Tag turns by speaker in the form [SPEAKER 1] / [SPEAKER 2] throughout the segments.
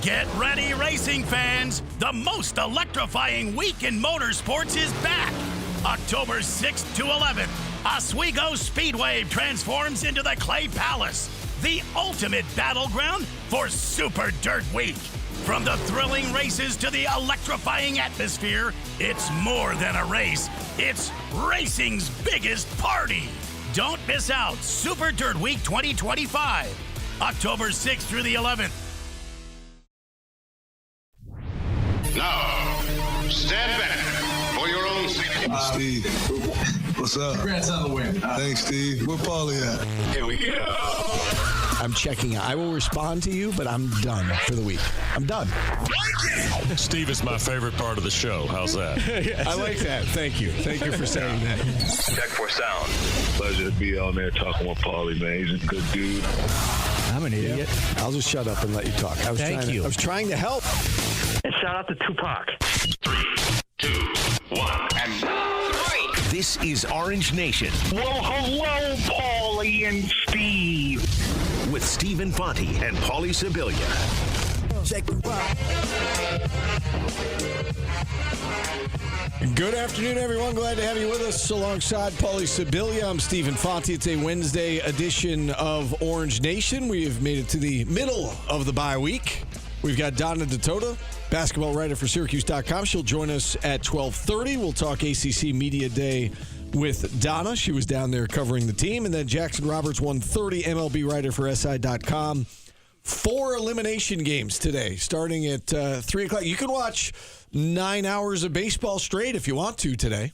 [SPEAKER 1] Get ready, racing fans. The most electrifying week in motorsports is back. October 6th to 11th, Oswego Speedway transforms into the Clay Palace, the ultimate battleground for Super Dirt Week. From the thrilling races to the electrifying atmosphere, it's more than a race. It's racing's biggest party. Don't miss out. Super Dirt Week 2025, October 6th through the 11th.
[SPEAKER 2] Now, stand back for your own safety.
[SPEAKER 3] Steve, what's up?
[SPEAKER 4] Congrats on the win.
[SPEAKER 3] Thanks, Steve. Where Paulie at?
[SPEAKER 2] Here we go.
[SPEAKER 5] I'm checking out. I will respond to you, but I'm done for the week. I'm done.
[SPEAKER 6] Steve is my favorite part of the show. How's that?
[SPEAKER 5] Yes. I like that. Thank you. Thank you for saying that.
[SPEAKER 2] Check for sound.
[SPEAKER 7] Pleasure to be on there talking with Paulie, man. He's a good dude.
[SPEAKER 5] I'm an idiot. I'll just shut up and let you talk. I was trying to help.
[SPEAKER 8] And shout out to Tupac.
[SPEAKER 2] 3, 2, 1, and 3.
[SPEAKER 9] This is Orange Nation.
[SPEAKER 8] Well, hello, Paulie and Steve.
[SPEAKER 9] With Steve Infanti and Paulie Sibilia.
[SPEAKER 5] Good afternoon, everyone. Glad to have you with us alongside Paulie Sibilia. I'm Steve Infanti. It's a Wednesday edition of Orange Nation. We have made it to the middle of the bye week. We've got Donna Ditota, basketball writer for Syracuse.com. She'll join us at 12:30. We'll talk ACC Media Day with Donna. She was down there covering the team. And then Jackson Roberts, 1:30, MLB writer for SI.com. 4 elimination games today, starting at 3 o'clock. You can watch 9 hours of baseball straight if you want to today.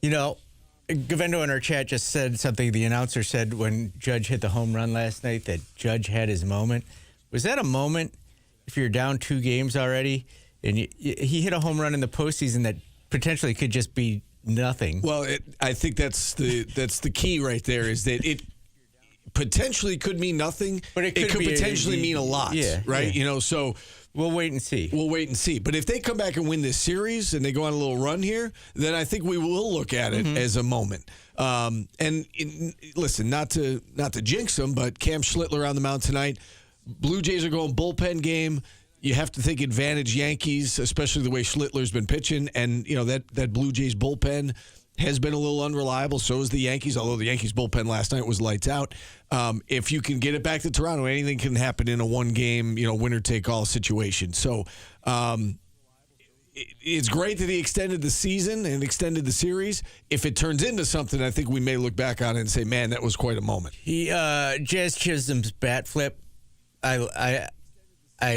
[SPEAKER 10] You know, Govendo in our chat just said something the announcer said when Judge hit the home run last night, that Judge had his moment. Was that a moment if you're down 2 games already and he hit a home run in the postseason that potentially could just be nothing?
[SPEAKER 5] Well, I think that's the key right there, is that it potentially could mean nothing, but it could potentially mean a lot, right? Yeah. You know, so
[SPEAKER 10] we'll wait and see.
[SPEAKER 5] But if they come back and win this series and they go on a little run here, then I think we will look at it as a moment. Listen, not to jinx them, but Cam Schlittler on the mound tonight. Blue Jays are going bullpen game. You have to think advantage Yankees, especially the way Schlittler's been pitching. And, you know, that Blue Jays bullpen has been a little unreliable. So is the Yankees, although the Yankees bullpen last night was lights out. If you can get it back to Toronto, anything can happen in a one-game, winner-take-all situation. So it's great that he extended the season and extended the series. If it turns into something, I think we may look back on it and say, man, that was quite a moment.
[SPEAKER 10] Jazz Chisholm's bat flip, I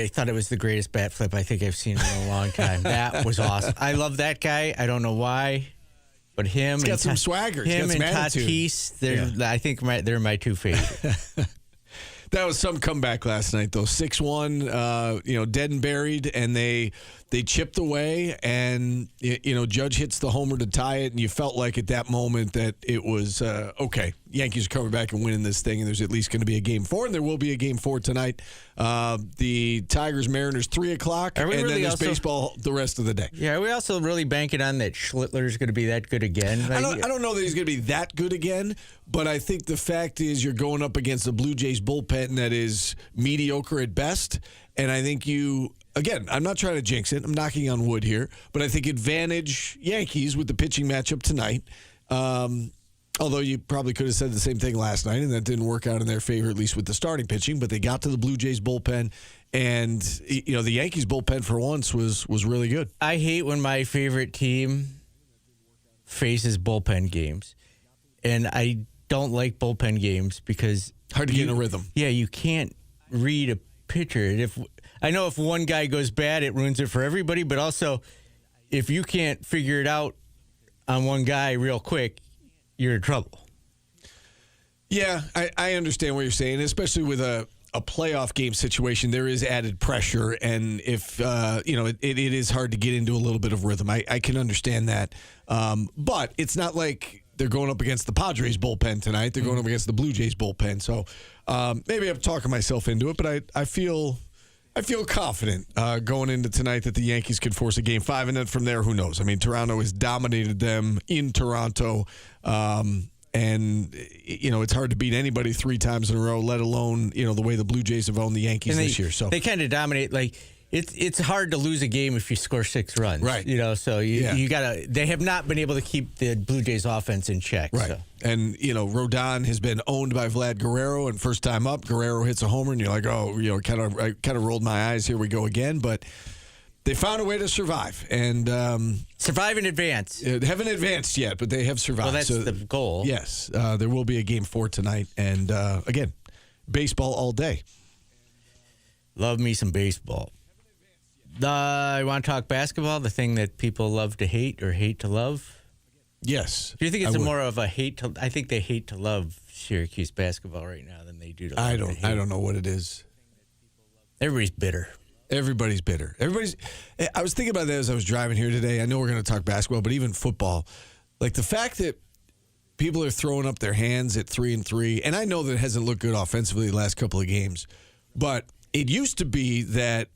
[SPEAKER 10] thought it was the greatest bat flip I think I've seen in a long time. That was awesome. I love that guy. I don't know why, but him.
[SPEAKER 5] He's got some swagger.
[SPEAKER 10] Him and Tatis, I think they're my 2 favorites.
[SPEAKER 5] That was some comeback last night, though. 6-1, dead and buried, and they chipped away, and, Judge hits the homer to tie it, and you felt like at that moment that it was, okay, Yankees are coming back and winning this thing, and there's at least going to be a Game 4, and there will be a Game 4 tonight. The Tigers-Mariners, 3 o'clock, and then there's baseball the rest of the day.
[SPEAKER 10] Yeah, are we also really banking on that Schlittler's going to be that good again?
[SPEAKER 5] I don't know that he's going to be that good again, but I think the fact is you're going up against the Blue Jays bullpen that is mediocre at best, and I think again, I'm not trying to jinx it. I'm knocking on wood here, but I think advantage Yankees with the pitching matchup tonight. Although you probably could have said the same thing last night, and that didn't work out in their favor, at least with the starting pitching. But they got to the Blue Jays bullpen, and the Yankees bullpen for once was really good.
[SPEAKER 10] I hate when my favorite team faces bullpen games, and I don't like bullpen games because
[SPEAKER 5] hard to get in a rhythm.
[SPEAKER 10] Yeah, you can't read a pitcher. I know if one guy goes bad, it ruins it for everybody, but also if you can't figure it out on one guy real quick, you're in trouble.
[SPEAKER 5] Yeah, I understand what you're saying, especially with a playoff game situation. There is added pressure, and if it is hard to get into a little bit of rhythm. I can understand that, but it's not like they're going up against the Padres bullpen tonight. They're going up against the Blue Jays bullpen. So maybe I'm talking myself into it, but I feel confident going into tonight that the Yankees could force a Game 5, and then from there, who knows? I mean, Toronto has dominated them in Toronto. And, it's hard to beat anybody 3 times in a row, let alone, the way the Blue Jays have owned the Yankees this year. So
[SPEAKER 10] they kind of dominate. Like, it's hard to lose a game if you score 6 runs.
[SPEAKER 5] Right.
[SPEAKER 10] So you got to – they have not been able to keep the Blue Jays offense in check.
[SPEAKER 5] Right.
[SPEAKER 10] So.
[SPEAKER 5] And, Rodon has been owned by Vlad Guerrero, and first time up, Guerrero hits a homer, and you're like, I kind of rolled my eyes. Here we go again. But they found a way to survive. And
[SPEAKER 10] survive in advance.
[SPEAKER 5] Haven't advanced yet, but they have survived.
[SPEAKER 10] Well, that's the goal.
[SPEAKER 5] Yes. There will be a Game 4 tonight. And, again, baseball all day.
[SPEAKER 10] Love me some baseball. I want to talk basketball, the thing that people love to hate or hate to love.
[SPEAKER 5] Yes.
[SPEAKER 10] Do you think it's more of a hate to? I think they hate to love Syracuse basketball right now than they do to love
[SPEAKER 5] I don't know what it is.
[SPEAKER 10] Everybody's bitter.
[SPEAKER 5] Everybody's bitter. I was thinking about that as I was driving here today. I know we're going to talk basketball, but even football. Like the fact that people are throwing up their hands at 3-3, and I know that it hasn't looked good offensively the last couple of games, but it used to be that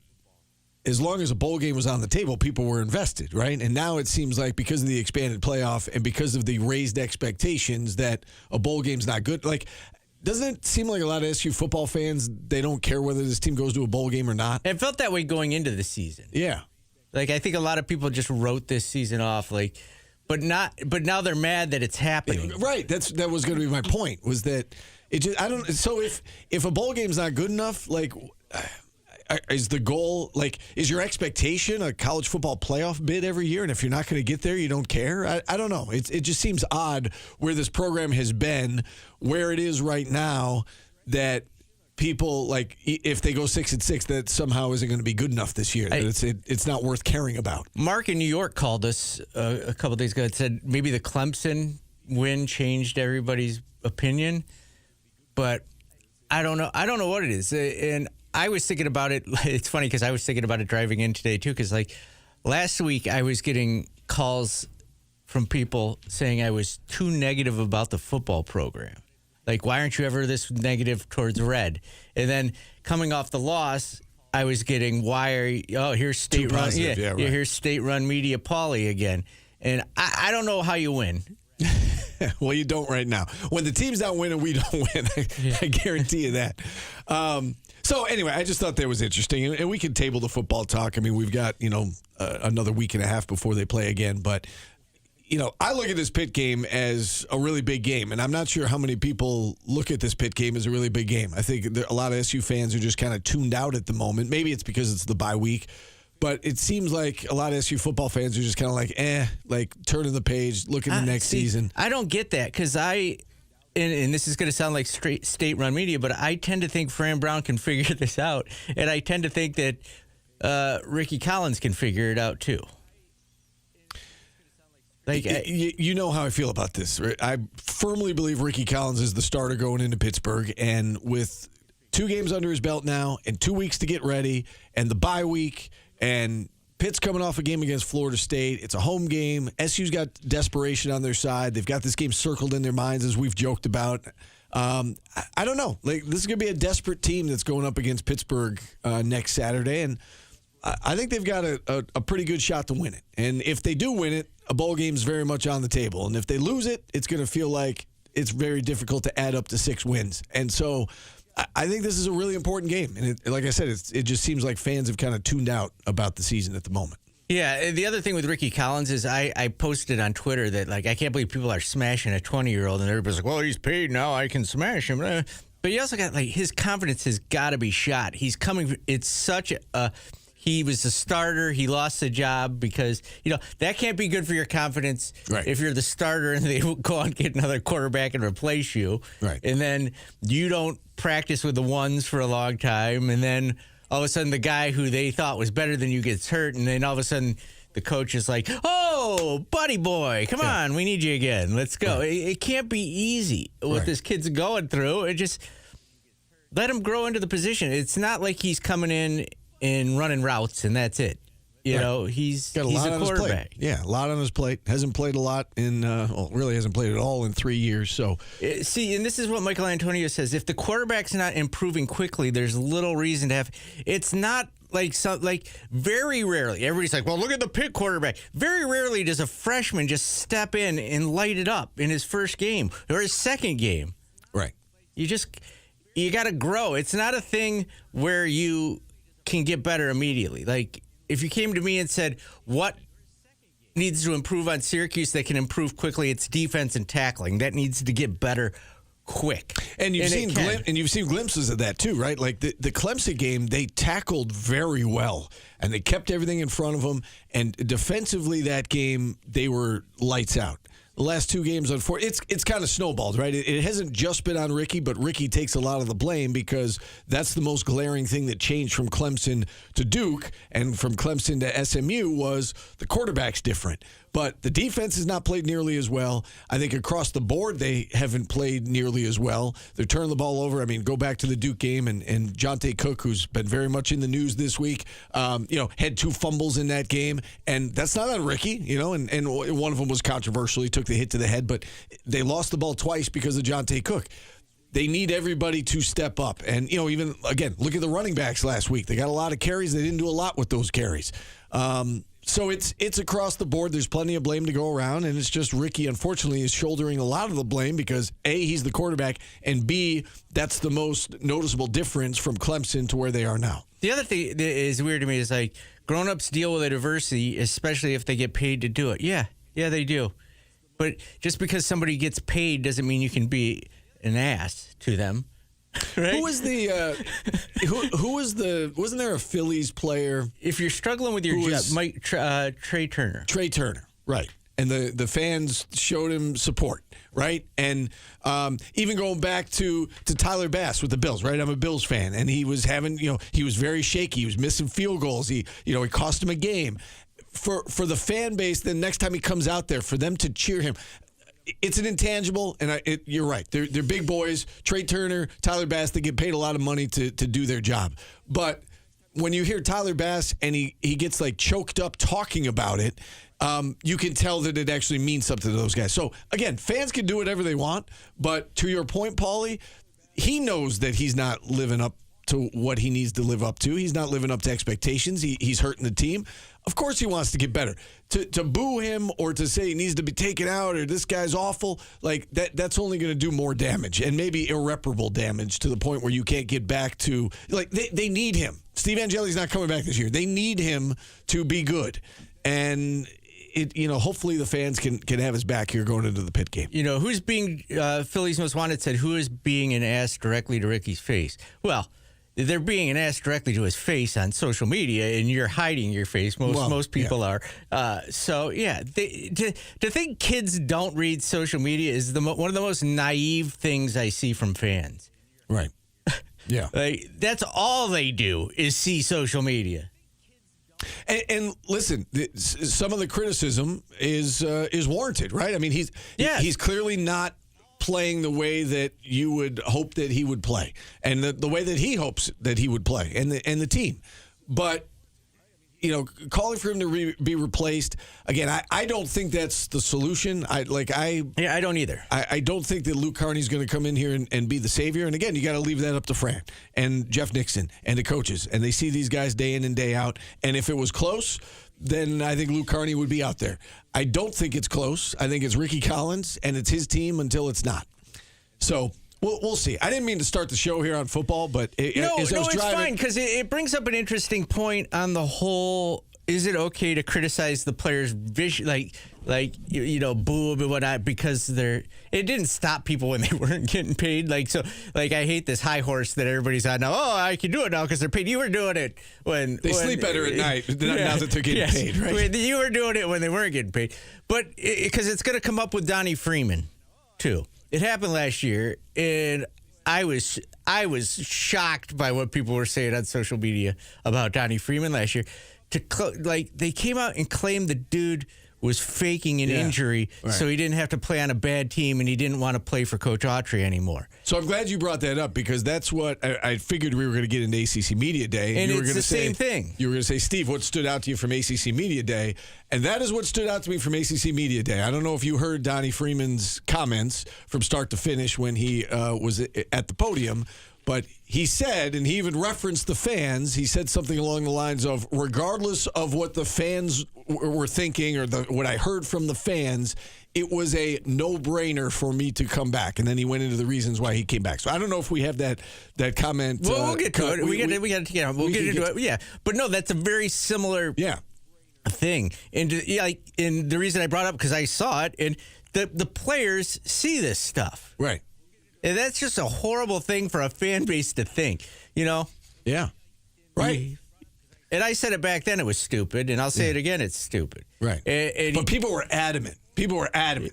[SPEAKER 5] as long as a bowl game was on the table, people were invested, right? And now it seems like because of the expanded playoff and because of the raised expectations that a bowl game's not good. Like, doesn't it seem like a lot of SU football fans, they don't care whether this team goes to a bowl game or not?
[SPEAKER 10] It felt that way going into the season.
[SPEAKER 5] Yeah.
[SPEAKER 10] Like, I think a lot of people just wrote this season off, like, but now they're mad that it's happening.
[SPEAKER 5] Right. That was going to be my point, was that it just, so if a bowl game's not good enough, like, is the goal, like, is your expectation a college football playoff bid every year? And if you're not going to get there, you don't care? I don't know. It just seems odd where this program has been, where it is right now, that people, like, if they go 6-6, that somehow isn't going to be good enough this year. That it's not worth caring about.
[SPEAKER 10] Mark in New York called us a couple days ago and said maybe the Clemson win changed everybody's opinion, but I don't know. I don't know what it is. And I was thinking about it. It's funny because I was thinking about it driving in today, too, because, like, last week I was getting calls from people saying I was too negative about the football program. Like, why aren't you ever this negative towards Red? And then coming off the loss, I was getting, here's state-run. Here's state-run media Pauly again. And I don't know how you win.
[SPEAKER 5] Well, you don't right now. When the team's not winning, we don't win. I guarantee you that. So anyway, I just thought that was interesting, and we can table the football talk. I mean, we've got another week and a half before they play again, but I look at this Pitt game as a really big game, and I'm not sure how many people look at this Pitt game as a really big game. I think a lot of SU fans are just kind of tuned out at the moment. Maybe it's because it's the bye week, but it seems like a lot of SU football fans are just kind of like turning the page, looking at the next season.
[SPEAKER 10] I don't get that because and this is going to sound like straight state-run media, but I tend to think Fran Brown can figure this out, and I tend to think that Ricky Collins can figure it out too. Like,
[SPEAKER 5] you know how I feel about this, right? I firmly believe Ricky Collins is the starter going into Pittsburgh, and with 2 games under his belt now and 2 weeks to get ready and the bye week, and Pitt's coming off a game against Florida State. It's a home game. SU's got desperation on their side. They've got this game circled in their minds, as we've joked about. I don't know. Like, this is going to be a desperate team that's going up against Pittsburgh next Saturday, and I think they've got a pretty good shot to win it. And if they do win it, a bowl game's very much on the table. And if they lose it, it's going to feel like it's very difficult to add up to 6 wins. And so I think this is a really important game. And like I said, it just seems like fans have kind of tuned out about the season at the moment.
[SPEAKER 10] Yeah, the other thing with Ricky Collins is I posted on Twitter that, like, I can't believe people are smashing a 20-year-old, and everybody's like, well, he's paid now, I can smash him. But you also got, like, his confidence has got to be shot. He's coming, it's such a... He was a starter. He lost the job because, that can't be good for your confidence if you're the starter and they go on and get another quarterback and replace you.
[SPEAKER 5] Right.
[SPEAKER 10] And then you don't practice with the ones for a long time. And then all of a sudden the guy who they thought was better than you gets hurt. And then all of a sudden the coach is like, oh, buddy boy, come on. We need you again. Let's go. Right. It can't be easy what this kid's going through. It just let him grow into the position. It's not like he's coming in and running routes, and that's it. He's
[SPEAKER 5] got a lot on
[SPEAKER 10] quarterback.
[SPEAKER 5] His plate. Yeah, a lot on his plate. Hasn't played a lot really hasn't played at all in 3 years. So,
[SPEAKER 10] see, and this is what Michael Antonio says: if the quarterback's not improving quickly, there's little reason to have. It's not very rarely. Everybody's like, well, look at the Pitt quarterback. Very rarely does a freshman just step in and light it up in his first game or his second game.
[SPEAKER 5] Right.
[SPEAKER 10] You got to grow. It's not a thing where you can get better immediately. Like, if you came to me and said, what needs to improve on Syracuse that can improve quickly, it's defense and tackling. That needs to get better quick.
[SPEAKER 5] And you've seen glimpses of that too, right? Like the Clemson game, they tackled very well and they kept everything in front of them. And defensively, that game, they were lights out. The last two games, it's kind of snowballed, right? It hasn't just been on Ricky, but Ricky takes a lot of the blame because that's the most glaring thing that changed from Clemson to Duke and from Clemson to SMU was the quarterback's different. But the defense has not played nearly as well. I think across the board, they haven't played nearly as well. They're turning the ball over. I mean, go back to the Duke game and Jonte Cook, who's been very much in the news this week, had 2 fumbles in that game. And that's not on Ricky, and one of them was controversial. He took the hit to the head, but they lost the ball twice because of Jonte Cook. They need everybody to step up. And, even, again, look at the running backs last week. They got a lot of carries. They didn't do a lot with those carries. So it's across the board. There's plenty of blame to go around, and it's just Ricky, unfortunately, is shouldering a lot of the blame because, A, he's the quarterback, and B, that's the most noticeable difference from Clemson to where they are now.
[SPEAKER 10] The other thing that is weird to me is, like, grown-ups deal with adversity, especially if they get paid to do it. Yeah, they do. But just because somebody gets paid doesn't mean you can be an ass to them. Right?
[SPEAKER 5] Who was wasn't there a Phillies player?
[SPEAKER 10] If you're struggling with your job, Trey Turner.
[SPEAKER 5] Trey Turner, right. And the fans showed him support, right? And even going back to Tyler Bass with the Bills, right? I'm a Bills fan, and he was having, he was very shaky. He was missing field goals. It cost him a game. For the fan base, the next time he comes out there, for them to cheer him, it's an intangible, and you're right. They're big boys. Trey Turner, Tyler Bass, they get paid a lot of money to do their job. But when you hear Tyler Bass and he gets like choked up talking about it, you can tell that it actually means something to those guys. So, again, fans can do whatever they want, but to your point, Paulie, he knows that he's not living up to what he needs to live up to. He's not living up to expectations. He's hurting the team. Of course he wants to get better. To boo him or to say he needs to be taken out or this guy's awful, like that's only going to do more damage and maybe irreparable damage to the point where you can't get back to, like, they need him. Steve Angeli's not coming back this year. They need him to be good. And hopefully the fans can have his back here going into the Pitt game.
[SPEAKER 10] Who's being Phillies Most Wanted said, who is being an ass directly to Ricky's face? Well, they're being an ass directly to his face on social media, and you're hiding your face. Most people are. To think kids don't read social media is one of the most naive things I see from fans.
[SPEAKER 5] Right. Yeah.
[SPEAKER 10] That's all they do is see social media.
[SPEAKER 5] And listen, some of the criticism is warranted, right? I mean, he's clearly not playing the way that you would hope that he would play, and the way that he hopes that he would play, and the team. But calling for him to be replaced again, I don't think that's the solution. I don't either. I don't think that Luke Carney's going to come in here and be the savior. And again, you got to leave that up to Fran and Jeff Nixon and the coaches, and they see these guys day in and day out. And if it was close, then I think Luke Carney would be out there. I don't think it's close. I think it's Ricky Collins, and it's his team until it's not. So we'll see. I didn't mean to start the show here on football, but
[SPEAKER 10] it's fine because it brings up an interesting point on the whole. Is it okay to criticize the players' vision, boo and whatnot, because it didn't stop people when they weren't getting paid. I hate this high horse that everybody's on now. Oh, I can do it now because they're paid. You were doing it when
[SPEAKER 5] they sleep better at night now that they're getting paid, right?
[SPEAKER 10] You were doing it when they weren't getting paid, but because it's going to come up with Donnie Freeman too. It happened last year, and I was shocked by what people were saying on social media about Donnie Freeman last year. They came out and claimed the dude was faking an injury, so he didn't have to play on a bad team, and he didn't want to play for Coach Autry anymore.
[SPEAKER 5] So I'm glad you brought that up, because that's what I figured we were going to get into ACC Media Day.
[SPEAKER 10] And
[SPEAKER 5] you were
[SPEAKER 10] it's
[SPEAKER 5] gonna
[SPEAKER 10] the same thing.
[SPEAKER 5] You were going to say, Steve, what stood out to you from ACC Media Day? And that is what stood out to me from ACC Media Day. I don't know if you heard Donnie Freeman's comments from start to finish when he was at the podium, But he said, and he even referenced the fans, he said something along the lines of, regardless of what the fans were thinking or what I heard from the fans, it was a no-brainer for me to come back. And then he went into the reasons why he came back. So I don't know if we have that comment.
[SPEAKER 10] Well, we'll get to it. We'll get into it. Yeah. But no, that's a very similar thing. And the reason I brought it up, because I saw it, and the players see this stuff.
[SPEAKER 5] Right.
[SPEAKER 10] And that's just a horrible thing for a fan base to think, Yeah.
[SPEAKER 5] Right.
[SPEAKER 10] And I said it back then, it was stupid, and I'll say it again, it's stupid.
[SPEAKER 5] Right. But people were adamant.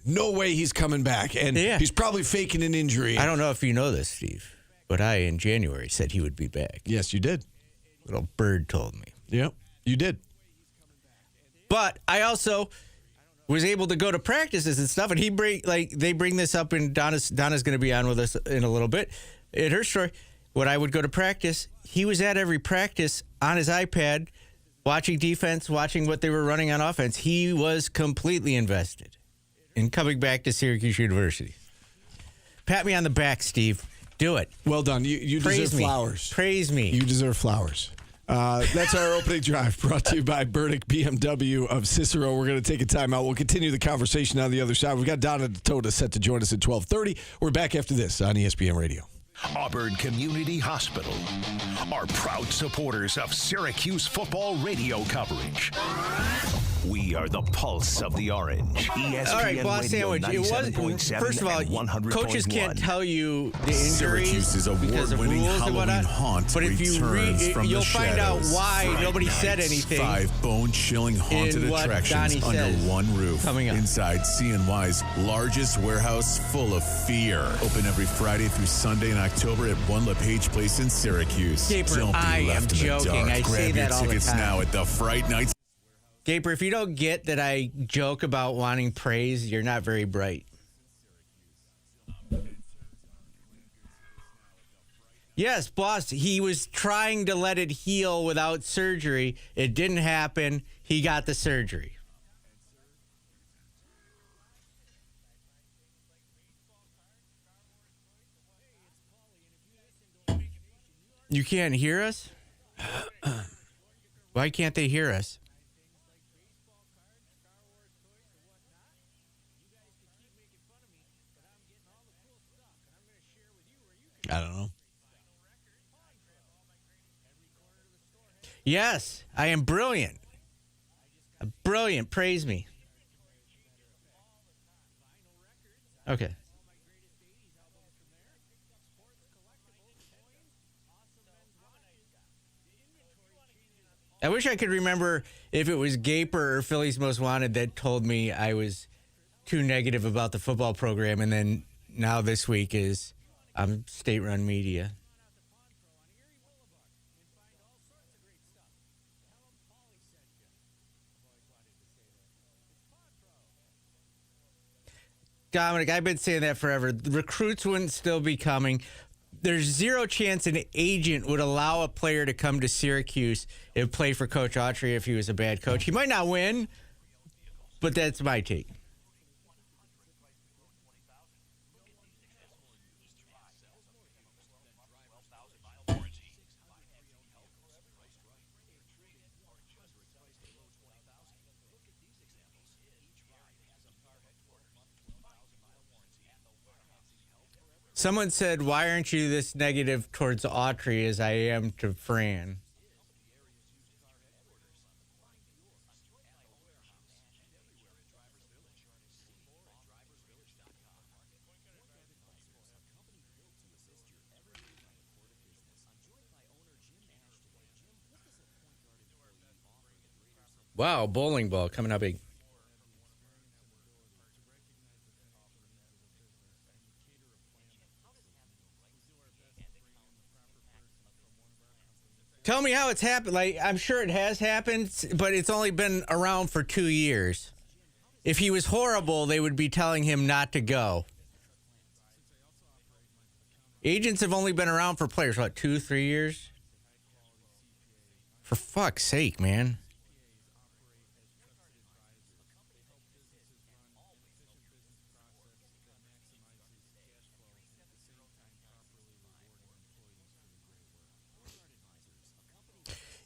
[SPEAKER 5] No way he's coming back. And he's probably faking an injury.
[SPEAKER 10] I don't know if you know this, Steve, but I, in January, said he would be back.
[SPEAKER 5] Yes, you did.
[SPEAKER 10] Little bird told me.
[SPEAKER 5] Yep, you did.
[SPEAKER 10] But I also was able to go to practices and stuff, and they bring this up, and Donna's going to be on with us in a little bit. In her story, when I would go to practice, he was at every practice on his iPad, watching defense, watching what they were running on offense. He was completely invested in coming back to Syracuse University. Pat me on the back, Steve. Do it.
[SPEAKER 5] Well done. You deserve flowers.
[SPEAKER 10] Praise me.
[SPEAKER 5] You deserve flowers. That's our opening drive, brought to you by Burdick BMW of Cicero. We're going to take a timeout. We'll continue the conversation on the other side. We've got Donna Ditota set to join us at 12:30. We're back after this on ESPN Radio.
[SPEAKER 9] Auburn Community Hospital are proud supporters of Syracuse football radio coverage. We are the pulse of the orange. ESPN
[SPEAKER 10] All right, Boss Sandwich. It was, first of all, coaches can't tell you the injury
[SPEAKER 4] Syracuse's award-winning Halloween haunt
[SPEAKER 10] but if you read it, you'll find out why nobody said anything.
[SPEAKER 4] 5 bone-chilling haunted attractions under one roof.
[SPEAKER 10] Coming up.
[SPEAKER 4] Inside CNY's largest warehouse full of fear. Open every Friday through Sunday in October at 1 LePage Place in Syracuse.
[SPEAKER 10] Gaper,
[SPEAKER 4] Don't be
[SPEAKER 10] I
[SPEAKER 4] left
[SPEAKER 10] am
[SPEAKER 4] in the
[SPEAKER 10] joking.
[SPEAKER 4] dark.
[SPEAKER 10] I
[SPEAKER 4] Grab
[SPEAKER 10] say
[SPEAKER 4] your
[SPEAKER 10] that all the
[SPEAKER 4] tickets
[SPEAKER 10] time.
[SPEAKER 4] now at the Fright Nights.
[SPEAKER 10] Gaper, if you don't get that I joke about wanting praise, you're not very bright. Yes, boss, he was trying to let it heal without surgery. It didn't happen. He got the surgery. You can't hear us? Why can't they hear us?
[SPEAKER 5] I don't know.
[SPEAKER 10] Yes, I am brilliant. Brilliant. Praise me. Okay. I wish I could remember if it was Gaper or Philly's Most Wanted that told me I was too negative about the football program, and then now this week is state-run media. Dominic, I've been saying that forever. The recruits wouldn't still be coming. There's zero chance an agent would allow a player to come to Syracuse and play for Coach Autry if he was a bad coach. He might not win, but that's my take. Someone said, why aren't you this negative towards Autry as I am to Fran? Wow, bowling ball coming up big. Tell me how it's happened. Like, I'm sure it has happened, but it's only been around for 2 years. If he was horrible, they would be telling him not to go. Agents have only been around for players, 2, 3 years? For fuck's sake, man.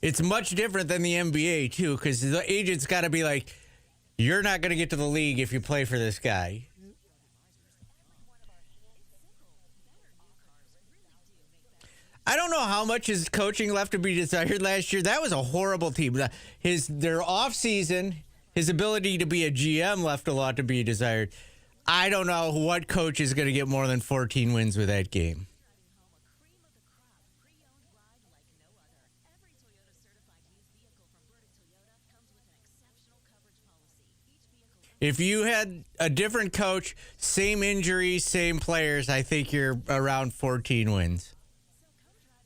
[SPEAKER 10] it's much different than the NBA, too, because the agent's got to be like, you're not going to get to the league if you play for this guy. I don't know how much his coaching left to be desired last year. That was a horrible team. Their offseason, his ability to be a GM left a lot to be desired. I don't know what coach is going to get more than 14 wins with that game. If you had a different coach, same injuries, same players, I think you're around 14 wins.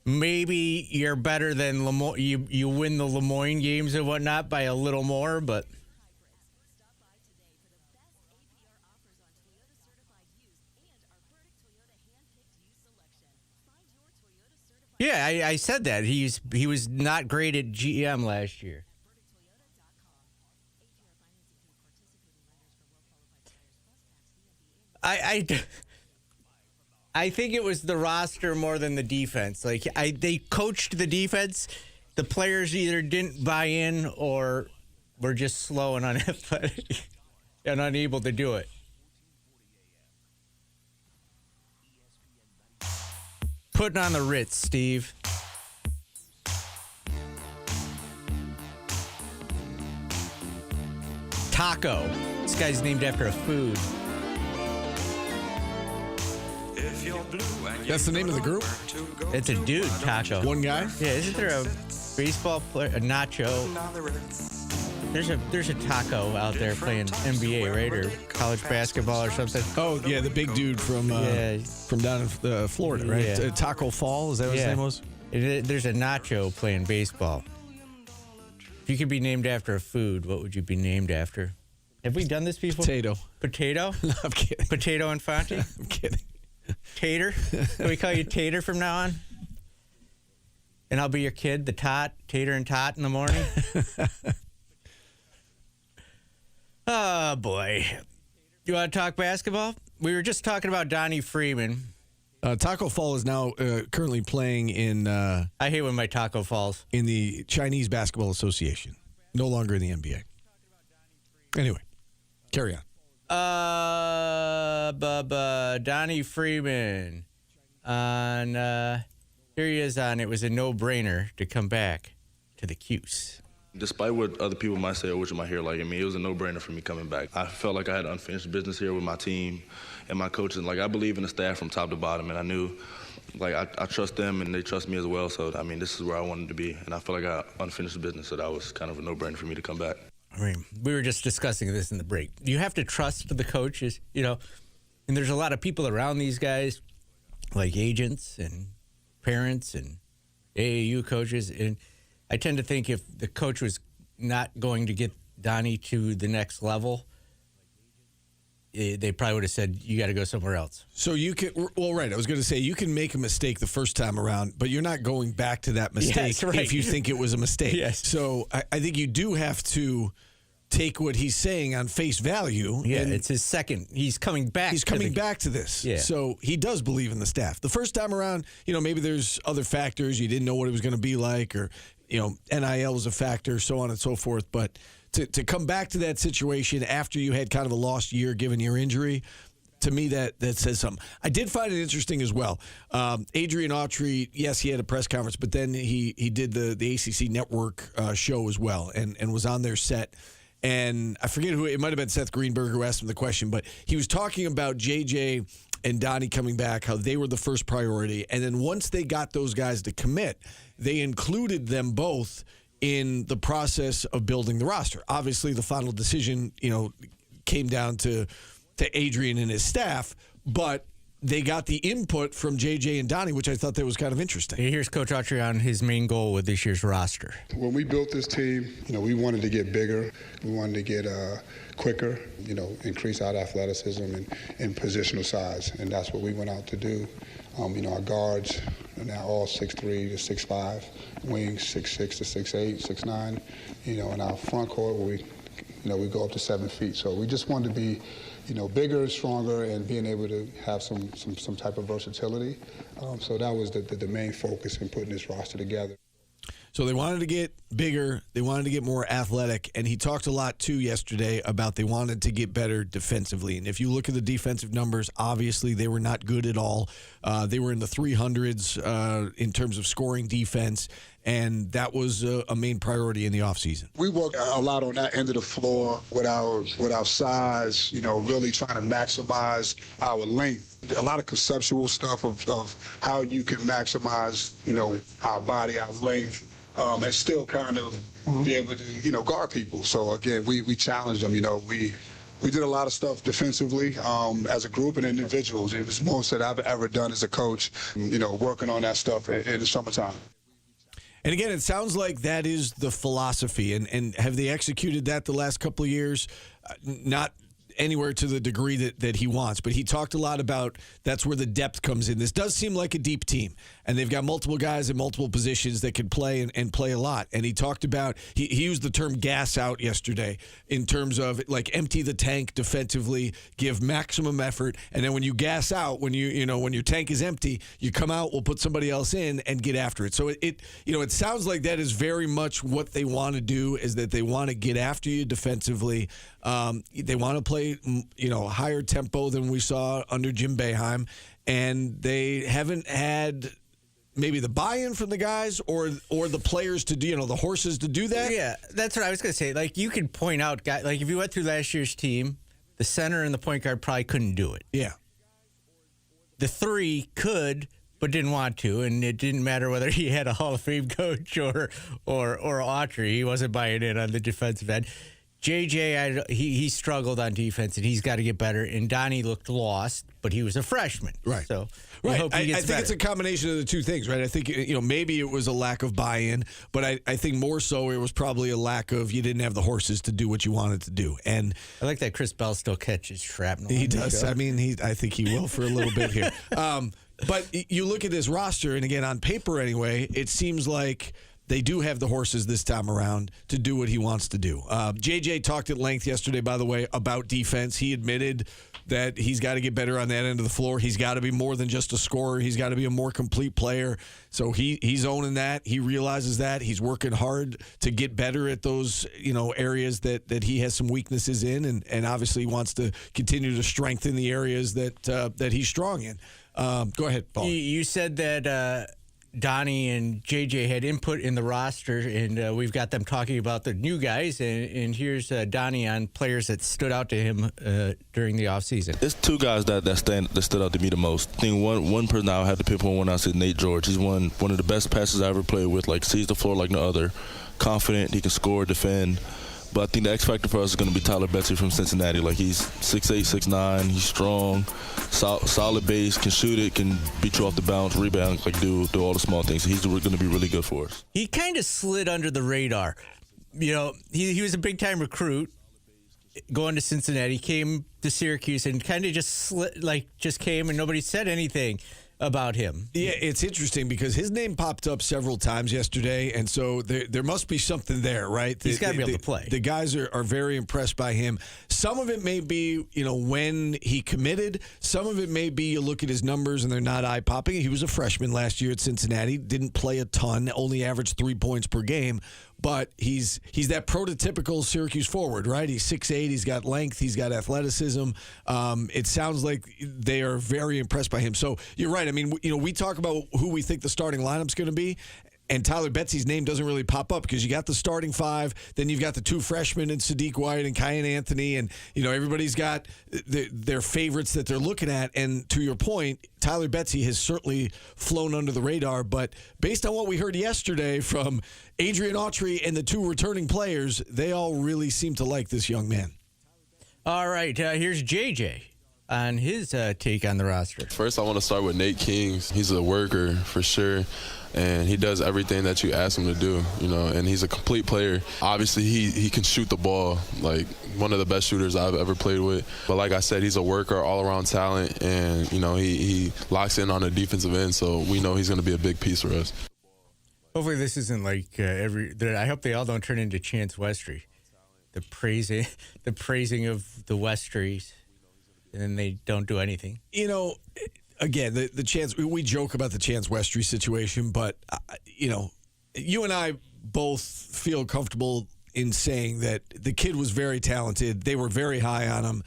[SPEAKER 10] Maybe you're better than you win the Lemoyne games and whatnot by a little more, but yeah, I said that he was not great at GM last year. I think it was the roster more than the defense. Like they coached the defense. The players either didn't buy in or were just slow and unathletic and unable to do it. Putting on the Ritz, Steve. Taco. This guy's named after a food.
[SPEAKER 5] That's the name of the group?
[SPEAKER 10] It's a dude, Taco.
[SPEAKER 5] One guy?
[SPEAKER 10] Yeah, isn't there a baseball player, a Nacho? There's a Taco out there playing NBA, right? Or college basketball or something.
[SPEAKER 5] Oh, yeah, the big dude from down in Florida, right?
[SPEAKER 10] Yeah.
[SPEAKER 5] Taco Fall, is that what his name was?
[SPEAKER 10] There's a Nacho playing baseball. If you could be named after a food, what would you be named after? Have we done this before?
[SPEAKER 5] Potato.
[SPEAKER 10] Potato?
[SPEAKER 5] No, I'm kidding.
[SPEAKER 10] Potato Infante?
[SPEAKER 5] I'm kidding.
[SPEAKER 10] Tater? Can we call you Tater from now on? And I'll be your kid, the Tot, Tater and Tot in the morning? Oh, boy. You want to talk basketball? We were just talking about Donnie Freeman.
[SPEAKER 5] Taco Fall is now currently playing in...
[SPEAKER 10] I hate when my taco falls.
[SPEAKER 5] In the Chinese Basketball Association. No longer in the NBA. Anyway, carry on.
[SPEAKER 10] Donnie Freeman on here he is on It Was a No-Brainer to come back to the Cuse.
[SPEAKER 11] Despite what other people might say or what you might hear like me, it was a no-brainer for me coming back. I felt like I had unfinished business here with my team and my coaches. Like, I believe in the staff from top to bottom, and I knew, like, I trust them and they trust me as well. So, I mean, this is where I wanted to be, and I felt like I had unfinished business, so that was kind of a no-brainer for me to come back.
[SPEAKER 10] I mean, we were just discussing this in the break. You have to trust the coaches, you know, and there's a lot of people around these guys, like agents and parents and AAU coaches, and I tend to think if the coach was not going to get Donnie to the next level, they probably would have said, you got to go somewhere else.
[SPEAKER 5] So you can, well, right, I was going to say, you can make a mistake the first time around, but you're not going back to that mistake if you think it was a mistake.
[SPEAKER 10] Yes.
[SPEAKER 5] So I think you do have to take what he's saying on face value.
[SPEAKER 10] Yeah, it's his second. He's coming back.
[SPEAKER 5] He's coming back to this.
[SPEAKER 10] Yeah.
[SPEAKER 5] So he does believe in the staff. The first time around, you know, maybe there's other factors. You didn't know what it was going to be like, or, you know, NIL was a factor, so on and so forth. But to come back to that situation after you had kind of a lost year given your injury, to me, that says something. I did find it interesting as well. Adrian Autry, yes, he had a press conference, but then he did the ACC Network show as well and was on their set. And I forget who, it might have been Seth Greenberg who asked him the question, but he was talking about JJ and Donnie coming back, how they were the first priority. And then once they got those guys to commit, they included them both in the process of building the roster. Obviously, the final decision, you know, came down to Adrian and his staff, but they got the input from JJ and Donnie, which I thought that was kind of interesting.
[SPEAKER 10] Here's Coach Autry on his main goal with this year's roster.
[SPEAKER 12] When we built this team, you know, we wanted to get bigger. We wanted to get quicker, you know, increase our athleticism and positional size, and that's what we went out to do. You know, our guards are now all 6'3" to 6'5", wings 6'6" to 6'8", 6'9", you know, and our front court, we go up to 7 feet. So we just wanted to be, you know, bigger, stronger, and being able to have some type of versatility. So that was the main focus in putting this roster together.
[SPEAKER 5] So they wanted to get bigger. They wanted to get more athletic. And he talked a lot, too, yesterday about they wanted to get better defensively. And if you look at the defensive numbers, obviously they were not good at all. They were in the 300s in terms of scoring defense. And that was a main priority in the offseason.
[SPEAKER 12] We work a lot on that end of the floor with our size, really trying to maximize our length. A lot of conceptual stuff of how you can maximize, our body, our length, and still kind of be able to, guard people. So, again, we challenged them. We did a lot of stuff defensively as a group and individuals. It was the most that I've ever done as a coach, working on that stuff in the summertime.
[SPEAKER 5] And again, it sounds like that is the philosophy. And have they executed that the last couple of years? Not anywhere to the degree that he wants. But he talked a lot about that's where the depth comes in. This does seem like a deep team. And they've got multiple guys in multiple positions that can play and play a lot. And he talked about, he used the term gas out yesterday in terms of like empty the tank defensively, give maximum effort. And then when you gas out, when when your tank is empty, you come out, we'll put somebody else in and get after it. So it sounds like that is very much what they want to do, is that they want to get after you defensively. They want to play, higher tempo than we saw under Jim Boeheim, and they haven't had maybe the buy-in from the guys or the players to do, the horses to do that.
[SPEAKER 10] Yeah, that's what I was going to say. Like, you could point out, guys, like if you went through last year's team, the center and the point guard probably couldn't do it.
[SPEAKER 5] Yeah.
[SPEAKER 10] The three could, but didn't want to, and it didn't matter whether he had a Hall of Fame coach or Autry. He wasn't buying in on the defensive end. JJ, he struggled on defense, and he's got to get better. And Donnie looked lost, but he was a freshman.
[SPEAKER 5] Right.
[SPEAKER 10] So
[SPEAKER 5] right.
[SPEAKER 10] hope he gets
[SPEAKER 5] I think
[SPEAKER 10] better.
[SPEAKER 5] it's a combination of the two things, right? I think, maybe it was a lack of buy-in, but I think more so it was probably a lack of you didn't have the horses to do what you wanted to do. And
[SPEAKER 10] I like that Chris Bell still catches shrapnel.
[SPEAKER 5] He does. I mean, I think he will for a little bit here. But you look at this roster, and again, on paper anyway, it seems like they do have the horses this time around to do what he wants to do. JJ talked at length yesterday, by the way, about defense. He admitted that he's got to get better on that end of the floor. He's got to be more than just a scorer. He's got to be a more complete player. So he's owning that. He realizes that. He's working hard to get better at those areas that he has some weaknesses in, and obviously wants to continue to strengthen the areas that he's strong in. Go ahead, Paul.
[SPEAKER 10] You said that Donnie and JJ had input in the roster, and we've got them talking about the new guys. And here's Donnie on players that stood out to him during the offseason.
[SPEAKER 11] It's two guys that stood out to me the most. I think one person I had to pinpoint one. I said Nate George. He's one of the best passers I ever played with. Like, sees the floor like no other. Confident, he can score, defend. But I think the X factor for us is going to be Tyler Betsy from Cincinnati. Like, he's 6'8", 6'9", he's strong, solid base, can shoot it, can beat you off the bounce, rebound, like do all the small things. So he's going to be really good for us.
[SPEAKER 10] He kind of slid under the radar. He was a big-time recruit going to Cincinnati, came to Syracuse, and kind of just came and nobody said anything about him.
[SPEAKER 5] Yeah, it's interesting because his name popped up several times yesterday, and so there must be something there, right?
[SPEAKER 10] He's got to be able to play.
[SPEAKER 5] The guys are very impressed by him. Some of it may be, when he committed. Some of it may be you look at his numbers and they're not eye-popping. He was a freshman last year at Cincinnati, didn't play a ton, only averaged 3 points per game. But he's that prototypical Syracuse forward, right? He's 6'8", he's got length, he's got athleticism. It sounds like they are very impressed by him. So you're right. I mean, we talk about who we think the starting lineup's going to be, and Tyler Betsy's name doesn't really pop up because you got the starting five, then you've got the two freshmen and Sadiq White and Kyan Anthony, and everybody's got their favorites that they're looking at. And to your point, Tyler Betsy has certainly flown under the radar, but based on what we heard yesterday from Adrian Autry and the two returning players, they all really seem to like this young man.
[SPEAKER 10] All right, here's JJ on his take on the roster.
[SPEAKER 13] First, I want to start with Nate Kings. He's a worker for sure, and he does everything that you ask him to do, and he's a complete player. Obviously, he can shoot the ball, like one of the best shooters I've ever played with. But like I said, he's a worker, all-around talent, and, he locks in on the defensive end, so we know he's going to be a big piece for us.
[SPEAKER 10] Hopefully this isn't like I hope they all don't turn into Chance Westry, the praising of the Westrys, and then they don't do anything.
[SPEAKER 5] Again, the Chance, we joke about the Chance Westry situation, but you and I both feel comfortable in saying that the kid was very talented. They were very high on him.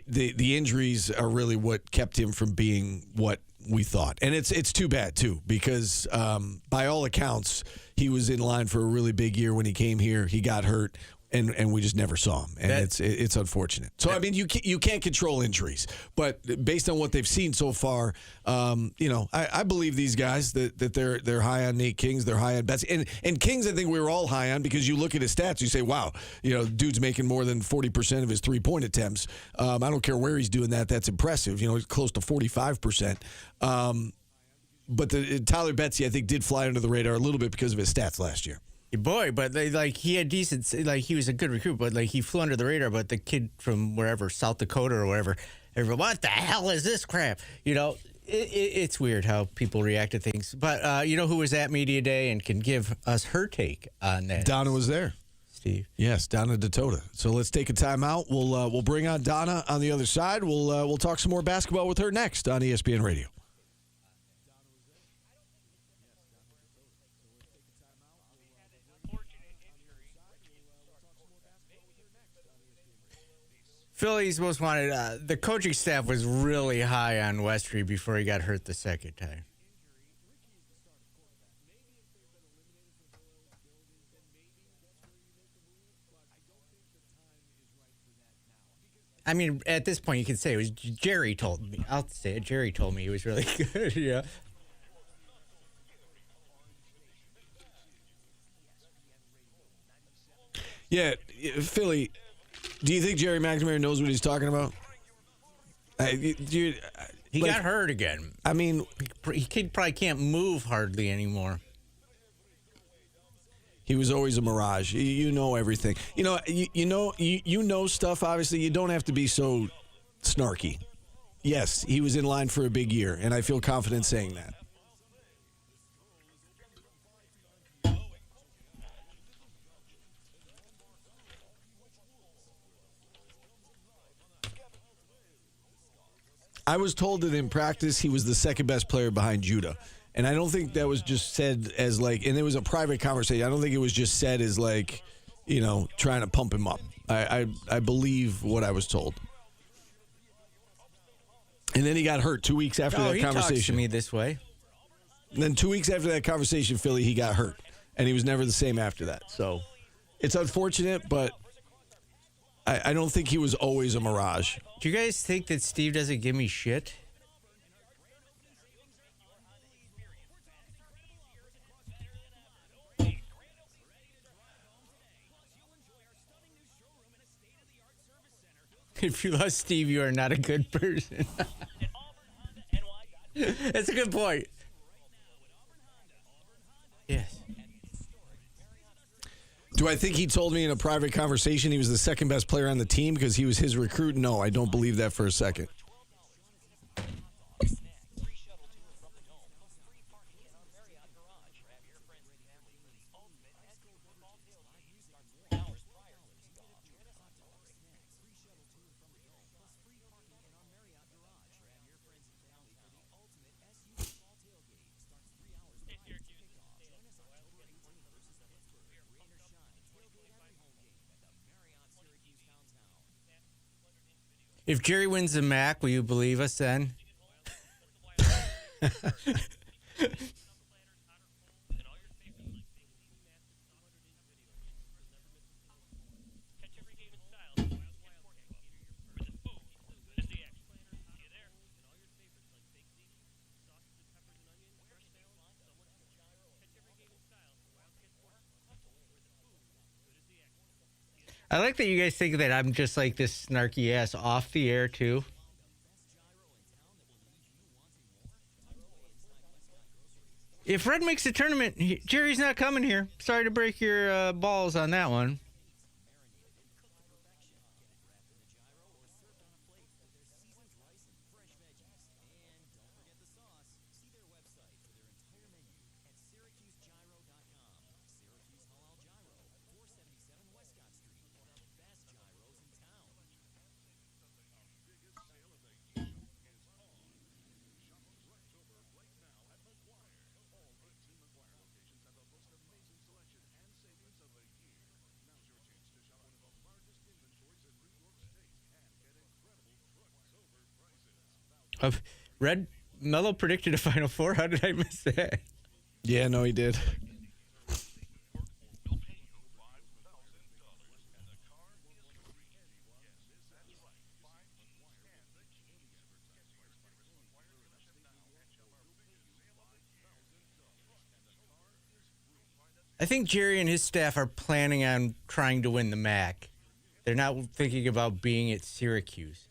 [SPEAKER 5] The injuries are really what kept him from being what we thought. And it's too bad, too, because by all accounts, he was in line for a really big year when he came here. He got hurt. And we just never saw him, and it's unfortunate. So I mean, you can't control injuries, but based on what they've seen so far, I believe these guys that they're high on Nate Kings, they're high on Betsy, and Kings. I think we were all high on because you look at his stats, you say, wow, dude's making more than 40% of his 3-point attempts. I don't care where he's doing that; that's impressive. He's close to 45%. But Tyler Betsy, I think, did fly under the radar a little bit because of his stats last year.
[SPEAKER 10] Boy, but he had decent, he was a good recruit, but he flew under the radar. But the kid from wherever, South Dakota or wherever, everyone, what the hell is this crap? It's weird how people react to things. But who was at Media Day and can give us her take on that?
[SPEAKER 5] Donna was there.
[SPEAKER 10] Steve.
[SPEAKER 5] Yes, Donna Ditota. So let's take a timeout. We'll bring on Donna on the other side. We'll talk some more basketball with her next on ESPN Radio.
[SPEAKER 10] Philly's most wanted. The coaching staff was really high on Westry before he got hurt the second time. I mean, at this point, you can say it was Jerry told me. I'll say it. Jerry told me he was really good. Yeah.
[SPEAKER 5] Yeah, Philly. Do you think Jerry McNamara knows what he's talking about?
[SPEAKER 10] He got hurt again.
[SPEAKER 5] I mean,
[SPEAKER 10] he probably can't move hardly anymore.
[SPEAKER 5] He was always a mirage. You know everything. You know stuff. Obviously, you don't have to be so snarky. Yes, he was in line for a big year, and I feel confident saying that. I was told that in practice he was the second best player behind Judah. And I don't think that was just said as and it was a private conversation. I don't think it was just said as trying to pump him up. I believe what I was told. And then he got hurt 2 weeks after that conversation.
[SPEAKER 10] He talks to me this way.
[SPEAKER 5] And then 2 weeks after that conversation, Philly, he got hurt. And he was never the same after that. So it's unfortunate, but I don't think he was always a mirage.
[SPEAKER 10] Do you guys think that Steve doesn't give me shit? If you love Steve, you are not a good person. That's a good point. Yes.
[SPEAKER 5] Do I think he told me in a private conversation he was the second best player on the team because he was his recruit? No, I don't believe that for a second.
[SPEAKER 10] If Jerry wins the MAC, will you believe us then? I like that you guys think that I'm just like this snarky ass off the air, too. If Red makes the tournament, Jerry's not coming here. Sorry to break your balls on that one. Mello predicted a Final Four. How did I miss that?
[SPEAKER 5] Yeah, no, he did.
[SPEAKER 10] I think Jerry and his staff are planning on trying to win the MAC. They're not thinking about being at Syracuse.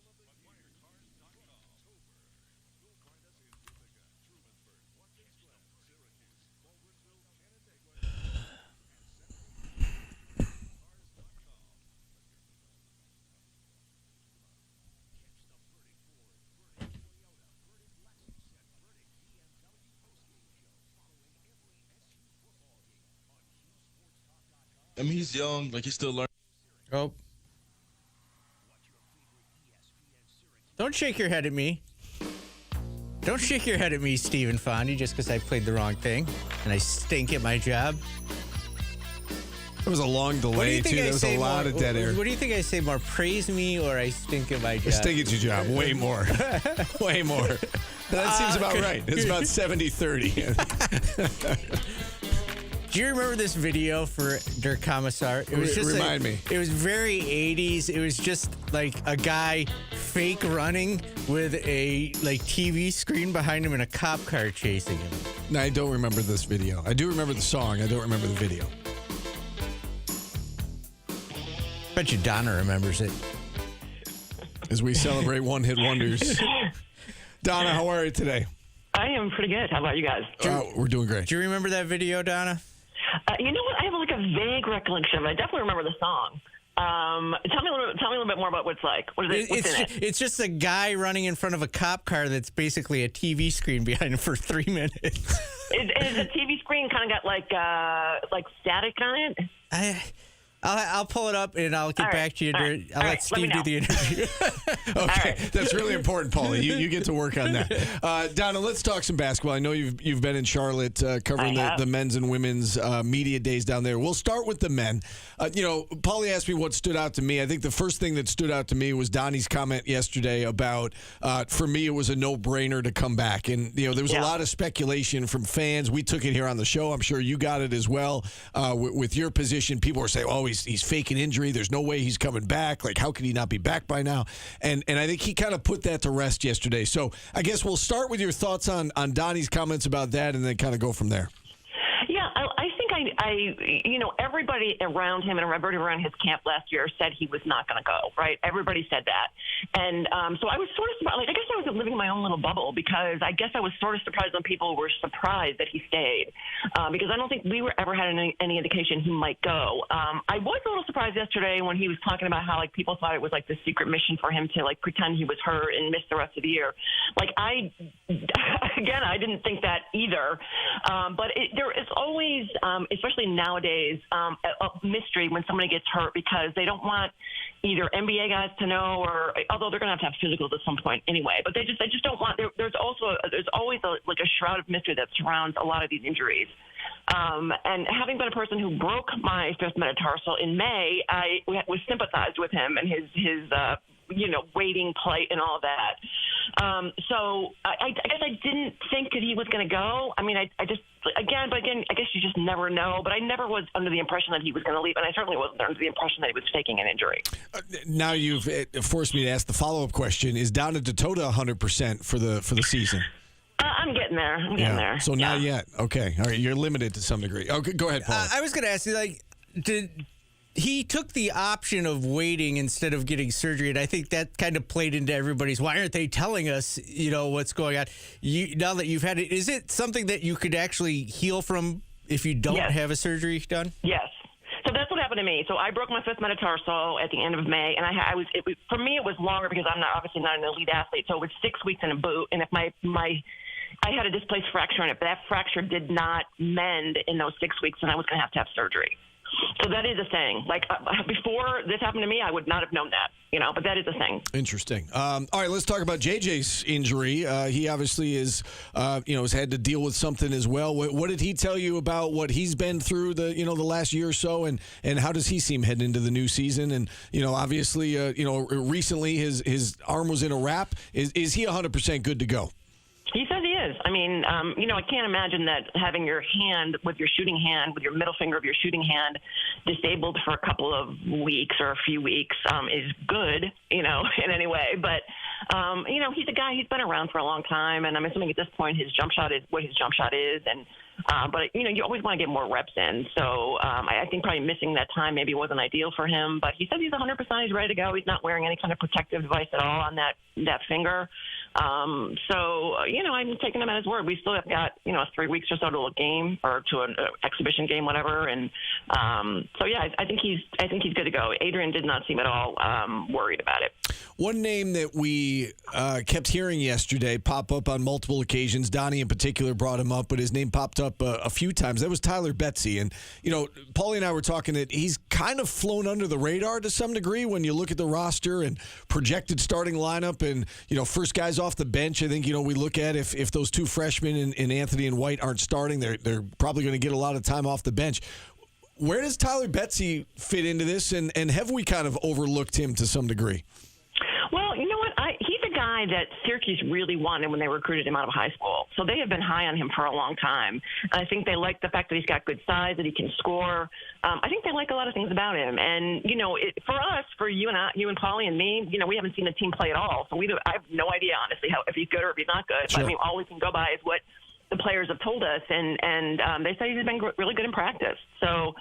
[SPEAKER 11] I mean, he's young, like he's still learning.
[SPEAKER 10] Oh. Don't shake your head at me. Don't shake your head at me, Stephen Fondy, just because I played the wrong thing and I stink at my job.
[SPEAKER 5] There was a long delay, too. There was a lot of dead air.
[SPEAKER 10] What do you think I say more? Praise me or I stink at my job?
[SPEAKER 5] I stink at your job. Way more. Way more. That seems about right. It's about 70-30.
[SPEAKER 10] Do you remember this video for Der Kommissar? It was just
[SPEAKER 5] Remind me.
[SPEAKER 10] It was very 80s. It was just like a guy fake running with a TV screen behind him and a cop car chasing him.
[SPEAKER 5] No, I don't remember this video. I do remember the song. I don't remember the video.
[SPEAKER 10] Bet you Donna remembers it.
[SPEAKER 5] As we celebrate one-hit wonders. Donna, how are you today?
[SPEAKER 14] I am pretty good. How about you guys?
[SPEAKER 5] We're doing great.
[SPEAKER 10] Do you remember that video, Donna?
[SPEAKER 14] You know what? I have like a vague recollection of it. I definitely remember the song. Tell me a little bit more about what it's like. What is it? What's in it?
[SPEAKER 10] It's just a guy running in front of a cop car that's basically a TV screen behind him for 3 minutes.
[SPEAKER 14] Is the TV screen kind of got like static on it?
[SPEAKER 10] I'll pull it up and I'll get back to you. I'll let Steve do the interview.
[SPEAKER 5] Okay, that's really important, Paulie. You get to work on that. Donna, let's talk some basketball. I know you've been in Charlotte covering the men's and women's media days down there. We'll start with the men. Paulie asked me what stood out to me. I think the first thing that stood out to me was Donnie's comment yesterday about, for me, it was a no-brainer to come back. And, there was a lot of speculation from fans. We took it here on the show. I'm sure you got it as well. With your position, people were saying, oh, he's faking injury. There's no way he's coming back. Like, how could he not be back by now? And I think he kind of put that to rest yesterday. So I guess we'll start with your thoughts on Donnie's comments about that and then kind of go from there.
[SPEAKER 14] Yeah, I think everybody around him and everybody around his camp last year said he was not going to go, right? Everybody said that. And so I was sort of surprised. I guess I was living in my own little bubble because I guess I was sort of surprised when people were surprised that he stayed because I don't think we ever had any indication he might go. I was a little surprised yesterday when he was talking about how people thought it was like the secret mission for him to pretend he was hurt and miss the rest of the year. I didn't think that either. But there is always, especially nowadays, a mystery when somebody gets hurt because they don't want either NBA guys to know, or although they're going to have physicals at some point anyway. But they just don't want. There's always a shroud of mystery that surrounds a lot of these injuries. And having been a person who broke my fifth metatarsal in May, I was sympathized with him and his waiting plight and all that. So I guess I didn't think that he was going to go. I mean, I guess you just never know. But I never was under the impression that he was going to leave, and I certainly wasn't under the impression that he was faking an injury.
[SPEAKER 5] Now you've forced me to ask the follow-up question: is Donna Ditota 100% for the season?
[SPEAKER 14] I'm getting there. I'm getting there.
[SPEAKER 5] So not yet. Okay. All right. You're limited to some degree. Okay. Go ahead, Paul.
[SPEAKER 10] I was going to ask you, he took the option of waiting instead of getting surgery, and I think that kind of played into everybody's, why aren't they telling us, what's going on? Now that you've had it, is it something that you could actually heal from if you don't have a surgery done?
[SPEAKER 14] Yes. So that's what happened to me. So I broke my fifth metatarsal at the end of May, and for me it was longer because I'm obviously not an elite athlete. So it was 6 weeks in a boot, and if I had a displaced fracture in it, but that fracture did not mend in those 6 weeks, and I was going to have surgery. So that is a thing. Like before this happened to me, I would not have known that, but that is a thing.
[SPEAKER 5] Interesting. All right, let's talk about JJ's injury. He obviously is, has had to deal with something as well. What did he tell you about what he's been through the last year or so, and how does he seem heading into the new season? And obviously, recently his arm was in a wrap. Is he 100% good to go?
[SPEAKER 14] He says he is. I mean, I can't imagine that having your hand, with your middle finger of your shooting hand disabled for a couple of weeks or a few weeks is good, in any way. But, he's a guy, he's been around for a long time. And I'm assuming at this point his jump shot is what his jump shot is. And but, you always want to get more reps in. So I think probably missing that time maybe wasn't ideal for him. But he says he's 100%. He's ready to go. He's not wearing any kind of protective device at all on that finger. I'm taking him at his word. We still have got, 3 weeks or so to a game or to an exhibition game, whatever. And I think he's good to go. Adrian did not seem at all worried about it.
[SPEAKER 5] One name that we kept hearing yesterday pop up on multiple occasions, Donnie in particular brought him up, but his name popped up a few times. That was Tyler Betsy. And, Paulie and I were talking that he's kind of flown under the radar to some degree when you look at the roster and projected starting lineup and, first guys off the bench. I think, we look at if those two freshmen in Anthony and White aren't starting, they're probably going to get a lot of time off the bench. Where does Tyler Betsy fit into this? And have we kind of overlooked him to some degree?
[SPEAKER 14] Well, you know what? He's a guy that Syracuse really wanted when they recruited him out of high school. So they have been high on him for a long time. I think they like the fact that he's got good size, that he can score. I think they like a lot of things about him. And, for us, for you and Paulie and me, we haven't seen the team play at all. So I have no idea, honestly, if he's good or if he's not good.
[SPEAKER 5] Sure.
[SPEAKER 14] But, all we can go by is what the players have told us, and they say he's been really good in practice. So,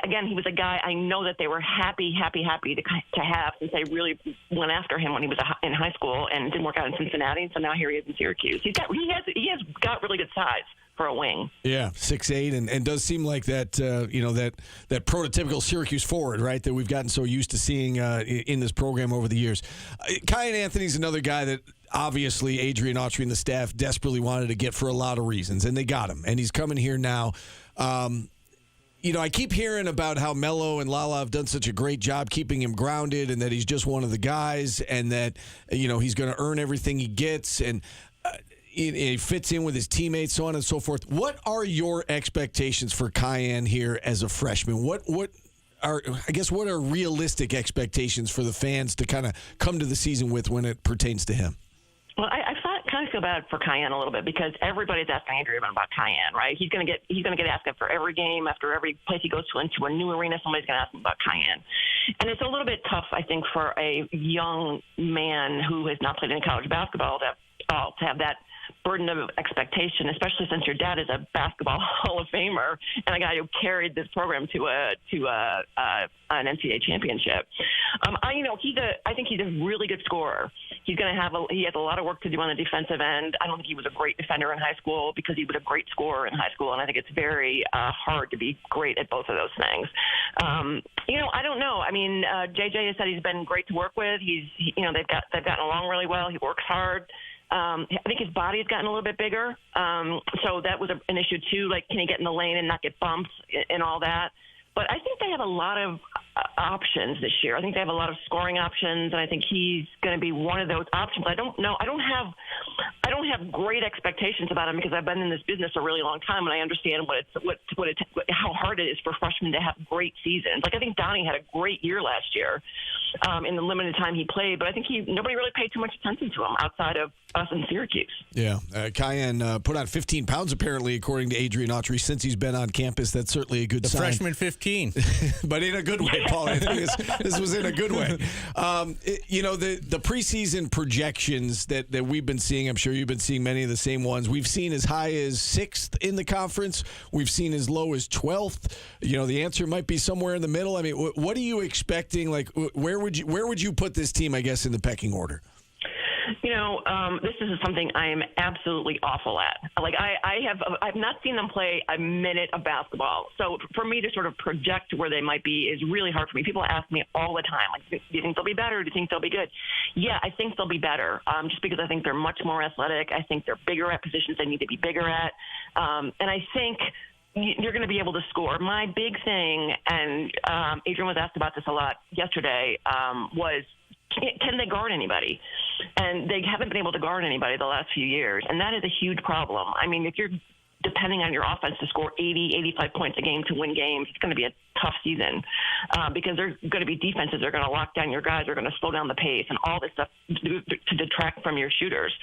[SPEAKER 14] again, he was a guy I know that they were happy to have, since they really went after him when he was in high school and didn't work out in Cincinnati. So now here he is in Syracuse. He has got really good size for a wing.
[SPEAKER 5] Yeah, 6'8", and does seem like that that prototypical Syracuse forward, right, that we've gotten so used to seeing in this program over the years. Kyan Anthony's another guy that obviously Adrian Autry and the staff desperately wanted to get for a lot of reasons, and they got him, and he's coming here now. I keep hearing about how Mello and Lala have done such a great job keeping him grounded, and that he's just one of the guys, and that he's going to earn everything he gets, and he fits in with his teammates, so on and so forth. What are your expectations for Kyan here as a freshman? What are realistic expectations for the fans to kind of come to the season with when it pertains to him?
[SPEAKER 14] Well, I kind of feel bad for Kyan a little bit, because everybody's asking Adrian about Kyan, right? He's going to get asked after every game, after every place he goes to into a new arena. Somebody's going to ask him about Kyan, and it's a little bit tough, I think, for a young man who has not played any college basketball to have that burden of expectation, especially since your dad is a basketball Hall of Famer and a guy who carried this program to an NCAA championship. I think he's a really good scorer. He has a lot of work to do on the defensive end. I don't think he was a great defender in high school, because he was a great scorer in high school, and I think it's very hard to be great at both of those things. I don't know. I mean, JJ has said he's been great to work with. They've gotten along really well. He works hard. I think his body has gotten a little bit bigger, so that was an issue too. Like, can he get in the lane and not get bumped and all that? But I think they have a lot of options this year. I think they have a lot of scoring options, and I think he's going to be one of those options. I don't know. I don't have great expectations about him, because I've been in this business a really long time, and I understand how hard it is for freshmen to have great seasons. Like, I think Donnie had a great year last year in the limited time he played, but I think nobody really paid too much attention to him outside of us in Syracuse.
[SPEAKER 5] Yeah, Kyan put on 15 pounds apparently, according to Adrian Autry, since he's been on campus. That's certainly a good sign.
[SPEAKER 10] The freshman 15,
[SPEAKER 5] but in a good way, Paul. I think this was in a good way. The preseason projections that we've been seeing, I'm sure you've been seeing many of the same ones. We've seen as high as 6th in the conference. We've seen as low as 12th. The answer might be somewhere in the middle. I mean, what are you expecting? Like, where would you put this team, I guess, in the pecking order?
[SPEAKER 14] This is something I am absolutely awful at. Like, I've not seen them play a minute of basketball. So for me to sort of project where they might be is really hard for me. People ask me all the time, like, do you think they'll be better? Do you think they'll be good? Yeah, I think they'll be better, just because I think they're much more athletic. I think they're bigger at positions they need to be bigger at. And I think you're going to be able to score. My big thing, and Adrian was asked about this a lot yesterday, was can they guard anybody? And they haven't been able to guard anybody the last few years, and that is a huge problem. I mean, if you're depending on your offense to score 80, 85 points a game to win games, it's going to be a tough season because there's going to be defenses that are going to lock down your guys, are going to slow down the pace, and all this stuff to detract from your shooters.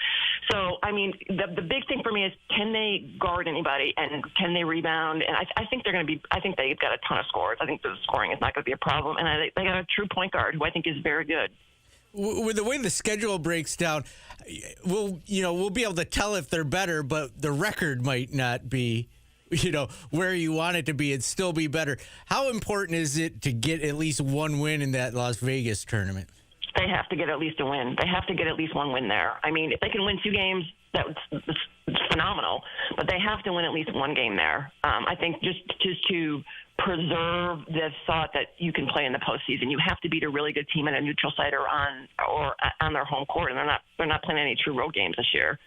[SPEAKER 14] So, I mean, the big thing for me is can they guard anybody and can they rebound? And I think they're going to be – I think they've got a ton of scores. I think the scoring is not going to be a problem. And they got a true point guard who I think is very good.
[SPEAKER 10] With the way the schedule breaks down, we'll be able to tell if they're better, but the record might not be, where you want it to be and still be better. How important is it to get at least one win in that Las Vegas tournament?
[SPEAKER 14] They have to get at least a win. They have to get at least one win there. I mean, if they can win 2 games, that's phenomenal. But they have to win at least one game there. I think just to preserve the thought that you can play in the postseason, you have to beat a really good team at a neutral site or on their home court, and they're not playing any true road games this year,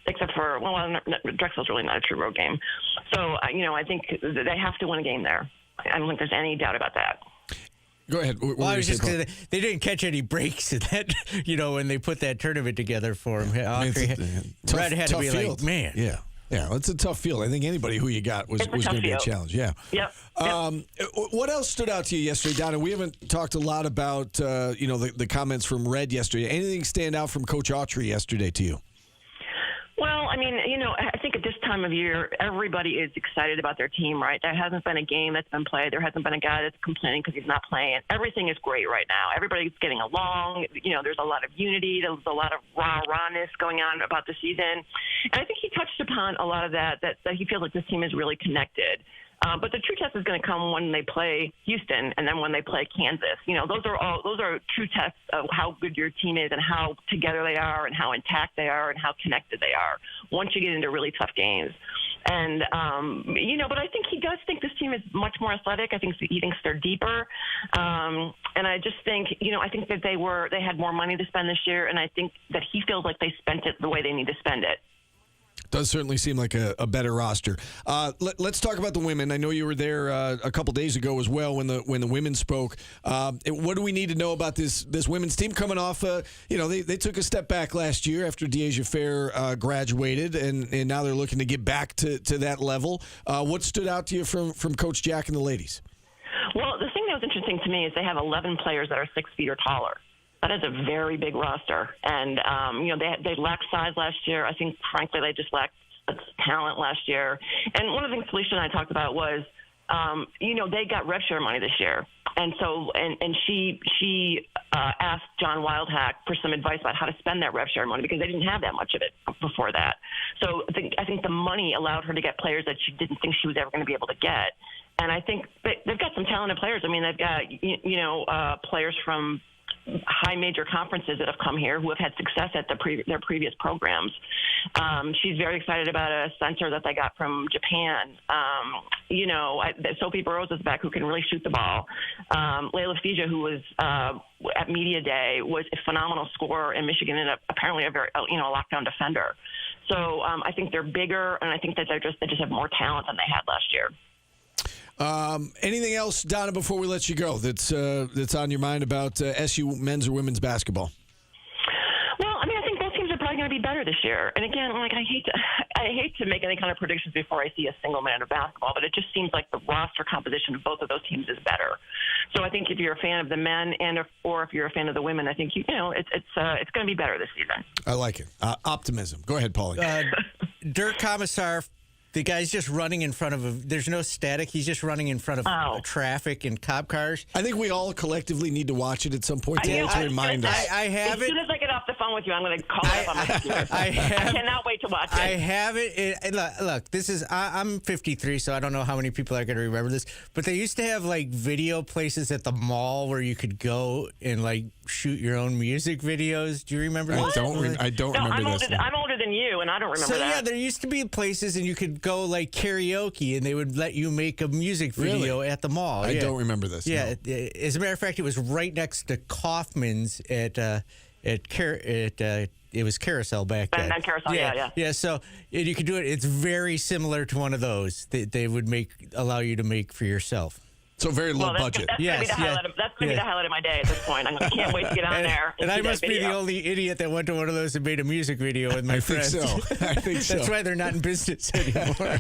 [SPEAKER 14] except for Drexel's really not a true road game. So I think they have to win a game there. I don't think there's any doubt about that.
[SPEAKER 5] Go ahead.
[SPEAKER 10] Well, I was just going to they didn't catch any breaks in that, when they put that tournament together for him. Red had to be
[SPEAKER 5] field.
[SPEAKER 10] Like, man.
[SPEAKER 5] Yeah. Yeah, it's a tough field. I think anybody who you got was going to be a challenge. Yeah.
[SPEAKER 14] Yep.
[SPEAKER 5] What else stood out to you yesterday, Donna? We haven't talked a lot about, the comments from Red yesterday. Anything stand out from Coach Autry yesterday to you?
[SPEAKER 14] Well, I mean, I think at this time of year, everybody is excited about their team, right? There hasn't been a game that's been played. There hasn't been a guy that's complaining because he's not playing. Everything is great right now. Everybody's getting along. There's a lot of unity. There's a lot of rawness going on about the season. And I think he touched upon a lot of that he feels like this team is really connected. But the true test is going to come when they play Houston and then when they play Kansas. Those are true tests of how good your team is and how together they are and how intact they are and how connected they are once you get into really tough games. And, but I think he does think this team is much more athletic. I think he thinks they're deeper. And I just think, I think that they had more money to spend this year, and I think that he feels like they spent it the way they need to spend it.
[SPEAKER 5] Does certainly seem like a better roster. Let's talk about the women. I know you were there a couple days ago as well when the women spoke. What do we need to know about this women's team coming off? They took a step back last year after Deasia Fair graduated, and now they're looking to get back to that level. What stood out to you from Coach Jack and the ladies?
[SPEAKER 14] Well, the thing that was interesting to me is they have 11 players that are 6 feet or taller. That is a very big roster. And, they lacked size last year. I think, frankly, they just lacked talent last year. And one of the things Felicia and I talked about was, they got rev share money this year. And so, and she asked John Wildhack for some advice about how to spend that rev share money because they didn't have that much of it before that. So I think the money allowed her to get players that she didn't think she was ever going to be able to get. And I think they've got some talented players. I mean, they've got, players from high major conferences that have come here who have had success at their previous programs. She's very excited about a center that they got from Japan. Sophie Burrows is back who can really shoot the ball. Layla Fija, who was at Media Day, was a phenomenal scorer in Michigan and apparently a very, a lockdown defender. So I think they're bigger, and I think that they just have more talent than they had last year.
[SPEAKER 5] Anything else, Donna, before we let you go that's on your mind about SU men's or women's basketball?
[SPEAKER 14] Well, I mean, I think both teams are probably going to be better this year. And again, I hate to make any kind of predictions before I see a single minute of basketball, but it just seems like the roster composition of both of those teams is better. So I think if you're a fan of the men or if you're a fan of the women, I think it's going to be better this season.
[SPEAKER 5] I like it. Optimism. Go ahead, Paulie.
[SPEAKER 10] Dirk Commissar. The guy's just running in front of there's no static. He's just running in front of traffic and cop cars.
[SPEAKER 5] I think we all collectively need to watch it at some point to remind us.
[SPEAKER 10] I have it.
[SPEAKER 14] As soon as I get off the phone with you, I'm going to call it up on my computer. I cannot wait to watch it.
[SPEAKER 10] I have it. Look, this is I'm 53, so I don't know how many people are going to remember this. But they used to have video places at the mall where you could go and shoot your own music videos. Do you remember those?
[SPEAKER 5] I don't remember this.
[SPEAKER 14] I'm older than you, and I don't remember that.
[SPEAKER 10] Yeah, there used to be places, and you could go karaoke, and they would let you make a music video at the mall.
[SPEAKER 5] I don't remember this.
[SPEAKER 10] Yeah, as a matter of fact, it was right next to Kaufman's at It was Carousel back then.
[SPEAKER 14] And Carousel, yeah.
[SPEAKER 10] Yeah, so you could do it. It's very similar to one of those that they would allow you to make for yourself.
[SPEAKER 5] So very low budget.
[SPEAKER 14] That's going to be the highlight of my day at this point. I can't wait to get on there.
[SPEAKER 10] And I
[SPEAKER 14] see that
[SPEAKER 10] must be
[SPEAKER 14] video.
[SPEAKER 10] the only idiot that went to one of those and made a music video with my friends.
[SPEAKER 5] I think so.
[SPEAKER 10] That's why they're not in business anymore.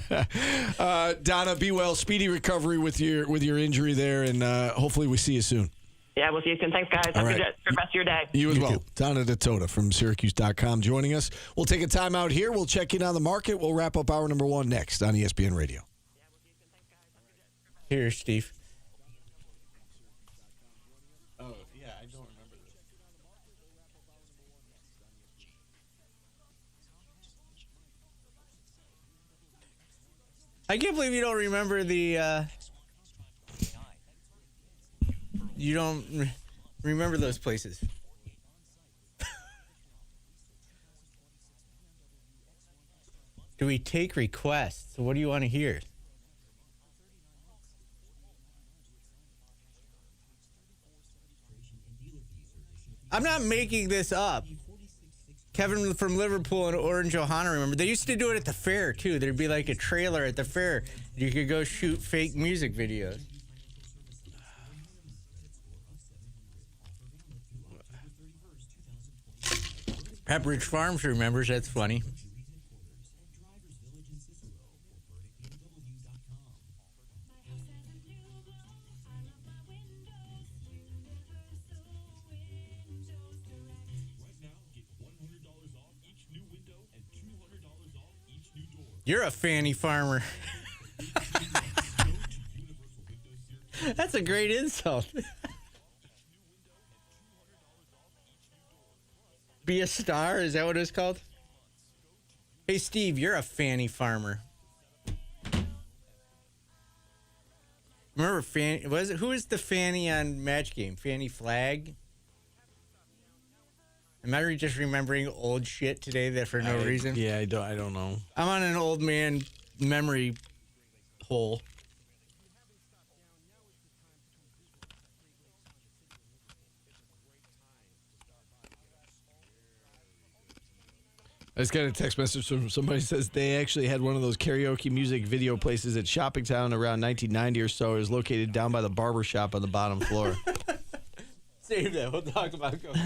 [SPEAKER 5] Donna, be well. Speedy recovery with your injury there, and hopefully we see you soon.
[SPEAKER 14] Yeah, we'll see you soon. Thanks, guys. Have a good rest of your day.
[SPEAKER 5] You as well. Donna Ditota from Syracuse.com joining us. We'll take a time out here. We'll check in on the market. We'll wrap up hour number 1 next on ESPN Radio.
[SPEAKER 10] Here, Steve.
[SPEAKER 5] Oh, yeah, I don't remember this.
[SPEAKER 10] I can't believe you don't remember you don't remember those places. Do we take requests? What do you want to hear? I'm not making this up. Kevin from Liverpool and Orange Ohana, remember? They used to do it at the fair, too. There'd be like a trailer at the fair. You could go shoot fake music videos. Pepperidge Farms remembers. That's funny. You're a fanny farmer. That's a great insult. Be a star? Is that what it's called? Hey, Steve, you're a fanny farmer. Remember Fanny? Who was the Fanny on Match Game? Fanny Flag? Am I just remembering old shit today that for no reason?
[SPEAKER 5] Yeah, I don't know.
[SPEAKER 10] I'm on an old man memory hole.
[SPEAKER 5] I just got a text message from somebody says they actually had one of those karaoke music video places at Shoppingtown around 1990 or so. It was located down by the barber shop on the bottom floor.
[SPEAKER 10] Save that. We'll talk about going.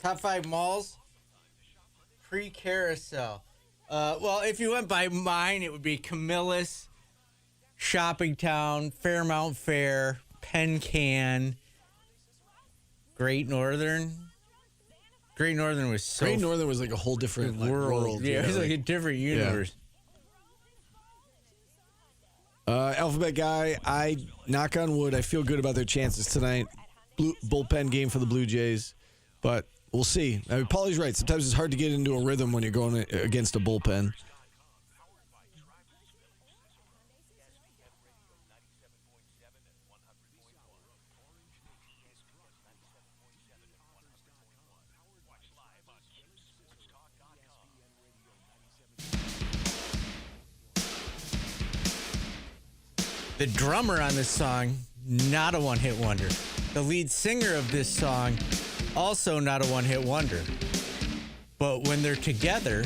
[SPEAKER 10] Top 5 malls pre-carousel. Well, if you went by mine, it would be Camillus, Shoppingtown, Fairmount Fair, Penn Can, Great Northern. Great Northern was so...
[SPEAKER 5] Great Northern was like a whole different world.
[SPEAKER 10] Yeah, it was like a different universe.
[SPEAKER 5] Alphabet Guy, I knock on wood, I feel good about their chances tonight. Bullpen game for the Blue Jays, but we'll see. I mean, Paulie's right. Sometimes it's hard to get into a rhythm when you're going against a bullpen.
[SPEAKER 10] The drummer on this song, not a one-hit wonder. The lead singer of this song, also not a one-hit wonder. But when they're together,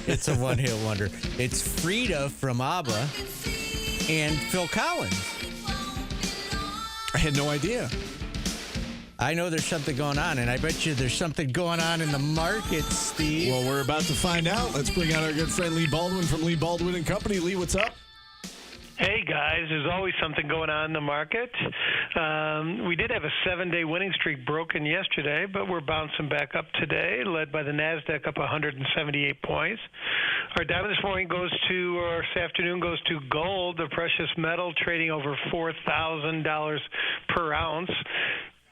[SPEAKER 10] it's a one-hit wonder. It's Frida from ABBA and Phil Collins.
[SPEAKER 5] I had no idea.
[SPEAKER 10] I know there's something going on, and I bet you there's something going on in the market, Steve.
[SPEAKER 5] Well, we're about to find out. Let's bring out our good friend Lee Baldwin from Lee Baldwin & Company. Lee, what's up?
[SPEAKER 15] Hey, guys. There's always something going on in the market. We did have a 7-day winning streak broken yesterday, but we're bouncing back up today, led by the NASDAQ up 178 points. Our diamond this morning this afternoon goes to gold, the precious metal, trading over $4,000 per ounce.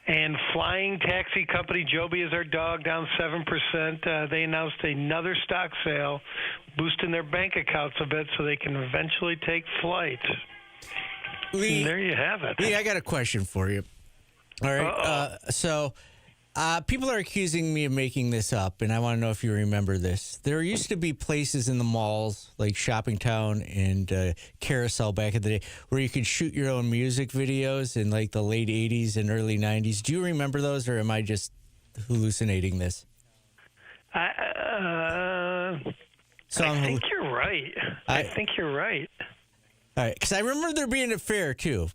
[SPEAKER 15] And Flying Taxi Company, Joby is our dog, down 7%. They announced another stock sale, boosting their bank accounts a bit so they can eventually take flight.
[SPEAKER 10] Lee,
[SPEAKER 15] and there you have it.
[SPEAKER 10] Lee, I got a question for you. All right. So people are accusing me of making this up, and I want to know if you remember this. There used to be places in the malls, like Shopping Town and Carousel back in the day, where you could shoot your own music videos in like the late 80s and early 90s. Do you remember those, or am I just hallucinating this?
[SPEAKER 15] I think you're right. I think you're right.
[SPEAKER 10] All right, because I remember there being a fair, too.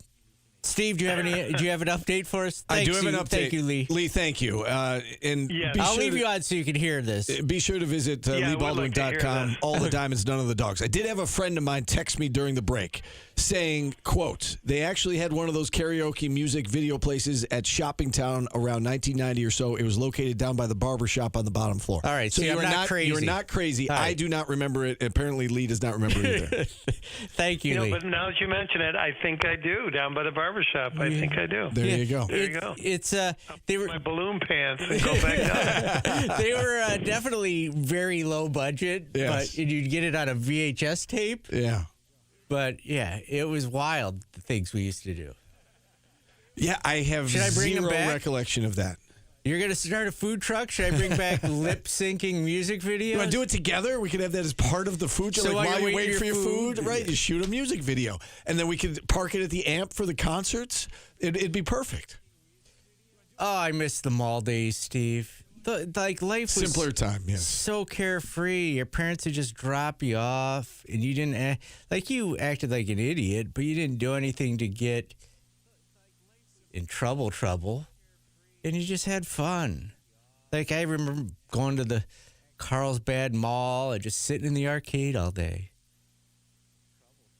[SPEAKER 10] Steve, do you have an update for us?
[SPEAKER 5] I do have an update.
[SPEAKER 10] Thank you, Lee.
[SPEAKER 5] Lee, thank you.
[SPEAKER 10] I'll leave you on so you can hear this.
[SPEAKER 5] Be sure to visit LeeBaldwin.com. All the diamonds, none of the dogs. I did have a friend of mine text me during the break saying, quote, they actually had one of those karaoke music video places at Shopping Town around 1990 or so. It was located down by the barber shop on the bottom floor.
[SPEAKER 10] All right, so
[SPEAKER 5] you're
[SPEAKER 10] not crazy.
[SPEAKER 5] You're not crazy.
[SPEAKER 10] Right.
[SPEAKER 5] I do not remember it. Apparently, Lee does not remember it either.
[SPEAKER 10] Thank you, Lee.
[SPEAKER 15] But now that you mention it, I think I do, down by the barber shop. I think I do.
[SPEAKER 5] There you go.
[SPEAKER 15] There you go.
[SPEAKER 10] They were
[SPEAKER 15] my balloon pants and go back down.
[SPEAKER 10] They were definitely very low budget, but you'd get it on a VHS tape.
[SPEAKER 5] Yeah.
[SPEAKER 10] But, yeah, it was wild, the things we used to do.
[SPEAKER 5] Yeah, I have zero recollection of that.
[SPEAKER 10] You're going to start a food truck? Should I bring back lip-syncing music videos?
[SPEAKER 5] You want to do it together? We could have that as part of the food truck.
[SPEAKER 10] So
[SPEAKER 5] like,
[SPEAKER 10] while
[SPEAKER 5] while
[SPEAKER 10] you're
[SPEAKER 5] you wait for your food, right?
[SPEAKER 10] Yeah.
[SPEAKER 5] You shoot a music video. And then we could park it at the amp for the concerts. It'd be perfect.
[SPEAKER 10] Oh, I miss the mall days, Steve. Life was
[SPEAKER 5] simpler time, yes.
[SPEAKER 10] So carefree. Your parents would just drop you off, and you didn't you acted like an idiot, but you didn't do anything to get in trouble, and you just had fun. Like I remember going to the Carlsbad Mall and just sitting in the arcade all day,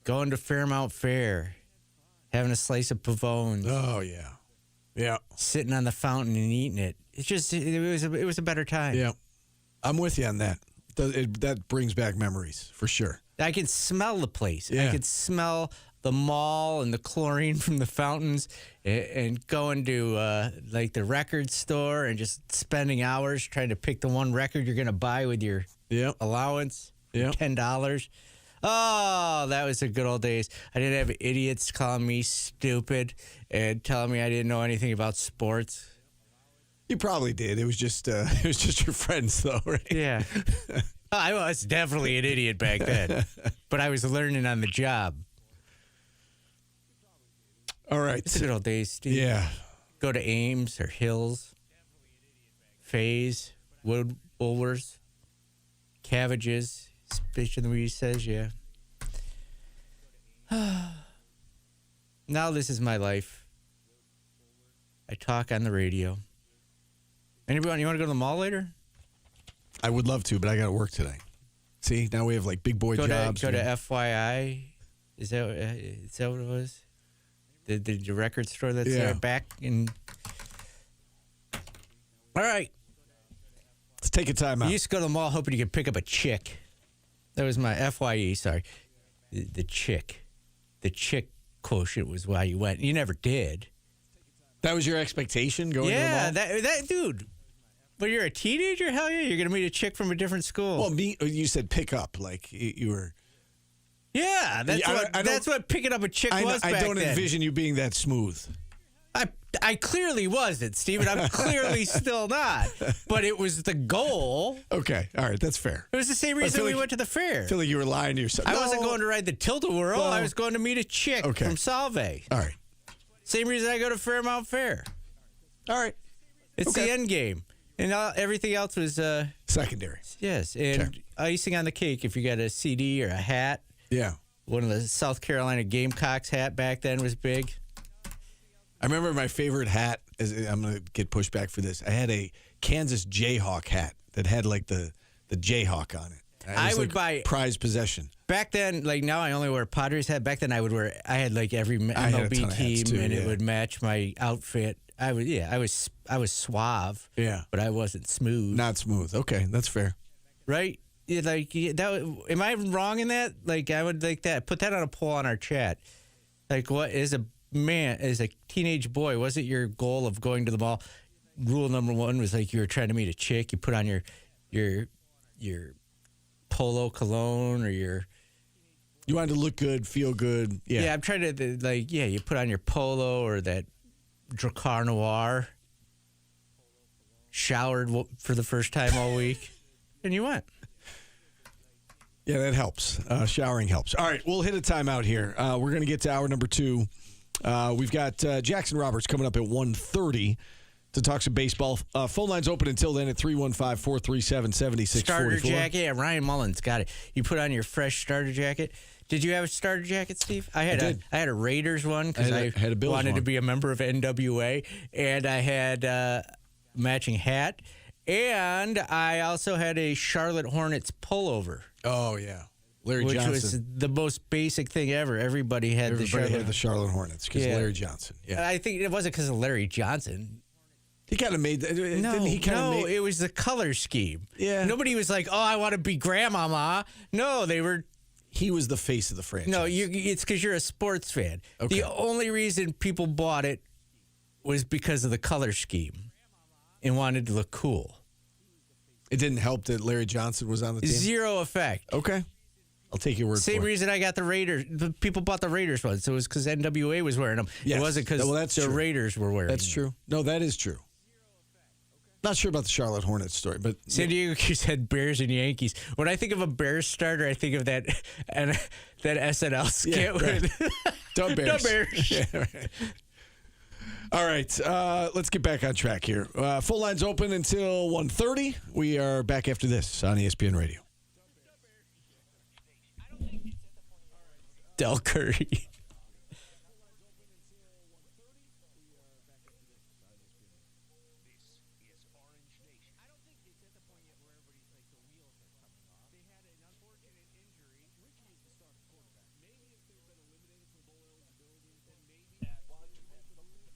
[SPEAKER 10] going to Fairmount Fair, having a slice of pavones.
[SPEAKER 5] Oh yeah. Yeah,
[SPEAKER 10] sitting on the fountain and eating it. It's just it was a better time.
[SPEAKER 5] Yeah, I'm with you on that. That brings back memories for sure.
[SPEAKER 10] I can smell the place.
[SPEAKER 5] Yeah.
[SPEAKER 10] I could smell the mall and the chlorine from the fountains, and going to like the record store and just spending hours trying to pick the one record you're going to buy with your allowance. $10. Oh, that was the good old days. I didn't have idiots calling me stupid and telling me I didn't know anything about sports.
[SPEAKER 5] You probably did. It was just your friends, though, right?
[SPEAKER 10] Yeah. I was definitely an idiot back then, but I was learning on the job.
[SPEAKER 5] All right.
[SPEAKER 10] It's the good old days, Steve.
[SPEAKER 5] Yeah.
[SPEAKER 10] Go to Ames or Hills, Faze, Woolworths, Cabbages. Bitch in the way he says, yeah. Now this is my life. I talk on the radio. Anybody, you want to go to the mall later?
[SPEAKER 5] I would love to, but I got to work today. See, now we have like big boy jobs.
[SPEAKER 10] Go to FYI. Is that what it was? The record store that's there back in. All right.
[SPEAKER 5] Let's take a time out.
[SPEAKER 10] You used to go to the mall hoping you could pick up a chick. That was my FYE, sorry. The chick. The chick quotient was why you went. You never did.
[SPEAKER 5] That was your expectation going to the mall?
[SPEAKER 10] Yeah, that dude. When you're a teenager, hell yeah, you're going to meet a chick from a different school.
[SPEAKER 5] Well, you said pick up, like you were.
[SPEAKER 10] Yeah, that's what picking up a chick was back then.
[SPEAKER 5] I don't envision you being that smooth.
[SPEAKER 10] I clearly wasn't, Steven. I'm clearly still not. But it was the goal.
[SPEAKER 5] Okay. All right. That's fair.
[SPEAKER 10] It was the same reason we went to the fair.
[SPEAKER 5] I feel like you were lying to yourself.
[SPEAKER 10] I wasn't going to ride the Tilt-A-Whirl.
[SPEAKER 5] Well,
[SPEAKER 10] I was going to meet a chick from Salve.
[SPEAKER 5] All right.
[SPEAKER 10] Same reason I go to Fairmount Fair.
[SPEAKER 5] All right.
[SPEAKER 10] It's the end game. And everything else was...
[SPEAKER 5] secondary.
[SPEAKER 10] Yes. And icing on the cake if you got a CD or a hat.
[SPEAKER 5] Yeah.
[SPEAKER 10] One of the South Carolina Gamecocks hat back then was big.
[SPEAKER 5] I remember my favorite hat, I'm going to get pushed back for this. I had a Kansas Jayhawk hat that had like the Jayhawk on it.
[SPEAKER 10] I would buy
[SPEAKER 5] prized possession.
[SPEAKER 10] Back then, like now I only wear Padres hat. Back then I had like every MLB team
[SPEAKER 5] too,
[SPEAKER 10] and it would match my outfit. I was suave.
[SPEAKER 5] Yeah.
[SPEAKER 10] But I wasn't smooth.
[SPEAKER 5] Not smooth. Okay, that's fair.
[SPEAKER 10] Right? Yeah, am I wrong in that? Like I would like that. Put that on a poll on our chat. Like what is a teenage boy, was it your goal of going to the mall? Rule number 1 was like you were trying to meet a chick. You put on your polo cologne or you
[SPEAKER 5] wanted to look good, feel good.
[SPEAKER 10] Yeah, I'm trying to you put on your polo or that Dracar Noir. Showered for the first time all week, and you went.
[SPEAKER 5] Yeah, that helps. Showering helps. All right, we'll hit a timeout here. We're going to get to hour number 2. We've got Jackson Roberts coming up at 1:30 to talk some baseball. Phone lines open until then at 315-437-7644.
[SPEAKER 10] Starter jacket. Yeah, Ryan Mullins got it. You put on your fresh starter jacket. Did you have a starter jacket, Steve? I had a Raiders one because I
[SPEAKER 5] had a Bills
[SPEAKER 10] wanted
[SPEAKER 5] one.
[SPEAKER 10] to be a member of NWA, and I had a matching hat, and I also had a Charlotte Hornets pullover.
[SPEAKER 5] Oh yeah. Larry
[SPEAKER 10] Which
[SPEAKER 5] Johnson.
[SPEAKER 10] was the most basic thing ever. Everybody had the
[SPEAKER 5] Charlotte Hornets because Larry Johnson. Yeah,
[SPEAKER 10] I think it wasn't because of Larry Johnson.
[SPEAKER 5] He kind of made that.
[SPEAKER 10] It was the color scheme.
[SPEAKER 5] Yeah.
[SPEAKER 10] Nobody was like, oh, I want to be grandmama. No, they were.
[SPEAKER 5] He was the face of the franchise.
[SPEAKER 10] No, it's because you're a sports fan.
[SPEAKER 5] Okay.
[SPEAKER 10] The only reason people bought it was because of the color scheme and wanted to look cool.
[SPEAKER 5] It didn't help that Larry Johnson was on the team?
[SPEAKER 10] Zero effect.
[SPEAKER 5] Okay. I'll take your word for it.
[SPEAKER 10] Same reason I got the Raiders. The people bought the Raiders ones. So it was because NWA was wearing them.
[SPEAKER 5] Yes.
[SPEAKER 10] It wasn't because the Raiders were wearing them.
[SPEAKER 5] That's true. No, that is true. Not sure about the Charlotte Hornets story, but
[SPEAKER 10] San Diego said Bears and Yankees. When I think of a Bears starter, I think of that SNL skit.
[SPEAKER 5] Yeah, right. Dumb Bears.
[SPEAKER 10] Dumb Bears.
[SPEAKER 5] Yeah, right. All right, let's get back on track here. Full lines open until 1:30. We are back after this on ESPN Radio.
[SPEAKER 10] Del Curry.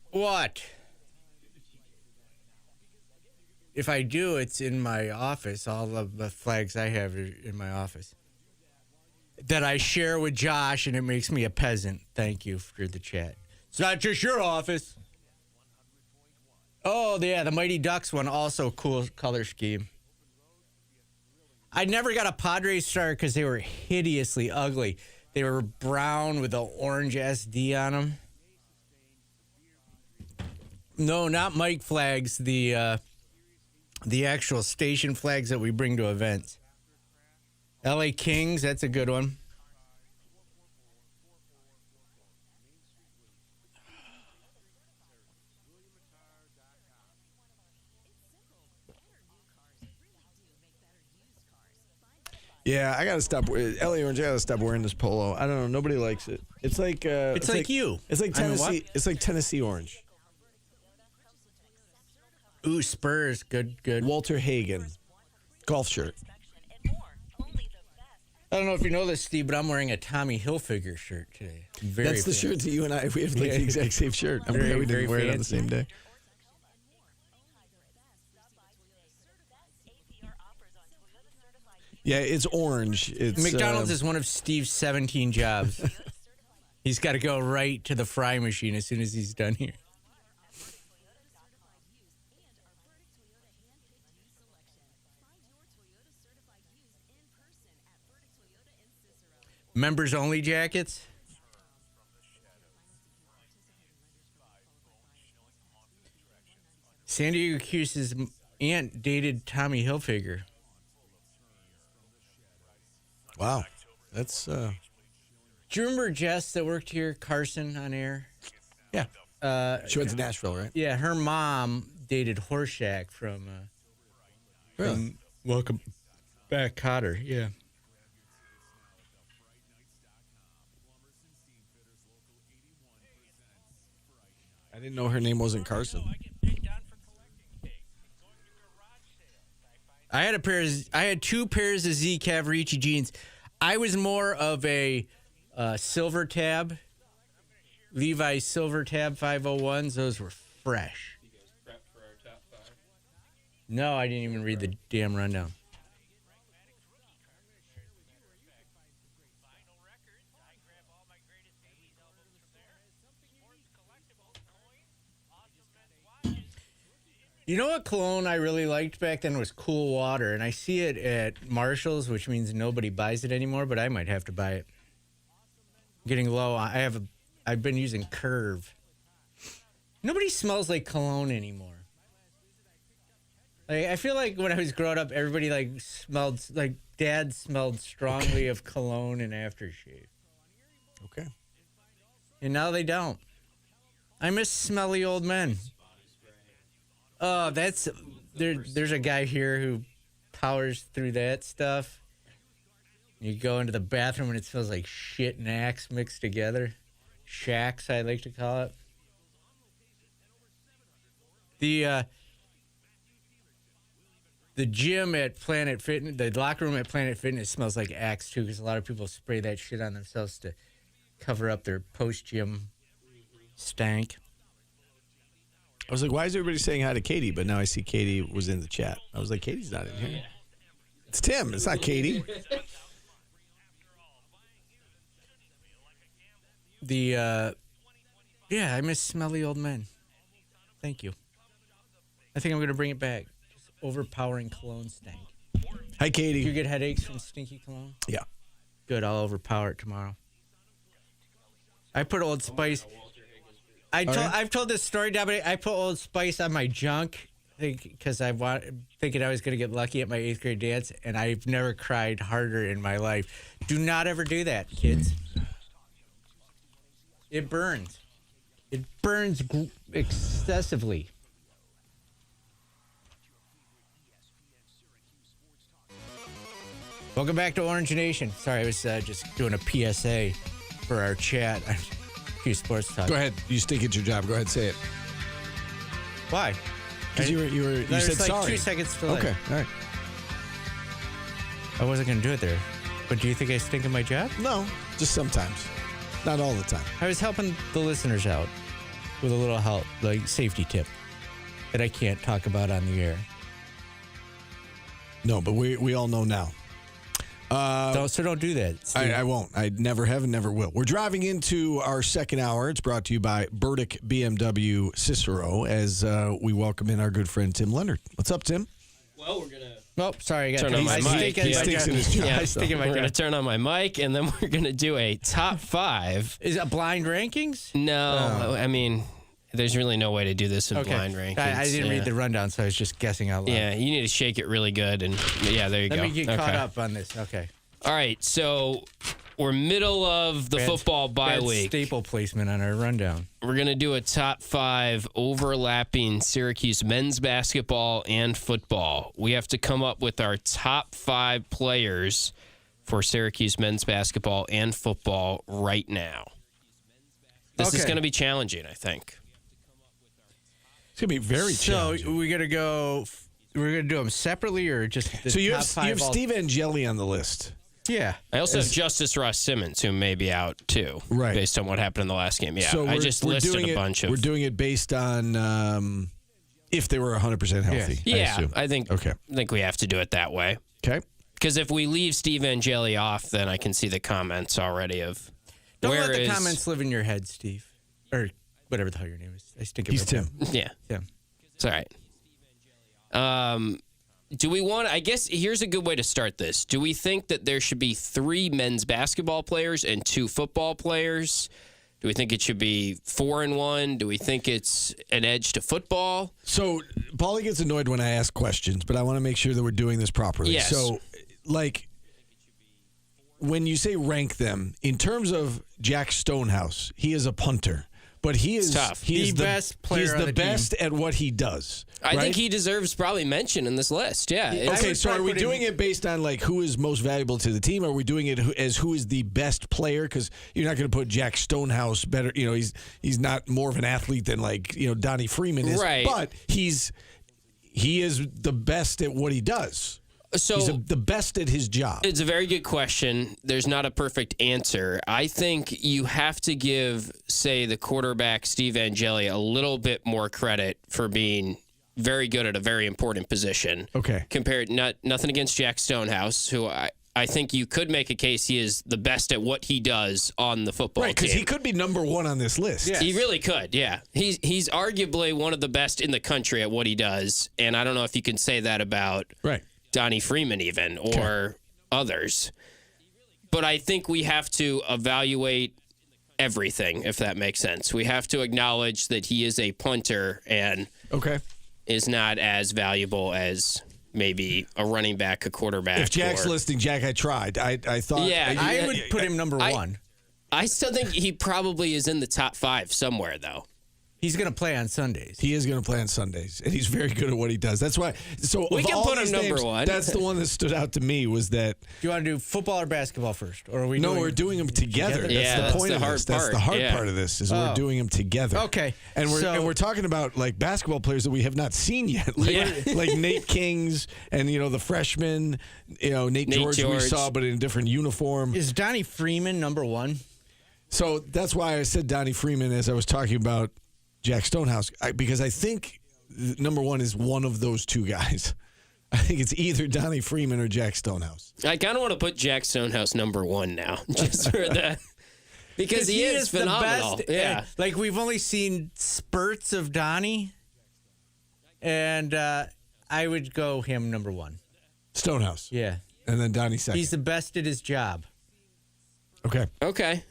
[SPEAKER 10] What? If I do, it's in my office. All of the flags I have are in my office that I share with Josh, and it makes me a peasant. Thank you for the chat. It's not just your office. Oh, yeah, the Mighty Ducks one, also cool color scheme. I never got a Padres star because they were hideously ugly. They were brown with the orange SD on them. No, not mic flags. The actual station flags that we bring to events. LA Kings, that's a good one.
[SPEAKER 5] Yeah, I gotta stop. LA Orange, I gotta stop wearing this polo. I don't know. Nobody likes it. It's like
[SPEAKER 10] it's like you.
[SPEAKER 5] It's like Tennessee. It's like Tennessee Orange.
[SPEAKER 10] Ooh, Spurs, good.
[SPEAKER 5] Walter Hagen, golf shirt.
[SPEAKER 10] I don't know if you know this, Steve, but I'm wearing a Tommy Hilfiger shirt today.
[SPEAKER 5] That's the shirt that you and I, we have like the exact same shirt. I'm glad we didn't wear it on the same day. Yeah, it's orange. It's
[SPEAKER 10] McDonald's is one of Steve's 17 jobs. He's got to go right to the fry machine as soon as he's done here. Members only jackets? San Diego Cuse's aunt dated Tommy Hilfiger.
[SPEAKER 5] Wow. That's
[SPEAKER 10] Do you remember Jess that worked here, Carson, on air?
[SPEAKER 5] Yeah. She went to Nashville, right?
[SPEAKER 10] Yeah, her mom dated Horshack from Welcome Back Cotter. Yeah.
[SPEAKER 5] I didn't know her name wasn't Carson.
[SPEAKER 10] I had 2 pairs of Z Cavarici jeans. I was more of a silver tab, Levi's silver tab 501s. Those were fresh.
[SPEAKER 16] You guys prep for our top 5?
[SPEAKER 10] No, I didn't even read the damn rundown. You know what cologne I really liked back then was Cool Water, and I see it at Marshall's, which means nobody buys it anymore, but I might have to buy it. Getting low. I've been using Curve. Nobody smells like cologne anymore. Like, I feel like when I was growing up, everybody smelled like Dad smelled strongly of cologne and aftershave.
[SPEAKER 5] Okay.
[SPEAKER 10] And now they don't. I miss smelly old men. Oh, there's a guy here who powers through that stuff. You go into the bathroom and it smells like shit and Axe mixed together. Shacks, I like to call it. The gym at Planet Fitness, the locker room at Planet Fitness smells like Axe too, because a lot of people spray that shit on themselves to cover up their post-gym stank.
[SPEAKER 5] I was like, why is everybody saying hi to Katie? But now I see Katie was in the chat. I was like, Katie's not in here. It's Tim. It's not Katie.
[SPEAKER 10] Yeah, I miss smelly old men. Thank you. I think I'm going to bring it back. Just overpowering cologne stank.
[SPEAKER 5] Hi, Katie.
[SPEAKER 10] Do you get headaches from stinky cologne?
[SPEAKER 5] Yeah.
[SPEAKER 10] Good. I'll overpower it tomorrow. I put Old Spice. I've told this story, Dominic. I put Old Spice on my junk because thinking I was going to get lucky at my 8th grade dance, and I've never cried harder in my life. Do not ever do that, kids. It burns. It burns excessively. Welcome back to Orange Nation. Sorry, I was just doing a PSA for our chat. Cuse Sports Talk.
[SPEAKER 5] Go ahead. You stink at your job. Go ahead and say it.
[SPEAKER 10] Why?
[SPEAKER 5] Because you said
[SPEAKER 10] like
[SPEAKER 5] sorry.
[SPEAKER 10] 2 seconds to late.
[SPEAKER 5] Okay. All right.
[SPEAKER 10] I wasn't going to do it there. But do you think I stink at my job?
[SPEAKER 5] No, just sometimes. Not all the time.
[SPEAKER 10] I was helping the listeners out with a little help, like safety tip that I can't talk about on the air.
[SPEAKER 5] No, but we all know now.
[SPEAKER 10] So don't do that.
[SPEAKER 5] I won't. I never have and never will. We're driving into our second hour. It's brought to you by Burdick BMW Cicero as we welcome in our good friend Tim Leonard. What's up, Tim?
[SPEAKER 16] Well, we're going to...
[SPEAKER 10] Oh, sorry. I got
[SPEAKER 16] turn on my mic.
[SPEAKER 5] He stinks in his job.
[SPEAKER 16] Yeah, we're going to turn on my mic, and then we're going to do a top 5.
[SPEAKER 10] Is it blind rankings?
[SPEAKER 16] No. I mean... There's really no way to do this in blind rankings.
[SPEAKER 10] I didn't read the rundown, so I was just guessing out loud.
[SPEAKER 16] Yeah, you need to shake it really good. And yeah, there you go.
[SPEAKER 10] Let me get caught up on this. Okay.
[SPEAKER 16] All right, so we're middle of the football bye week.
[SPEAKER 10] Staple placement on our rundown.
[SPEAKER 16] We're going to do a top 5 overlapping Syracuse men's basketball and football. We have to come up with our top 5 players for Syracuse men's basketball and football right now. This is going to be challenging, I think.
[SPEAKER 5] It's going to be very challenging.
[SPEAKER 10] So we're going to do them separately or just the
[SPEAKER 5] So you
[SPEAKER 10] top
[SPEAKER 5] have
[SPEAKER 10] 5
[SPEAKER 5] Steve Angeli on the list.
[SPEAKER 10] Yeah.
[SPEAKER 16] I also have Justice Ross Simmons, who may be out, too,
[SPEAKER 5] right,
[SPEAKER 16] based on what happened in the last game. Yeah,
[SPEAKER 5] so
[SPEAKER 16] I just listed a bunch of...
[SPEAKER 5] We're doing it based on if they were 100% healthy.
[SPEAKER 16] Yeah, I think we have to do it that way.
[SPEAKER 5] Okay.
[SPEAKER 16] Because if we leave Steve Angeli off, then I can see the comments already of...
[SPEAKER 10] Don't let the comments live in your head, Steve. Or whatever the hell your name is. I stink.
[SPEAKER 5] He's Tim.
[SPEAKER 16] Yeah.
[SPEAKER 10] Tim.
[SPEAKER 16] It's all right. Do we want... I guess here's a good way to start this. Do we think that there should be 3 men's basketball players and 2 football players? Do we think it should be 4-1? Do we think it's an edge to football?
[SPEAKER 5] So, Paulie gets annoyed when I ask questions, but I want to make sure that we're doing this properly.
[SPEAKER 16] Yes.
[SPEAKER 5] So, when you say rank them, in terms of Jack Stonehouse, he is a punter. But he is
[SPEAKER 16] tough.
[SPEAKER 5] He is
[SPEAKER 10] the best player
[SPEAKER 5] He's
[SPEAKER 10] on
[SPEAKER 5] the
[SPEAKER 10] the
[SPEAKER 5] best at what he does.
[SPEAKER 16] I think he deserves probably mention in this list. Yeah.
[SPEAKER 5] Okay, so are we doing it based on who is most valuable to the team? Or are we doing it as who is the best player? Because you're not going to put Jack Stonehouse better. He's not more of an athlete than Donnie Freeman is.
[SPEAKER 16] Right.
[SPEAKER 5] But he is the best at what he does.
[SPEAKER 16] So
[SPEAKER 5] he's the best at his job.
[SPEAKER 16] It's a very good question. There's not a perfect answer. I think you have to give, say, the quarterback Steve Angeli a little bit more credit for being very good at a very important position.
[SPEAKER 5] Okay.
[SPEAKER 16] Compared, nothing against Jack Stonehouse, who I think you could make a case he is the best at what he does on the football team.
[SPEAKER 5] Right, because he could be number one on this list.
[SPEAKER 16] Yes. He really could, yeah. He's arguably one of the best in the country at what he does, and I don't know if you can say that about Donnie Freeman even, or others. But I think we have to evaluate everything, if that makes sense. We have to acknowledge that he is a punter and is not as valuable as maybe a running back, a quarterback.
[SPEAKER 5] If Jack's listening, Jack, I tried. I thought.
[SPEAKER 16] Yeah,
[SPEAKER 10] I would put him number one.
[SPEAKER 16] I still think he probably is in the top 5 somewhere, though.
[SPEAKER 10] He's going to play on Sundays.
[SPEAKER 5] He is going to play on Sundays, and he's very good at what he does. That's why. So
[SPEAKER 16] we
[SPEAKER 5] of
[SPEAKER 16] can
[SPEAKER 5] all
[SPEAKER 16] put him
[SPEAKER 5] these
[SPEAKER 16] number
[SPEAKER 5] names,
[SPEAKER 16] one.
[SPEAKER 5] That's the one that stood out to me. Was that?
[SPEAKER 10] Do you want to do football or basketball first, or are we?
[SPEAKER 5] We're doing them together.
[SPEAKER 16] Yeah,
[SPEAKER 5] that's the point of this. That's the hard part of this. Is we're doing them together.
[SPEAKER 10] Okay,
[SPEAKER 5] and we're talking about basketball players that we have not seen yet, like Nate Kings and the freshman, Nate George we saw, but in a different uniform.
[SPEAKER 10] Is Donnie Freeman number one?
[SPEAKER 5] So that's why I said Donnie Freeman as I was talking about Jack Stonehouse, because I think number one is one of those two guys. I think it's either Donnie Freeman or Jack Stonehouse.
[SPEAKER 16] I kind of want to put Jack Stonehouse number one now, just for that. Because he is phenomenal.
[SPEAKER 10] The best. Yeah. We've only seen spurts of Donnie, and I would go him number one.
[SPEAKER 5] Stonehouse.
[SPEAKER 10] Yeah.
[SPEAKER 5] And then Donnie second.
[SPEAKER 10] He's the best at his job.
[SPEAKER 16] Okay.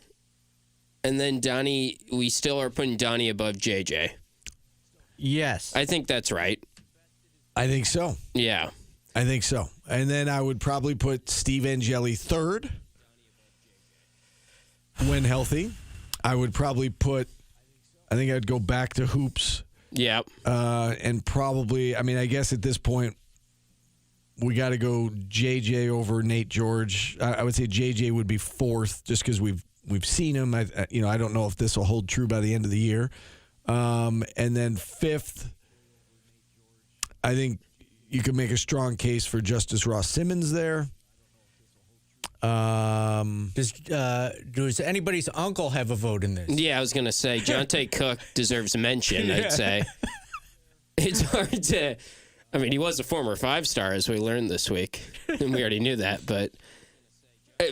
[SPEAKER 16] And then Donnie, we still are putting Donnie above JJ.
[SPEAKER 10] Yes.
[SPEAKER 16] I think that's right.
[SPEAKER 5] I think so.
[SPEAKER 16] Yeah.
[SPEAKER 5] I think so. And then I would probably put Steve Angeli third when healthy. I would probably I think I'd go back to hoops.
[SPEAKER 16] Yeah.
[SPEAKER 5] And probably, I guess at this point, we got to go JJ over Nate George. I would say JJ would be fourth just because we've seen him. I don't know if this will hold true by the end of the year. And then fifth, I think you could make a strong case for Justice Ross Simmons there.
[SPEAKER 10] Does anybody's uncle have a vote in this?
[SPEAKER 16] Yeah, I was going to say, Jonte Cook deserves mention, I'd say. It's hard to... he was a former 5-star, as we learned this week. And we already knew that, but...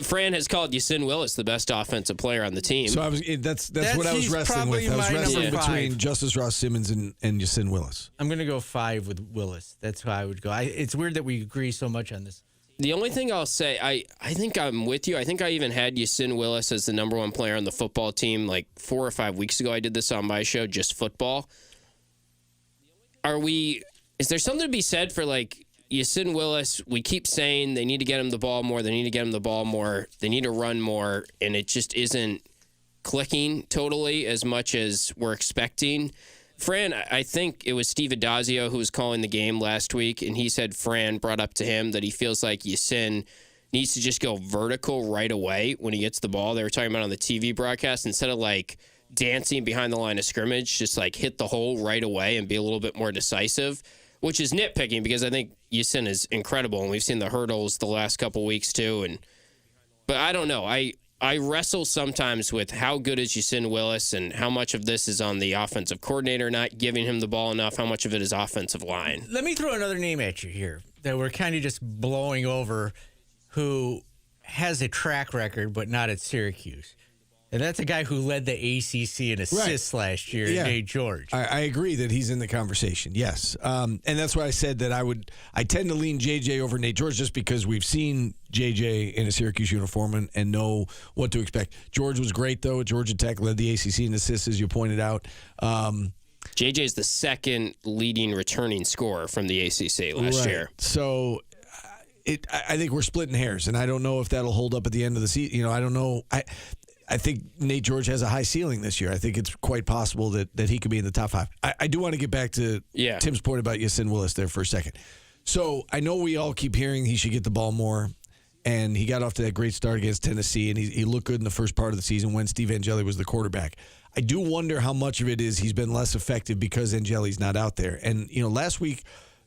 [SPEAKER 16] Fran has called Yasin Willis the best offensive player on the team.
[SPEAKER 5] So that's what I was wrestling with. I was wrestling between Justice Ross Simmons and Yasin Willis.
[SPEAKER 10] I'm going to go 5 with Willis. That's how I would go. It's weird that we agree so much on this.
[SPEAKER 16] The only thing I'll say, I think I'm with you. I think I even had Yasin Willis as the number one player on the football team 4 or 5 weeks ago. I did this on my show, Just Football. Is there something to be said for Yasin Willis? We keep saying they need to get him the ball more. They need to get him the ball more. They need to run more. And it just isn't clicking totally as much as we're expecting. Fran, I think it was Steve Adazio who was calling the game last week, and he said Fran brought up to him that he feels like Yasin needs to just go vertical right away when he gets the ball. They were talking about on the TV broadcast, instead of dancing behind the line of scrimmage, just hit the hole right away and be a little bit more decisive, which is nitpicking because I think Yasin is incredible, and we've seen the hurdles the last couple weeks too. But I don't know. I wrestle sometimes with how good is Yasin Willis and how much of this is on the offensive coordinator not giving him the ball enough, how much of it is offensive line.
[SPEAKER 10] Let me throw another name at you here that we're kind of just blowing over, who has a track record but not at Syracuse. And that's a guy who led the ACC in assists last year, Nate George.
[SPEAKER 5] I agree that he's in the conversation, yes. And that's why I said that I tend to lean JJ over Nate George just because we've seen JJ in a Syracuse uniform and know what to expect. George was great, though. Georgia Tech led the ACC in assists, as you pointed out.
[SPEAKER 16] JJ is the second leading returning scorer from the ACC last year.
[SPEAKER 5] So I think we're splitting hairs, and I don't know if that'll hold up at the end of the season. I don't know. I think Nate George has a high ceiling this year. I think it's quite possible that he could be in the top 5. I do want to get back to Tim's point about Yasin Willis there for a second. So I know we all keep hearing he should get the ball more, and he got off to that great start against Tennessee, and he looked good in the first part of the season when Steve Angeli was the quarterback. I do wonder how much of it is he's been less effective because Angeli's not out there. And, last week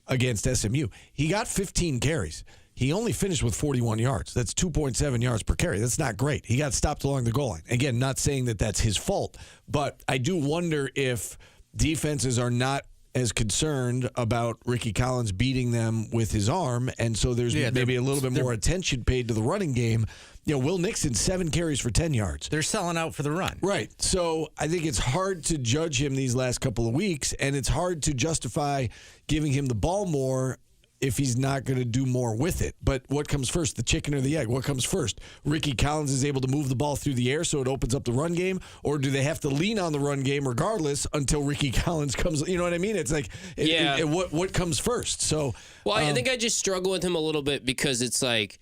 [SPEAKER 5] against SMU, he got 15 carries. He only finished with 41 yards. That's 2.7 yards per carry. That's not great. He got stopped along the goal line. Again, not saying that that's his fault, but I do wonder if defenses are not as concerned about Ricky Collins beating them with his arm, and so there's maybe a little bit more attention paid to the running game. Will Nixon, 7 carries for 10 yards.
[SPEAKER 10] They're selling out for the run.
[SPEAKER 5] Right. So I think it's hard to judge him these last couple of weeks, and it's hard to justify giving him the ball more if he's not going to do more with it. But what comes first, the chicken or the egg? What comes first? Ricky Collins is able to move the ball through the air so it opens up the run game, or do they have to lean on the run game regardless until Ricky Collins comes? You know what I mean? It's like, what comes first? So,
[SPEAKER 16] well, I think I just struggle with him a little bit because it's like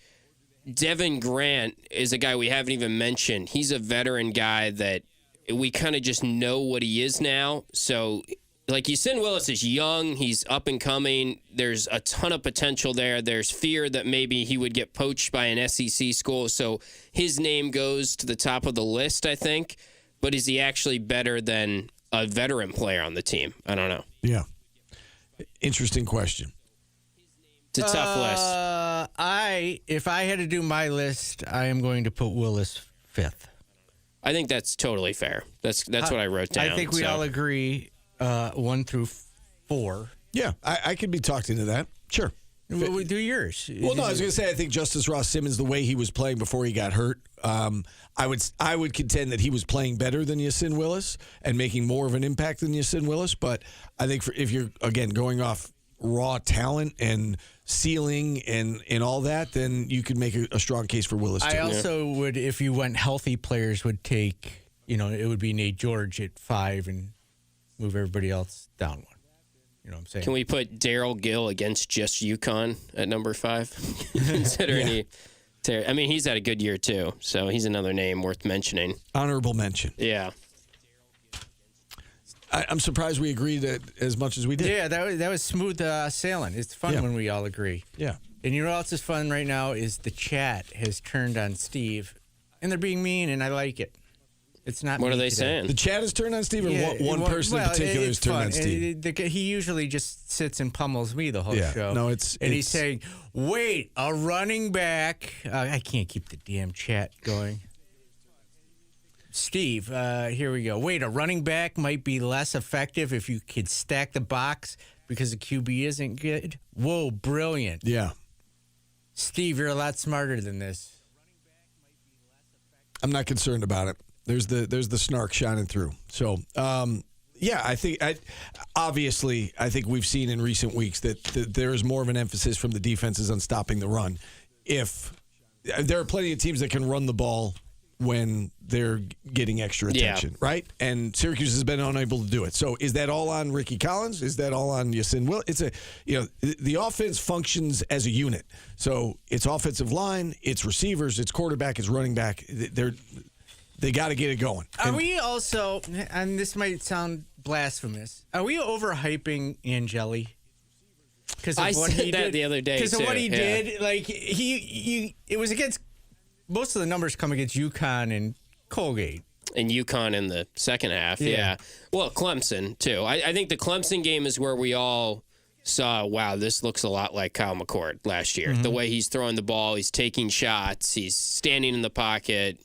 [SPEAKER 16] Devin Grant is a guy we haven't even mentioned. He's a veteran guy that we kind of just know what he is now. So, like, Yasin Willis is young. He's up and coming. There's a ton of potential there. There's fear that maybe he would get poached by an SEC school. So his name goes to the top of the list, I think. But is he actually better than a veteran player on the team? I don't know.
[SPEAKER 5] Yeah. Interesting question.
[SPEAKER 16] It's a tough list.
[SPEAKER 10] If I had to do my list, I am going to put Willis 5th.
[SPEAKER 16] I think that's totally fair. That's what I wrote down.
[SPEAKER 10] I think we all agree 1 through 4.
[SPEAKER 5] Yeah, I could be talked into that. Sure.
[SPEAKER 10] We do yours.
[SPEAKER 5] Well, no, I was going to say I think Justice Ross Simmons, the way he was playing before he got hurt, I would contend that he was playing better than Yasin Willis and making more of an impact than Yasin Willis. But I think if you're, again, going off raw talent and ceiling and all that, then you could make a strong case for Willis, too.
[SPEAKER 10] I also would, if you went healthy players, would take, it would be Nate George at 5 and move everybody else down 1. You know what I'm saying?
[SPEAKER 16] Can we put Daryl Gill against just UConn at number 5? Considering he's had a good year too, so he's another name worth mentioning.
[SPEAKER 5] Honorable mention.
[SPEAKER 16] Yeah.
[SPEAKER 5] I'm surprised we agreed as much as we did.
[SPEAKER 10] Yeah, that was smooth sailing. It's fun when we all agree.
[SPEAKER 5] Yeah.
[SPEAKER 10] And you know what else is fun right now is the chat has turned on Steve, and they're being mean, and I like it. It's not.
[SPEAKER 16] What are they
[SPEAKER 10] today.
[SPEAKER 16] saying?
[SPEAKER 5] The chat has turned on Steve, or one person in particular has turned on Steve?
[SPEAKER 10] He usually just sits and pummels me the whole show.
[SPEAKER 5] No,
[SPEAKER 10] he's saying, wait, a running back. I can't keep the damn chat going. Steve, here we go. Wait, a running back might be less effective if you could stack the box because the QB isn't good. Whoa, brilliant.
[SPEAKER 5] Yeah.
[SPEAKER 10] Steve, you're a lot smarter than this.
[SPEAKER 5] I'm not concerned about it. There's the snark shining through. So, I think I think we've seen in recent weeks that there is more of an emphasis from the defenses on stopping the run. If there are plenty of teams that can run the ball when they're getting extra attention, right? And Syracuse has been unable to do it. So is that all on Ricky Collins? Is that all on Yasin Will? It's the offense functions as a unit. So it's offensive line, it's receivers, it's quarterback, it's running back. They got to get it going.
[SPEAKER 10] Are we also, and this might sound blasphemous, are we overhyping Angeli? Because
[SPEAKER 16] I said that the other day.
[SPEAKER 10] Because of what he did, like it was against. Most of the numbers come against UConn and Colgate.
[SPEAKER 16] And UConn in the second half, yeah. Well, Clemson, too. I think the Clemson game is where we all saw, wow, this looks a lot like Kyle McCord last year. Mm-hmm. The way he's throwing the ball, he's taking shots, he's standing in the pocket.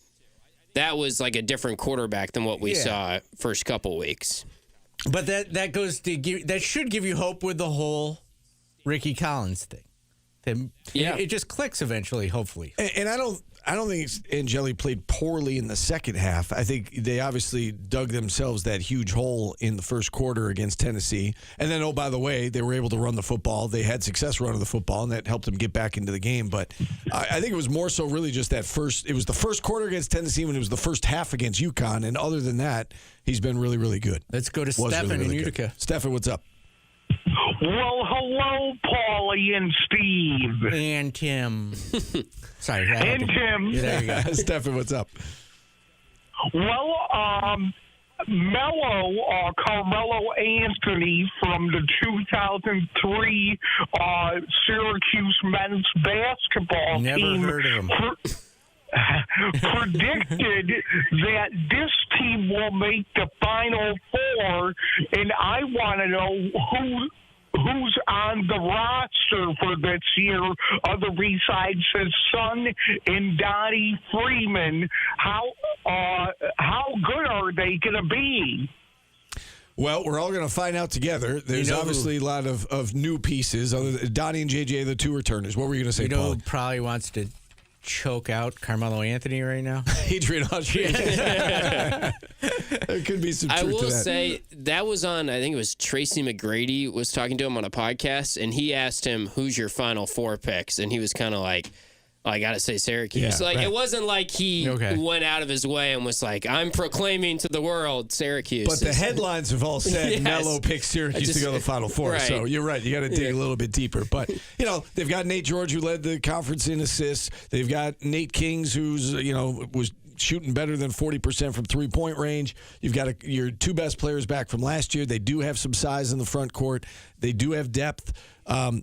[SPEAKER 16] That was like a different quarterback than what we saw first couple weeks.
[SPEAKER 10] But that goes to that should give you hope with the whole Ricky Collins thing. It just clicks eventually, hopefully.
[SPEAKER 5] And I I don't think Angeli played poorly in the second half. I think they obviously dug themselves that huge hole in the first quarter against Tennessee. And then, oh, by the way, they were able to run the football. They had success running the football, and that helped them get back into the game. But I think it was more so really just that it was the first quarter against Tennessee when it was the first half against UConn. And other than that, he's been really, really good.
[SPEAKER 10] Let's go to Stefan in Utica.
[SPEAKER 5] Stefan, what's up?
[SPEAKER 8] Well, hello, Paulie and Steve.
[SPEAKER 10] And Tim. Sorry.
[SPEAKER 8] And Tim.
[SPEAKER 10] Yeah, there you go.
[SPEAKER 5] Stefan, what's up?
[SPEAKER 8] Well, Carmelo Anthony from the 2003 Syracuse men's basketball
[SPEAKER 10] Never
[SPEAKER 8] team
[SPEAKER 10] heard of him.
[SPEAKER 8] predicted that this team will make the Final Four, and I want to know who's on the roster for this year, other besides his son and Donnie Freeman. How good are they going to be?
[SPEAKER 5] Well, we're all going to find out together. There's obviously a lot of new pieces. Donnie and JJ, the two returners. What were you going to say, Paul?
[SPEAKER 10] Who probably wants to choke out Carmelo Anthony right now?
[SPEAKER 5] Adrian Autry. There could be some truth to that.
[SPEAKER 16] I will say that was on, I think it was Tracy McGrady was talking to him on a podcast, and he asked him, who's your Final Four picks? And he was kind of like, I got to say Syracuse.
[SPEAKER 5] Yeah,
[SPEAKER 16] It wasn't like he went out of his way and was like, I'm proclaiming to the world Syracuse.
[SPEAKER 5] But the headlines have all said Melo picked Syracuse to go to the Final Four.
[SPEAKER 16] Right.
[SPEAKER 5] So you're right. You got to dig a little bit deeper. But, they've got Nate George, who led the conference in assists. They've got Nate Kings, who's, was shooting better than 40% from three-point range. You've got your two best players back from last year. They do have some size in the front court. They do have depth.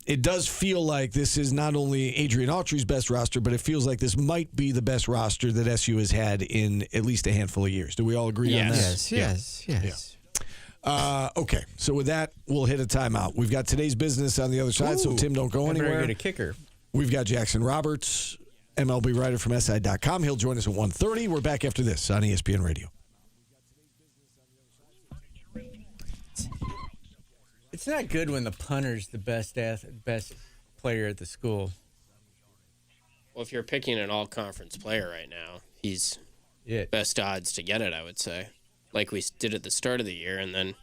[SPEAKER 5] It does feel like this is not only Adrian Autry's best roster, but it feels like this might be the best roster that SU has had in at least a handful of years. Do we all agree on that?
[SPEAKER 10] Yes.
[SPEAKER 5] Okay, so with that, we'll hit a timeout. We've got today's business on the other side, so Tim, don't go anywhere.
[SPEAKER 10] Get a kicker.
[SPEAKER 5] We've got Jackson Roberts, MLB writer from SI.com. He'll join us at 1:30. We're back after this on ESPN Radio.
[SPEAKER 10] It's not good when the punter's the best player at the school.
[SPEAKER 16] Well, if you're picking an all-conference player right now, he's best odds to get it, I would say. Like we did at the start of the year, and then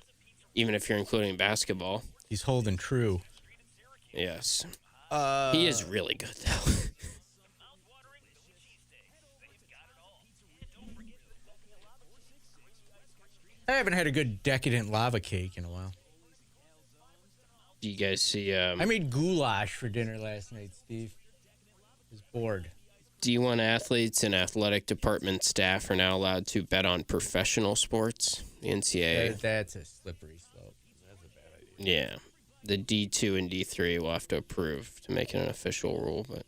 [SPEAKER 16] even if you're including basketball.
[SPEAKER 10] He's holding true.
[SPEAKER 16] Yes. He is really good, though.
[SPEAKER 10] I haven't had a good decadent lava cake in a while.
[SPEAKER 16] Do you guys see...
[SPEAKER 10] I made goulash for dinner last night, Steve. I was bored.
[SPEAKER 16] D1 athletes and athletic department staff are now allowed to bet on professional sports. The NCAA.
[SPEAKER 10] That's a slippery slope. That's a bad idea.
[SPEAKER 16] Yeah. The D2 and D3 will have to approve to make it an official rule, but...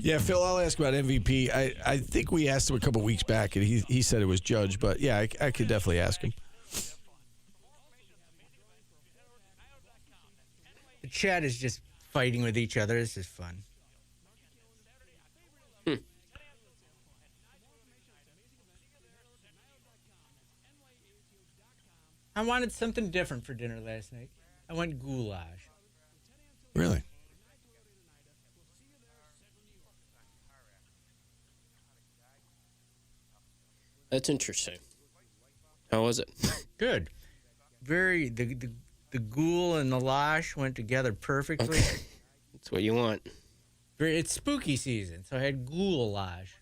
[SPEAKER 5] Yeah, Phil, I'll ask about MVP. I think we asked him a couple weeks back, and he said it was Judge, but yeah, I could definitely ask him.
[SPEAKER 10] The chat is just fighting with each other. This is fun. I wanted something different for dinner last night. I went goulash.
[SPEAKER 5] Really?
[SPEAKER 16] That's interesting. How was it?
[SPEAKER 10] Good. The ghoul and the lash went together perfectly.
[SPEAKER 16] Okay. That's what you want.
[SPEAKER 10] It's spooky season, so I had goulash.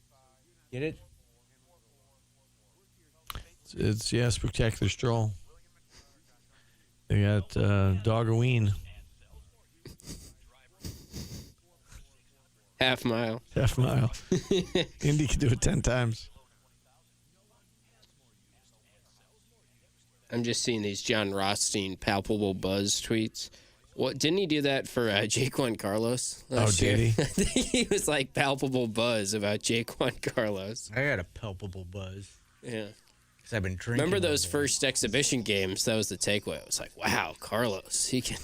[SPEAKER 10] Get it?
[SPEAKER 5] It's Spectacular Stroll. They got Doggerween.
[SPEAKER 16] Half mile.
[SPEAKER 5] Indy can do it 10 times.
[SPEAKER 16] I'm just seeing these John Rothstein palpable buzz tweets. What didn't he do that for Jaquan Carlos last year?
[SPEAKER 5] Did he?
[SPEAKER 16] I think he was like palpable buzz about Jaquan Carlos.
[SPEAKER 10] I got a palpable buzz.
[SPEAKER 16] Yeah.
[SPEAKER 10] because I've been drinking.
[SPEAKER 16] Remember those first exhibition games? That was the takeaway. It was like, wow, Carlos, he can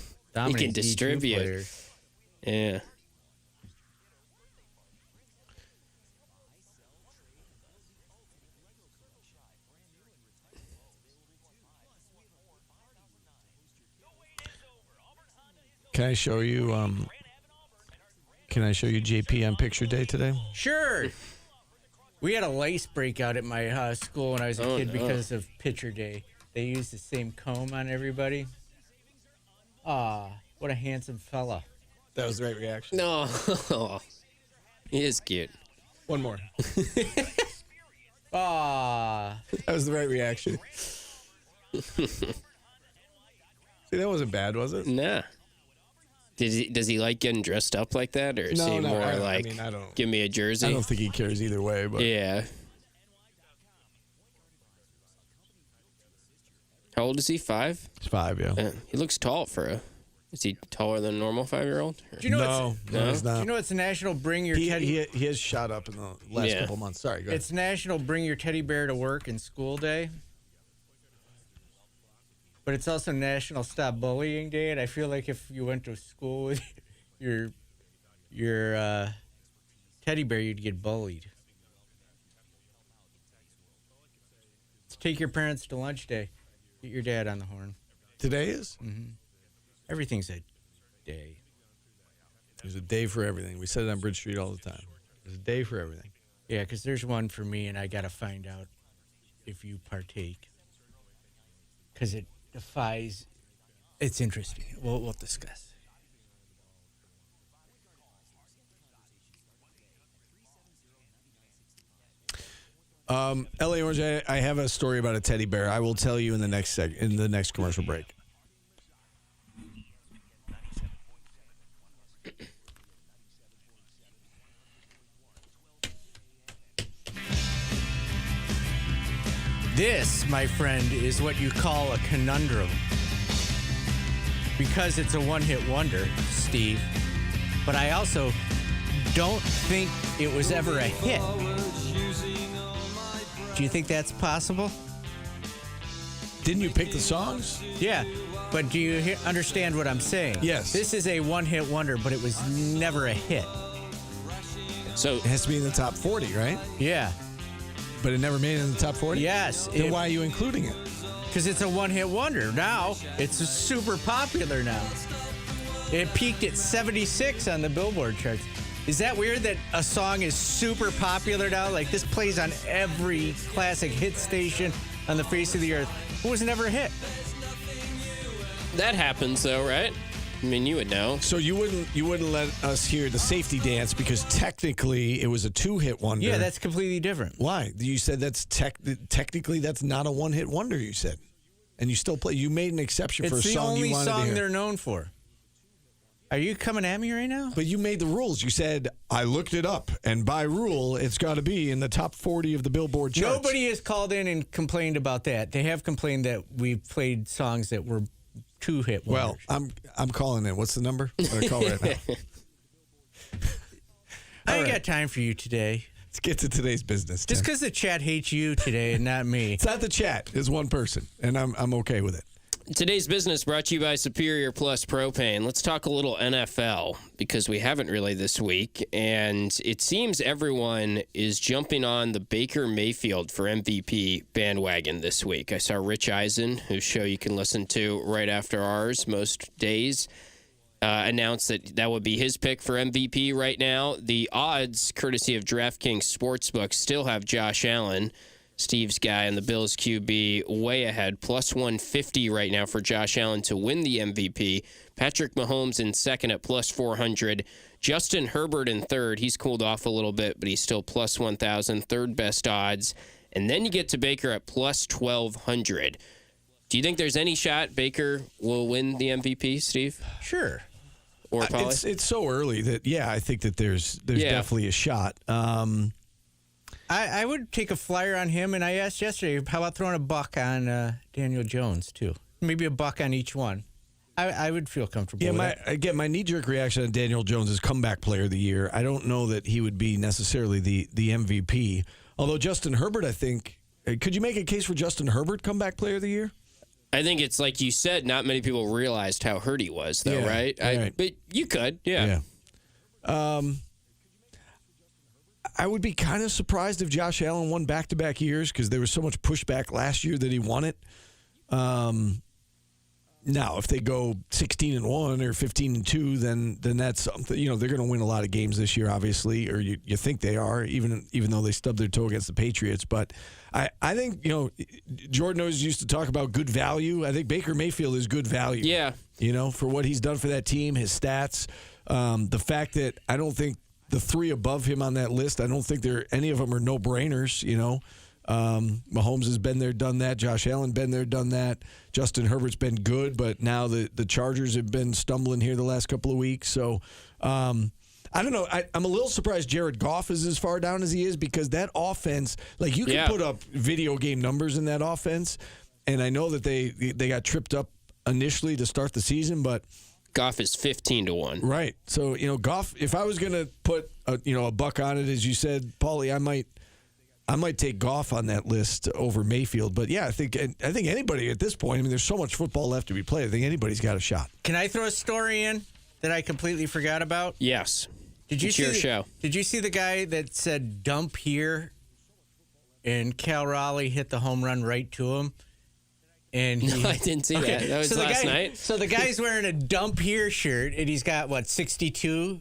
[SPEAKER 16] distribute. Yeah.
[SPEAKER 5] Can I show you? Can I show you JP on picture day today?
[SPEAKER 10] Sure. We had a lice breakout at my school when I was a kid because of picture day. They used the same comb on everybody. What a handsome fella.
[SPEAKER 5] That was the right reaction.
[SPEAKER 16] No. He is cute.
[SPEAKER 5] One more.
[SPEAKER 10] That
[SPEAKER 5] was the right reaction. See, that wasn't bad, was it?
[SPEAKER 16] Nah. Does he like getting dressed up like that, or is he more I don't, give me a jersey?
[SPEAKER 5] I don't think he cares either way. But
[SPEAKER 16] yeah. How old is he? 5?
[SPEAKER 5] He's 5, yeah.
[SPEAKER 16] He looks tall for a. Is he taller than a normal 5-year-old?
[SPEAKER 5] Do you know no, he's not.
[SPEAKER 10] Do you know it's National Bring Your Teddy?
[SPEAKER 5] He has shot up in the last couple months. Sorry, go ahead.
[SPEAKER 10] It's National Bring Your Teddy Bear to Work and School Day. But it's also National Stop Bullying Day, and I feel like if you went to school with your teddy bear, you'd get bullied. Let's take your parents to lunch day. Get your dad on the horn.
[SPEAKER 5] Today is?
[SPEAKER 10] Mm-hmm. Everything's a day.
[SPEAKER 5] There's a day for everything. We said it on Bridge Street all the time. There's a day for everything.
[SPEAKER 10] Yeah, because there's one for me, and I got to find out if you partake. Because it defies. It's interesting. We'll discuss.
[SPEAKER 5] LA Orange, I have a story about a teddy bear. I will tell you in the next commercial break.
[SPEAKER 10] This, my friend, is what you call a conundrum. Because it's a one-hit wonder, Steve. But I also don't think it was ever a hit. Do you think that's possible?
[SPEAKER 5] Didn't you pick the songs?
[SPEAKER 10] Yeah, but do you understand what I'm saying?
[SPEAKER 5] Yes.
[SPEAKER 10] This is a one-hit wonder, but it was never a hit.
[SPEAKER 5] So it has to be in the top 40, right?
[SPEAKER 10] Yeah.
[SPEAKER 5] But it never made it in the top 40?
[SPEAKER 10] Yes.
[SPEAKER 5] Then why are you including it?
[SPEAKER 10] Because it's a one-hit wonder. Now, it's super popular now. It peaked at 76 on the Billboard charts. Is that weird that a song is super popular now? Like, this plays on every classic hit station on the face of the earth. It was never a hit.
[SPEAKER 16] That happens, though, right? I mean, you would know.
[SPEAKER 5] So you wouldn't let us hear the Safety Dance because technically it was a 2-hit wonder.
[SPEAKER 10] Yeah, that's completely different.
[SPEAKER 5] Why? You said that's technically that's not a one-hit wonder, you said. And you still play. You made an exception for a song you wanted to hear.
[SPEAKER 10] It's the only song they're known for. Are you coming at me right now?
[SPEAKER 5] But you made the rules. You said, I looked it up, and by rule, it's got to be in the top 40 of the Billboard charts.
[SPEAKER 10] Nobody has called in and complained about that. They have complained that we played songs that were 2-hit wonders.
[SPEAKER 5] Well, I'm calling in. What's the number? I'm going to call right now.
[SPEAKER 10] I ain't got time for you today.
[SPEAKER 5] Let's get to today's business, Tim.
[SPEAKER 10] Just because the chat hates you today and not me.
[SPEAKER 5] It's not the chat. It's one person, and I'm okay with it.
[SPEAKER 16] Today's business brought to you by Superior Plus Propane. Let's talk a little NFL because we haven't really this week. And it seems everyone is jumping on the Baker Mayfield for MVP bandwagon this week. I saw Rich Eisen, whose show you can listen to right after ours most days, announced that would be his pick for MVP right now. The odds, courtesy of DraftKings Sportsbook, still have Josh Allen, Steve's guy, and the Bills QB way ahead. Plus 150 right now for Josh Allen to win the MVP. Patrick Mahomes in second at plus 400. Justin Herbert in third. He's cooled off a little bit, but he's still plus 1,000. Third best odds. And then you get to Baker at plus 1,200. Do you think there's any shot Baker will win the MVP, Steve?
[SPEAKER 10] Sure.
[SPEAKER 16] Or Pauly?
[SPEAKER 5] It's so early that, yeah, I think that there's definitely a shot.
[SPEAKER 10] I would take a flyer on him, and I asked yesterday, how about throwing a buck on Daniel Jones, too? Maybe a buck on each one. I would feel comfortable with that.
[SPEAKER 5] My knee-jerk reaction on Daniel Jones is comeback player of the year. I don't know that he would be necessarily the MVP. Although Justin Herbert, I think, Could you make a case for Justin Herbert comeback player of the year?
[SPEAKER 16] I think it's like you said, not many people realized how hurt he was, though,
[SPEAKER 5] Yeah,
[SPEAKER 16] right?
[SPEAKER 5] right.
[SPEAKER 16] But you could, yeah.
[SPEAKER 5] I would be kind of surprised if Josh Allen won back-to-back years because there was so much pushback last year that he won it. Now, if they go 16-1 or 15-2, then that's something. You know, they're going to win a lot of games this year, obviously, or you think they are, even though they stubbed their toe against the Patriots. But I think, you know, Jordan always used to talk about good value. I think Baker Mayfield is good value.
[SPEAKER 16] Yeah.
[SPEAKER 5] You know, for what he's done for that team, his stats, the fact that I don't think the three above him on that list, I don't think any of them are no-brainers, you know. Mahomes has been there, done that. Josh Allen been there, done that. Justin Herbert's been good, but now the Chargers have been stumbling here the last couple of weeks. So I don't know. I'm a little surprised Jared Goff is as far down as he is because that offense, like you can put up video game numbers in that offense, and I know that they got tripped up initially to start the season, but
[SPEAKER 16] Goff is 15-1.
[SPEAKER 5] Right. So, you know, Goff, if I was going to put a buck on it, as you said, Paulie, I might take Goff on that list over Mayfield. But, yeah, I think anybody at this point, I mean, there's so much football left to be played. I think anybody's got a shot.
[SPEAKER 10] Can I throw a story in that I completely forgot about?
[SPEAKER 16] Yes.
[SPEAKER 10] It's your show. Did you see the guy that said dump here and Cal Raleigh hit the home run right to him? And
[SPEAKER 16] no, I didn't see that. That was last night.
[SPEAKER 10] So the guy's wearing a dump here shirt, and he's got, 62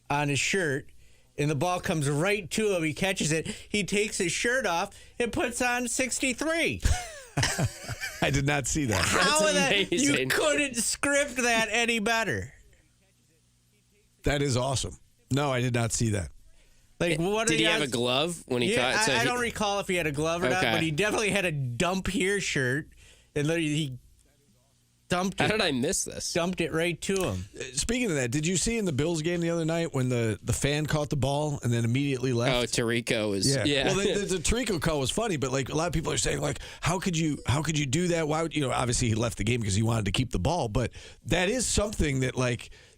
[SPEAKER 10] on his shirt, and the ball comes right to him. He catches it. He takes his shirt off and puts on 63.
[SPEAKER 5] I did not see that.
[SPEAKER 10] How that? You couldn't script that any better.
[SPEAKER 5] That is awesome. No, I did not see that.
[SPEAKER 10] Like, what
[SPEAKER 16] did he have a glove when he caught it? So
[SPEAKER 10] I don't recall if he had a glove or not, but he definitely had a dump here shirt. And he dumped it.
[SPEAKER 16] How did I miss this?
[SPEAKER 10] Dumped it right to him.
[SPEAKER 5] Speaking of that, did you see in the Bills game the other night when the fan caught the ball and then immediately left?
[SPEAKER 16] Oh, Tirico was yeah.
[SPEAKER 5] Well, the Tirico call was funny, but like a lot of people are saying, like, how could you do that? Why would obviously he left the game because he wanted to keep the ball, but that is something that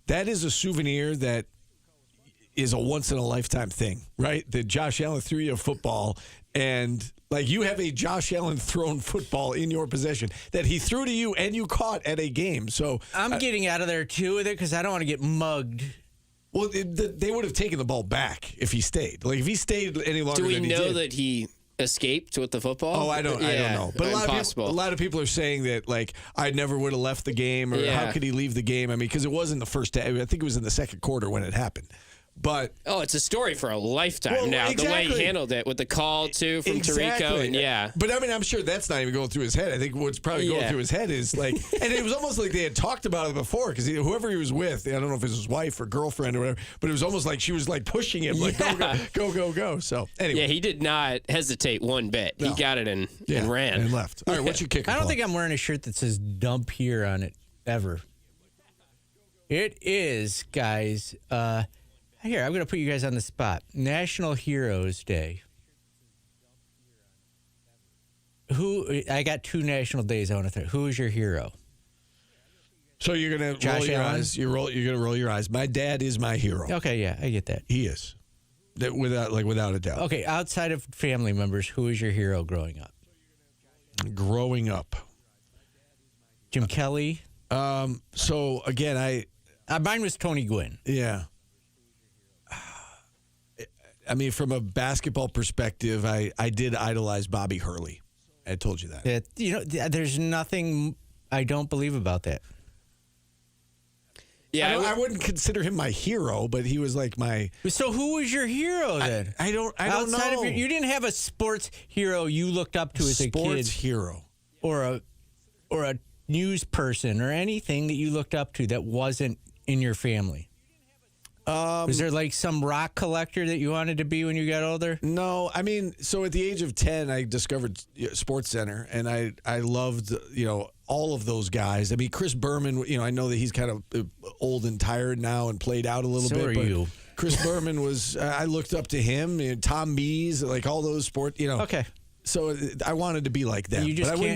[SPEAKER 5] that is a souvenir that is a once in a lifetime thing, right? That Josh Allen threw you a football and you have a Josh Allen thrown football in your possession that he threw to you and you caught at a game. So
[SPEAKER 10] I'm getting out of there too with it because I don't want to get mugged.
[SPEAKER 5] Well, they would have taken the ball back if he stayed. Like if he stayed any longer.
[SPEAKER 16] Do we
[SPEAKER 5] than he
[SPEAKER 16] know
[SPEAKER 5] did,
[SPEAKER 16] that he escaped with the football?
[SPEAKER 5] Oh, I don't know. But a
[SPEAKER 16] impossible.
[SPEAKER 5] lot of people are saying that I never would have left the game or how could he leave the game? I mean, because it wasn't the first. I think it was in the second quarter when it happened. But
[SPEAKER 16] it's a story for a lifetime now.
[SPEAKER 5] Exactly.
[SPEAKER 16] The way he handled it with the call too from Tirico, and
[SPEAKER 5] But I mean, I'm sure that's not even going through his head. I think what's probably going through his head is and it was almost like they had talked about it before because whoever he was with, I don't know if it was his wife or girlfriend or whatever, but it was almost like she was pushing him, go. So anyway,
[SPEAKER 16] he did not hesitate one bit. No. He got it and ran
[SPEAKER 5] and left. All right, what's your kicker?
[SPEAKER 10] I don't think I'm wearing a shirt that says "dump here" on it ever. It is, guys. Here, I'm going to put you guys on the spot. National Heroes Day. I got 2 national days I want to throw. Who is your hero?
[SPEAKER 5] So you're going to roll your eyes. You're going to roll your eyes. My dad is my hero.
[SPEAKER 10] Okay, yeah, I get that.
[SPEAKER 5] He is. Without a doubt.
[SPEAKER 10] Okay, outside of family members, who is your hero growing up?
[SPEAKER 5] Growing up.
[SPEAKER 10] Jim Kelly?
[SPEAKER 5] So, again,
[SPEAKER 10] mine was Tony Gwynn.
[SPEAKER 5] Yeah. I mean, from a basketball perspective, I did idolize Bobby Hurley. I told you that.
[SPEAKER 10] There's nothing I don't believe about that.
[SPEAKER 16] Yeah,
[SPEAKER 5] I wouldn't consider him my hero, but he was like my.
[SPEAKER 10] So who was your hero then?
[SPEAKER 5] I don't
[SPEAKER 10] Outside
[SPEAKER 5] know.
[SPEAKER 10] You didn't have a sports hero you looked up to as a kid.
[SPEAKER 5] Sports hero,
[SPEAKER 10] or a news person, or anything that you looked up to that wasn't in your family. Was there some rock collector that you wanted to be when you got older?
[SPEAKER 5] No, I mean, so at the age of 10, I discovered Sports Center, and I loved all of those guys. I mean, Chris Berman, I know that he's kind of old and tired now and played out a little bit.
[SPEAKER 10] So are you.
[SPEAKER 5] Chris Berman was, I looked up to him, Tom Mees, all those sports,
[SPEAKER 10] Okay.
[SPEAKER 5] So I wanted to be like them.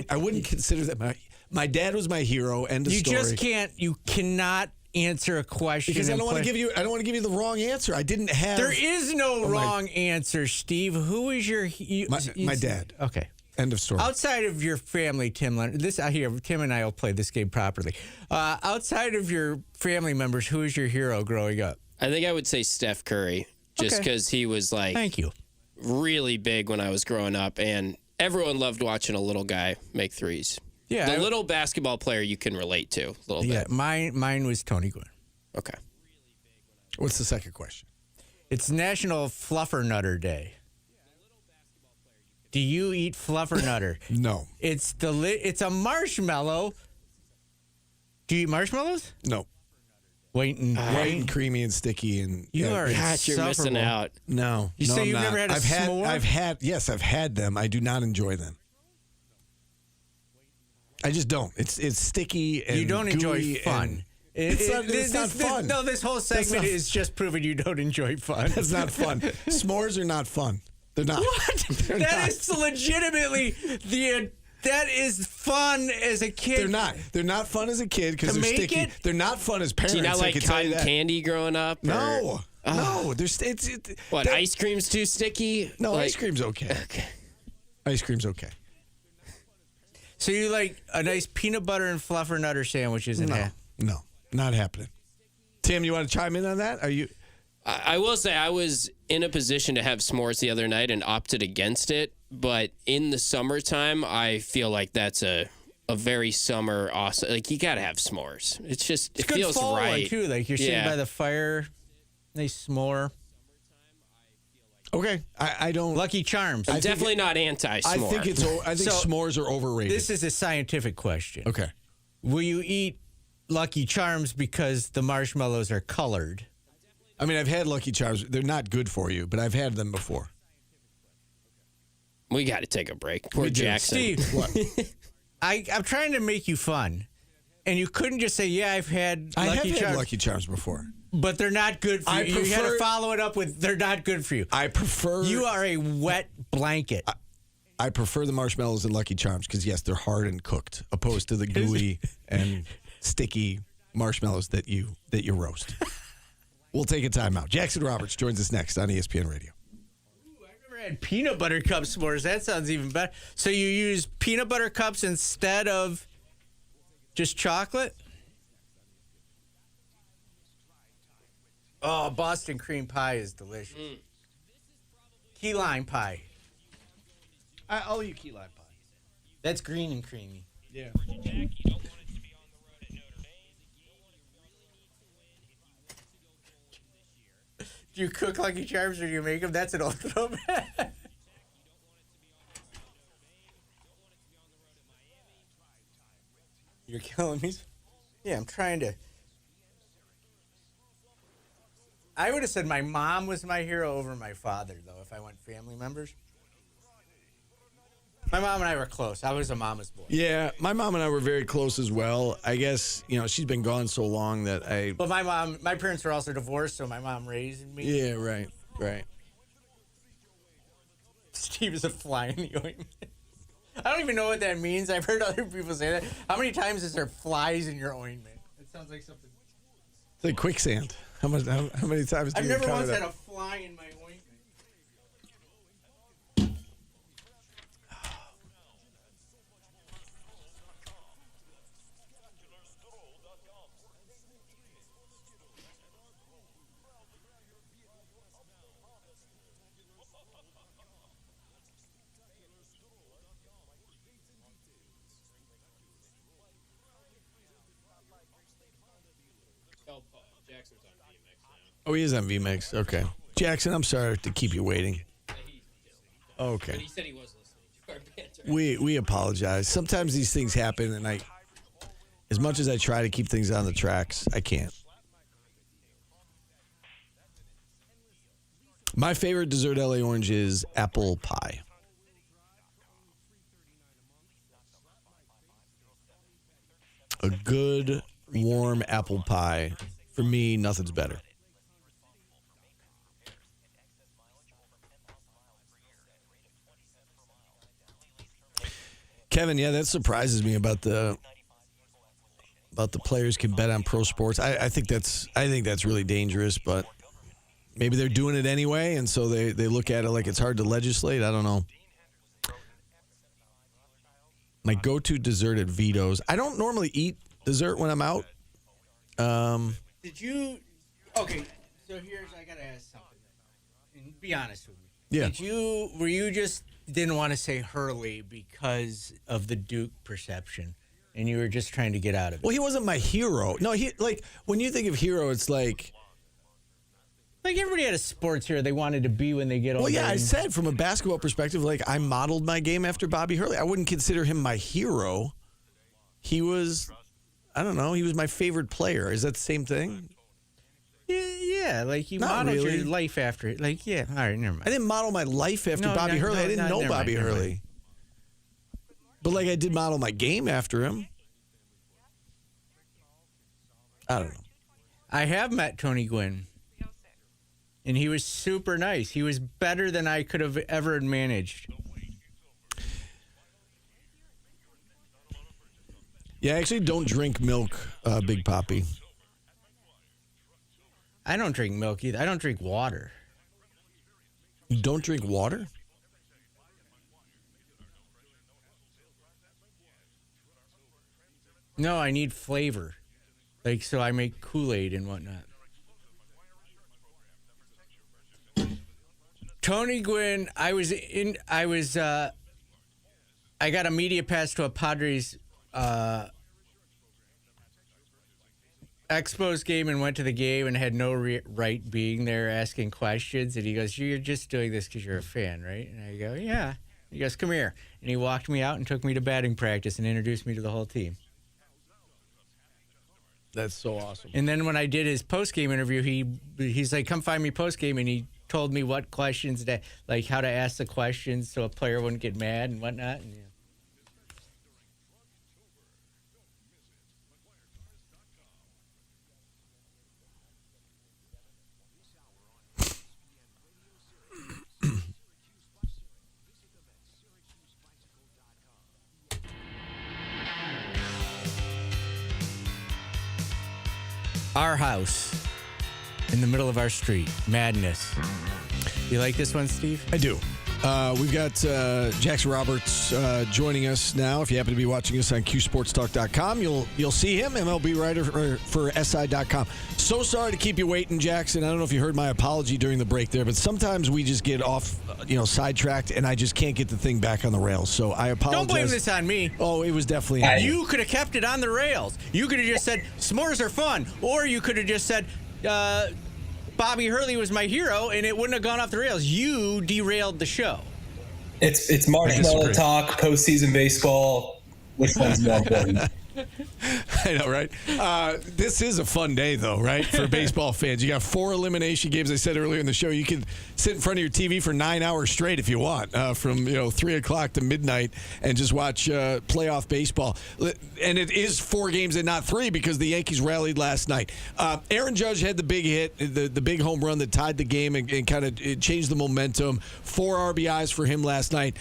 [SPEAKER 5] I wouldn't consider that my dad was my hero. End of story.
[SPEAKER 10] You cannot answer a question
[SPEAKER 5] because I don't want to give you the wrong answer. I didn't have.
[SPEAKER 10] There is no wrong answer, Steve. Who is your
[SPEAKER 5] my dad?
[SPEAKER 10] Okay.
[SPEAKER 5] End of story.
[SPEAKER 10] Outside of your family, Tim Leonard, Tim and I will play this game properly. Outside of your family members, who is your hero growing up?
[SPEAKER 16] I think I would say Steph Curry, just because he was like,
[SPEAKER 10] thank you,
[SPEAKER 16] really big when I was growing up, and everyone loved watching a little guy make threes.
[SPEAKER 10] Yeah,
[SPEAKER 16] the little basketball player you can relate to a little bit.
[SPEAKER 10] Mine was Tony Gwynn.
[SPEAKER 16] Okay.
[SPEAKER 5] What's the second question?
[SPEAKER 10] It's National Fluffernutter Day. Do you eat fluffernutter?
[SPEAKER 5] No.
[SPEAKER 10] It's a marshmallow. Do you eat marshmallows?
[SPEAKER 5] No.
[SPEAKER 10] White
[SPEAKER 5] and creamy and sticky and
[SPEAKER 10] you're
[SPEAKER 16] missing out.
[SPEAKER 5] No.
[SPEAKER 10] You say you've never had a s'more?
[SPEAKER 5] I've had them. I do not enjoy them. I just don't. It's sticky and
[SPEAKER 10] you don't enjoy fun.
[SPEAKER 5] It's not fun.
[SPEAKER 10] No, this whole segment is just proving you don't enjoy fun.
[SPEAKER 5] That's not fun. S'mores are not fun. They're not.
[SPEAKER 10] What? That is legitimately that is fun as a kid.
[SPEAKER 5] They're not. They're not fun as a kid because they're sticky. They're not fun as parents.
[SPEAKER 16] Do you not like cotton
[SPEAKER 5] that.
[SPEAKER 16] candy growing up?
[SPEAKER 5] No. No.
[SPEAKER 16] Ice cream's too sticky?
[SPEAKER 5] No, ice cream's okay.
[SPEAKER 16] Okay.
[SPEAKER 5] Ice cream's okay.
[SPEAKER 10] So you like a nice peanut butter and fluffernutter sandwiches in half?
[SPEAKER 5] No, not happening. Tim, you want to chime in on that? Are you?
[SPEAKER 16] I will say I was in a position to have s'mores the other night and opted against it. But in the summertime, I feel like that's a very summer awesome. Like, you got to have s'mores. It's just, it
[SPEAKER 10] good
[SPEAKER 16] feels
[SPEAKER 10] fall
[SPEAKER 16] right.
[SPEAKER 10] One too. Like, you're sitting by the fire, nice s'more.
[SPEAKER 5] Okay, I don't.
[SPEAKER 10] Lucky Charms.
[SPEAKER 16] I'm definitely not anti-s'more.
[SPEAKER 5] I think s'mores are overrated.
[SPEAKER 10] This is a scientific question.
[SPEAKER 5] Okay.
[SPEAKER 10] Will you eat Lucky Charms because the marshmallows are colored?
[SPEAKER 5] I mean, I've had Lucky Charms. They're not good for you, but I've had them before.
[SPEAKER 16] We got to take a break. Poor Jackson.
[SPEAKER 10] Steve, what? I'm trying to make you fun, and you couldn't just say, "Yeah, I've had Lucky Charms."
[SPEAKER 5] Had Lucky Charms before,
[SPEAKER 10] but they're not good for you. You had to follow it up with, "They're not good for you."
[SPEAKER 5] I prefer.
[SPEAKER 10] You are a wet blanket.
[SPEAKER 5] I prefer the marshmallows in Lucky Charms because yes, they're hard and cooked, opposed to the gooey and sticky marshmallows that you roast. We'll take a timeout. Jackson Roberts joins us next on ESPN Radio.
[SPEAKER 10] I've never had peanut butter cup s'mores. That sounds even better. So you use peanut butter cups instead of just chocolate? Oh, Boston cream pie is delicious. Key lime pie. I'll eat key lime pie. That's green and creamy. Yeah. Do you cook Lucky Charms or do you make them? That's an old throwback. You're killing me. Yeah, I'm trying to. I would have said my mom was my hero over my father, though, if I went family members. My mom and I were close. I was a mama's boy.
[SPEAKER 5] Yeah, my mom and I were very close as well. I guess, she's been gone so long that I...
[SPEAKER 10] But my parents were also divorced, so my mom raised me.
[SPEAKER 5] Yeah, right.
[SPEAKER 10] Steve is a fly in the ointment. I don't even know what that means. I've heard other people say that. How many times is there flies in your ointment? It sounds like something...
[SPEAKER 5] It's like quicksand. How many times do
[SPEAKER 10] I've
[SPEAKER 5] you
[SPEAKER 10] never
[SPEAKER 5] encounter
[SPEAKER 10] once
[SPEAKER 5] that?
[SPEAKER 10] had a fly in my ointment.
[SPEAKER 5] Oh, he is on VMix. Okay. Jackson, I'm sorry to keep you waiting. Okay.
[SPEAKER 16] But he said he was listening to our banter.
[SPEAKER 5] We apologize. Sometimes these things happen, and as much as I try to keep things on the tracks, I can't. My favorite dessert LA Orange is apple pie. A good, warm apple pie. For me, nothing's better. Kevin, yeah, that surprises me about the players can bet on pro sports. I think that's really dangerous, but maybe they're doing it anyway, and so they look at it like it's hard to legislate. I don't know. My go-to dessert at Vito's. I don't normally eat dessert when I'm out.
[SPEAKER 10] Did you? Okay, so I gotta ask something. And be honest with me.
[SPEAKER 5] Yeah.
[SPEAKER 10] Were you just didn't want to say Hurley because of the Duke perception, and you were just trying to get out of it?
[SPEAKER 5] Well, he wasn't my hero. No, when you think of hero, it's like
[SPEAKER 10] everybody had a sports hero they wanted to be when they get older.
[SPEAKER 5] Well, yeah, I said from a basketball perspective, I modeled my game after Bobby Hurley. I wouldn't consider him my hero. He was, I don't know, he was my favorite player. Is that the same thing?
[SPEAKER 10] Yeah, you modeled your life after it. All right, never mind.
[SPEAKER 5] I didn't model my life after Bobby Hurley. I didn't know Bobby Hurley. But I did model my game after him. I don't know.
[SPEAKER 10] I have met Tony Gwynn. And he was super nice. He was better than I could have ever managed.
[SPEAKER 5] Yeah, I actually don't drink milk, Big Papi.
[SPEAKER 10] I don't drink milk either. I don't drink water.
[SPEAKER 5] You don't drink water?
[SPEAKER 10] No, I need flavor. So I make Kool-Aid and whatnot. Tony Gwynn, I got a media pass to a Padres Expos game and went to the game and had no right being there asking questions. And he goes, "You're just doing this because you're a fan, right?" And I go, "Yeah." He goes, "Come here." And he walked me out and took me to batting practice and introduced me to the whole team.
[SPEAKER 5] That's so awesome.
[SPEAKER 10] And then when I did his post-game interview, he's like, "Come find me post-game," and he told me what questions how to ask the questions so a player wouldn't get mad and whatnot. And, yeah. Our house in the middle of our street. Madness. You like this one, Steve?
[SPEAKER 5] I do. We've got Jackson Roberts joining us now. If you happen to be watching us on QSportsTalk.com, you'll see him, MLB writer for SI.com. So sorry to keep you waiting, Jackson. I don't know if you heard my apology during the break there, but sometimes we just get off, sidetracked, and I just can't get the thing back on the rails. So I apologize.
[SPEAKER 10] Don't blame this on me.
[SPEAKER 5] Oh, it was definitely on
[SPEAKER 10] you. Could have kept it on the rails. You could have just said, "S'mores are fun," or you could have just said, Bobby Hurley was my hero, and it wouldn't have gone off the rails. You derailed the show.
[SPEAKER 17] It's marshmallow talk, postseason baseball. Which one's more important?
[SPEAKER 5] I know, right? This is a fun day, though, right, for baseball fans. You got 4 elimination games. I said earlier in the show, you can sit in front of your TV for 9 hours straight if you want, from 3 o'clock to midnight, and just watch playoff baseball. And it is 4 games and not 3 because the Yankees rallied last night. Aaron Judge had the big hit, the big home run that tied the game and kind of changed the momentum. 4 RBIs for him last night.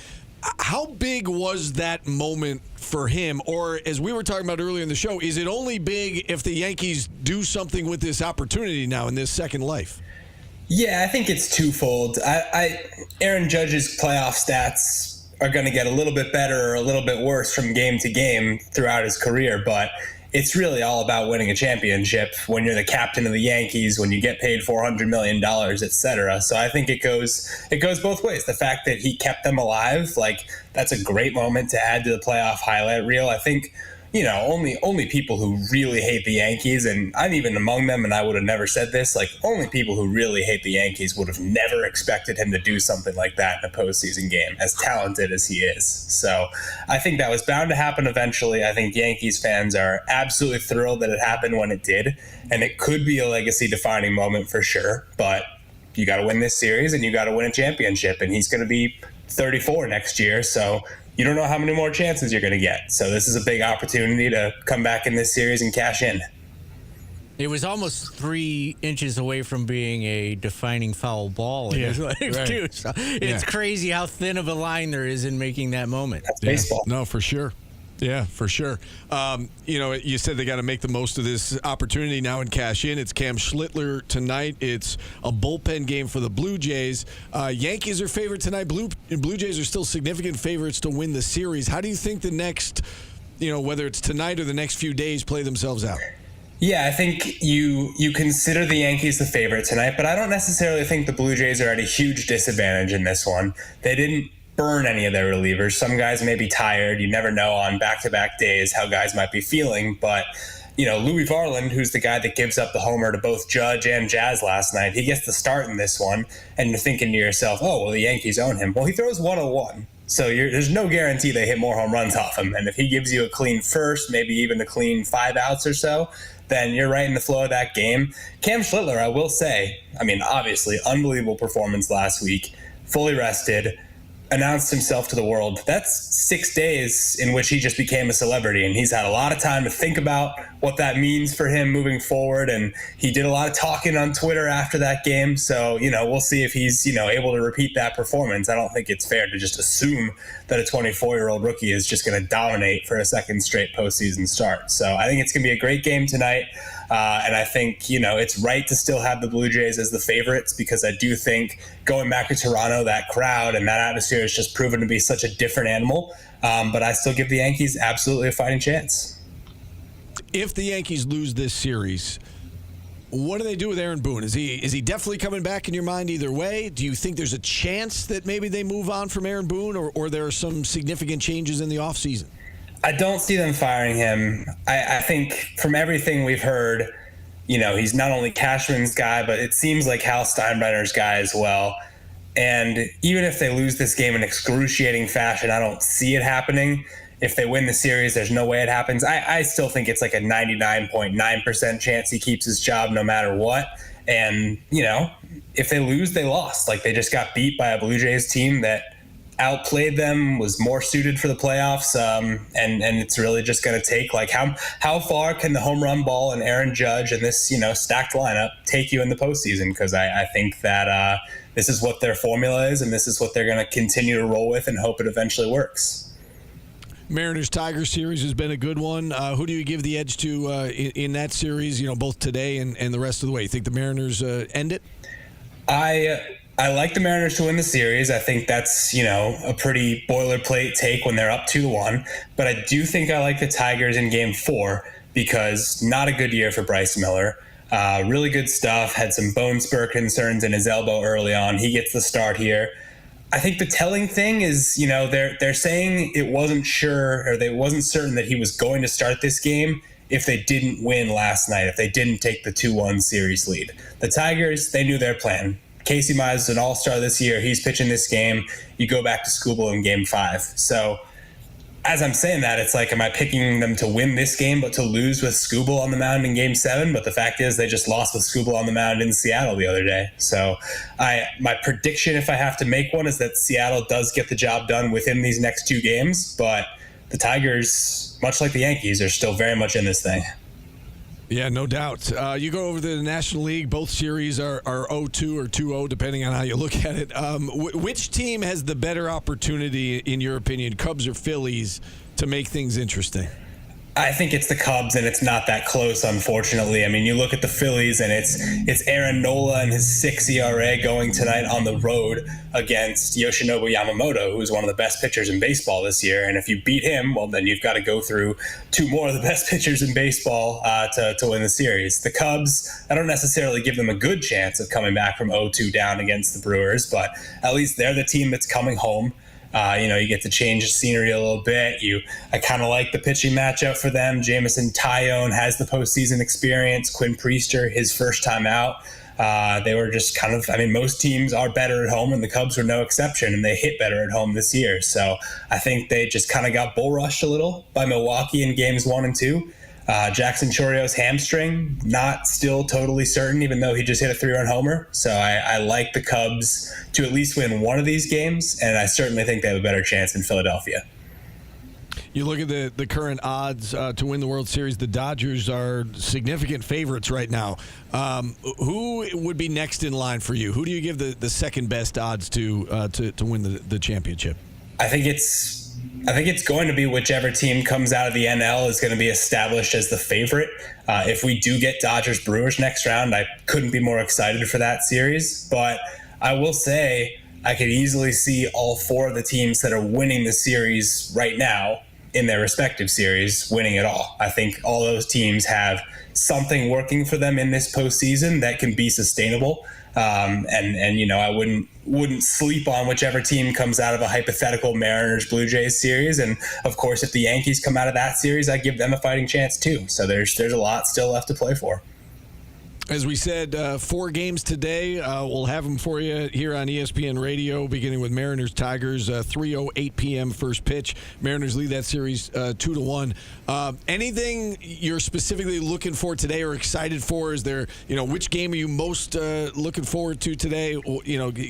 [SPEAKER 5] How big was that moment for him? Or, as we were talking about earlier in the show, is it only big if the Yankees do something with this opportunity now in this second life?
[SPEAKER 17] Yeah, I think it's twofold. Aaron Judge's playoff stats are going to get a little bit better or a little bit worse from game to game throughout his career, but it's really all about winning a championship when you're the captain of the Yankees, when you get paid $400 million, et cetera. So I think it goes both ways. The fact that he kept them alive, that's a great moment to add to the playoff highlight reel. I think, only people who really hate the Yankees, and I'm even among them, and I would have never said this, only people who really hate the Yankees would have never expected him to do something like that in a postseason game, as talented as he is. So I think that was bound to happen eventually. I think Yankees fans are absolutely thrilled that it happened when it did, and it could be a legacy-defining moment for sure, but you got to win this series, and you got to win a championship, and he's going to be 34 next year, so you don't know how many more chances you're going to get. So this is a big opportunity to come back in this series and cash in.
[SPEAKER 10] It was almost 3 inches away from being a defining foul ball in his life, too. So it's crazy how thin of a line there is in making that moment.
[SPEAKER 17] That's baseball.
[SPEAKER 5] No, for sure. Yeah, for sure. You said they got to make the most of this opportunity now and cash in. It's Cam Schlittler tonight. It's a bullpen game for the Blue Jays. Yankees are favored tonight. Blue Jays are still significant favorites to win the series. How do you think the next, whether it's tonight or the next few days, play themselves out?
[SPEAKER 17] Yeah, I think you consider the Yankees the favorite tonight, but I don't necessarily think the Blue Jays are at a huge disadvantage in this one. They didn't burn any of their relievers. Some guys may be tired. You never know on back-to-back days how guys might be feeling. But, Louis Varland, who's the guy that gives up the homer to both Judge and Jazz last night, he gets the start in this one. And you're thinking to yourself, oh, well, the Yankees own him. Well, he throws 101. So there's no guarantee they hit more home runs off him. And if he gives you a clean first, maybe even a clean 5 outs or so, then you're right in the flow of that game. Cam Schlittler, I will say, obviously, unbelievable performance last week, fully rested, announced himself to the world. That's 6 days in which he just became a celebrity, and he's had a lot of time to think about what that means for him moving forward, and he did a lot of talking on Twitter after that game. So, we'll see if he's, able to repeat that performance. I don't think it's fair to just assume that a 24-year-old rookie is just going to dominate for a second straight postseason start. So I think it's going to be a great game tonight. And I think, it's right to still have the Blue Jays as the favorites, because I do think going back to Toronto, that crowd and that atmosphere has just proven to be such a different animal. But I still give the Yankees absolutely a fighting chance.
[SPEAKER 5] If the Yankees lose this series, what do they do with Aaron Boone? Is he definitely coming back in your mind either way? Do you think there's a chance that maybe they move on from Aaron Boone, or there are some significant changes in the offseason?
[SPEAKER 17] I don't see them firing him. I think from everything we've heard, he's not only Cashman's guy, but it seems like Hal Steinbrenner's guy as well. And even if they lose this game in excruciating fashion, I don't see it happening. If they win the series, there's no way it happens. I still think it's like a 99.9% chance he keeps his job no matter what. And, if they lose, they lost. Like, they just got beat by a Blue Jays team that outplayed them, was more suited for the playoffs, and it's really just going to take, like, how far can the home run ball and Aaron Judge and this stacked lineup take you in the postseason? Because I think that this is what their formula is, and this is what they're going to continue to roll with and hope it eventually works.
[SPEAKER 5] Mariners-Tigers series has been a good one. Who do you give the edge to in that series, both today and the rest of the way? You think the Mariners end it?
[SPEAKER 17] I like the Mariners to win the series. I think that's, a pretty boilerplate take when they're up 2-1. But I do think I like the Tigers in Game 4, because not a good year for Bryce Miller. Really good stuff. Had some bone spur concerns in his elbow early on. He gets the start here. I think the telling thing is, they're saying it wasn't sure, or they wasn't certain that he was going to start this game if they didn't win last night, if they didn't take the 2-1 series lead. The Tigers, they knew their plan. Casey Mize is an all-star this year. He's pitching this game. You go back to Skubal in Game 5. So as I'm saying that, it's like, am I picking them to win this game but to lose with Skubal on the mound in Game 7? But the fact is they just lost with Skubal on the mound in Seattle the other day. So my prediction, if I have to make one, is that Seattle does get the job done within these next 2 games. But the Tigers, much like the Yankees, are still very much in this thing.
[SPEAKER 5] Yeah, no doubt. You go over to the National League. Both series are 0-2 or 2-0, depending on how you look at it. Which team has the better opportunity, in your opinion, Cubs or Phillies, to make things interesting?
[SPEAKER 17] I think it's the Cubs, and it's not that close, unfortunately. I mean, you look at the Phillies, and it's Aaron Nola and his 6 ERA going tonight on the road against Yoshinobu Yamamoto, who's one of the best pitchers in baseball this year. And if you beat him, well, then you've got to go through 2 more of the best pitchers in baseball to win the series. The Cubs, I don't necessarily give them a good chance of coming back from 0-2 down against the Brewers, but at least they're the team that's coming home. You get to change the scenery a little bit. I kind of like the pitching matchup for them. Jamison Tyone has the postseason experience. Quinn Priester, his first time out. They were just kind of, most teams are better at home, and the Cubs were no exception, and they hit better at home this year. So I think they just kind of got bull rushed a little by Milwaukee in games 1 and 2. Jackson Chorio's hamstring, not still totally certain, even though he just hit a 3-run homer. So I like the Cubs to at least win one of these games, and I certainly think they have a better chance in Philadelphia.
[SPEAKER 5] You look at the current odds to win the World Series. The Dodgers are significant favorites right now. Who would be next in line for you? Who do you give the second best odds to win the championship?
[SPEAKER 17] I think it's I think it's going to be whichever team comes out of the NL is going to be established as the favorite. If we do get Dodgers-Brewers next round, I couldn't be more excited for that series. But I will say I could easily see all four of the teams that are winning the series right now in their respective series winning it all. I think all those teams have something working for them in this postseason that can be sustainable. And I wouldn't sleep on whichever team comes out of a hypothetical Mariners Blue Jays series. And of course, if the Yankees come out of that series, I give them a fighting chance too. So there's a lot still left to play for.
[SPEAKER 5] As we said, 4 games today. We'll have them for you here on ESPN Radio, beginning with Mariners-Tigers, 3:08 p.m. first pitch. Mariners lead that series 2-1. Anything you're specifically looking for today or excited for? Is there, which game are you most looking forward to today?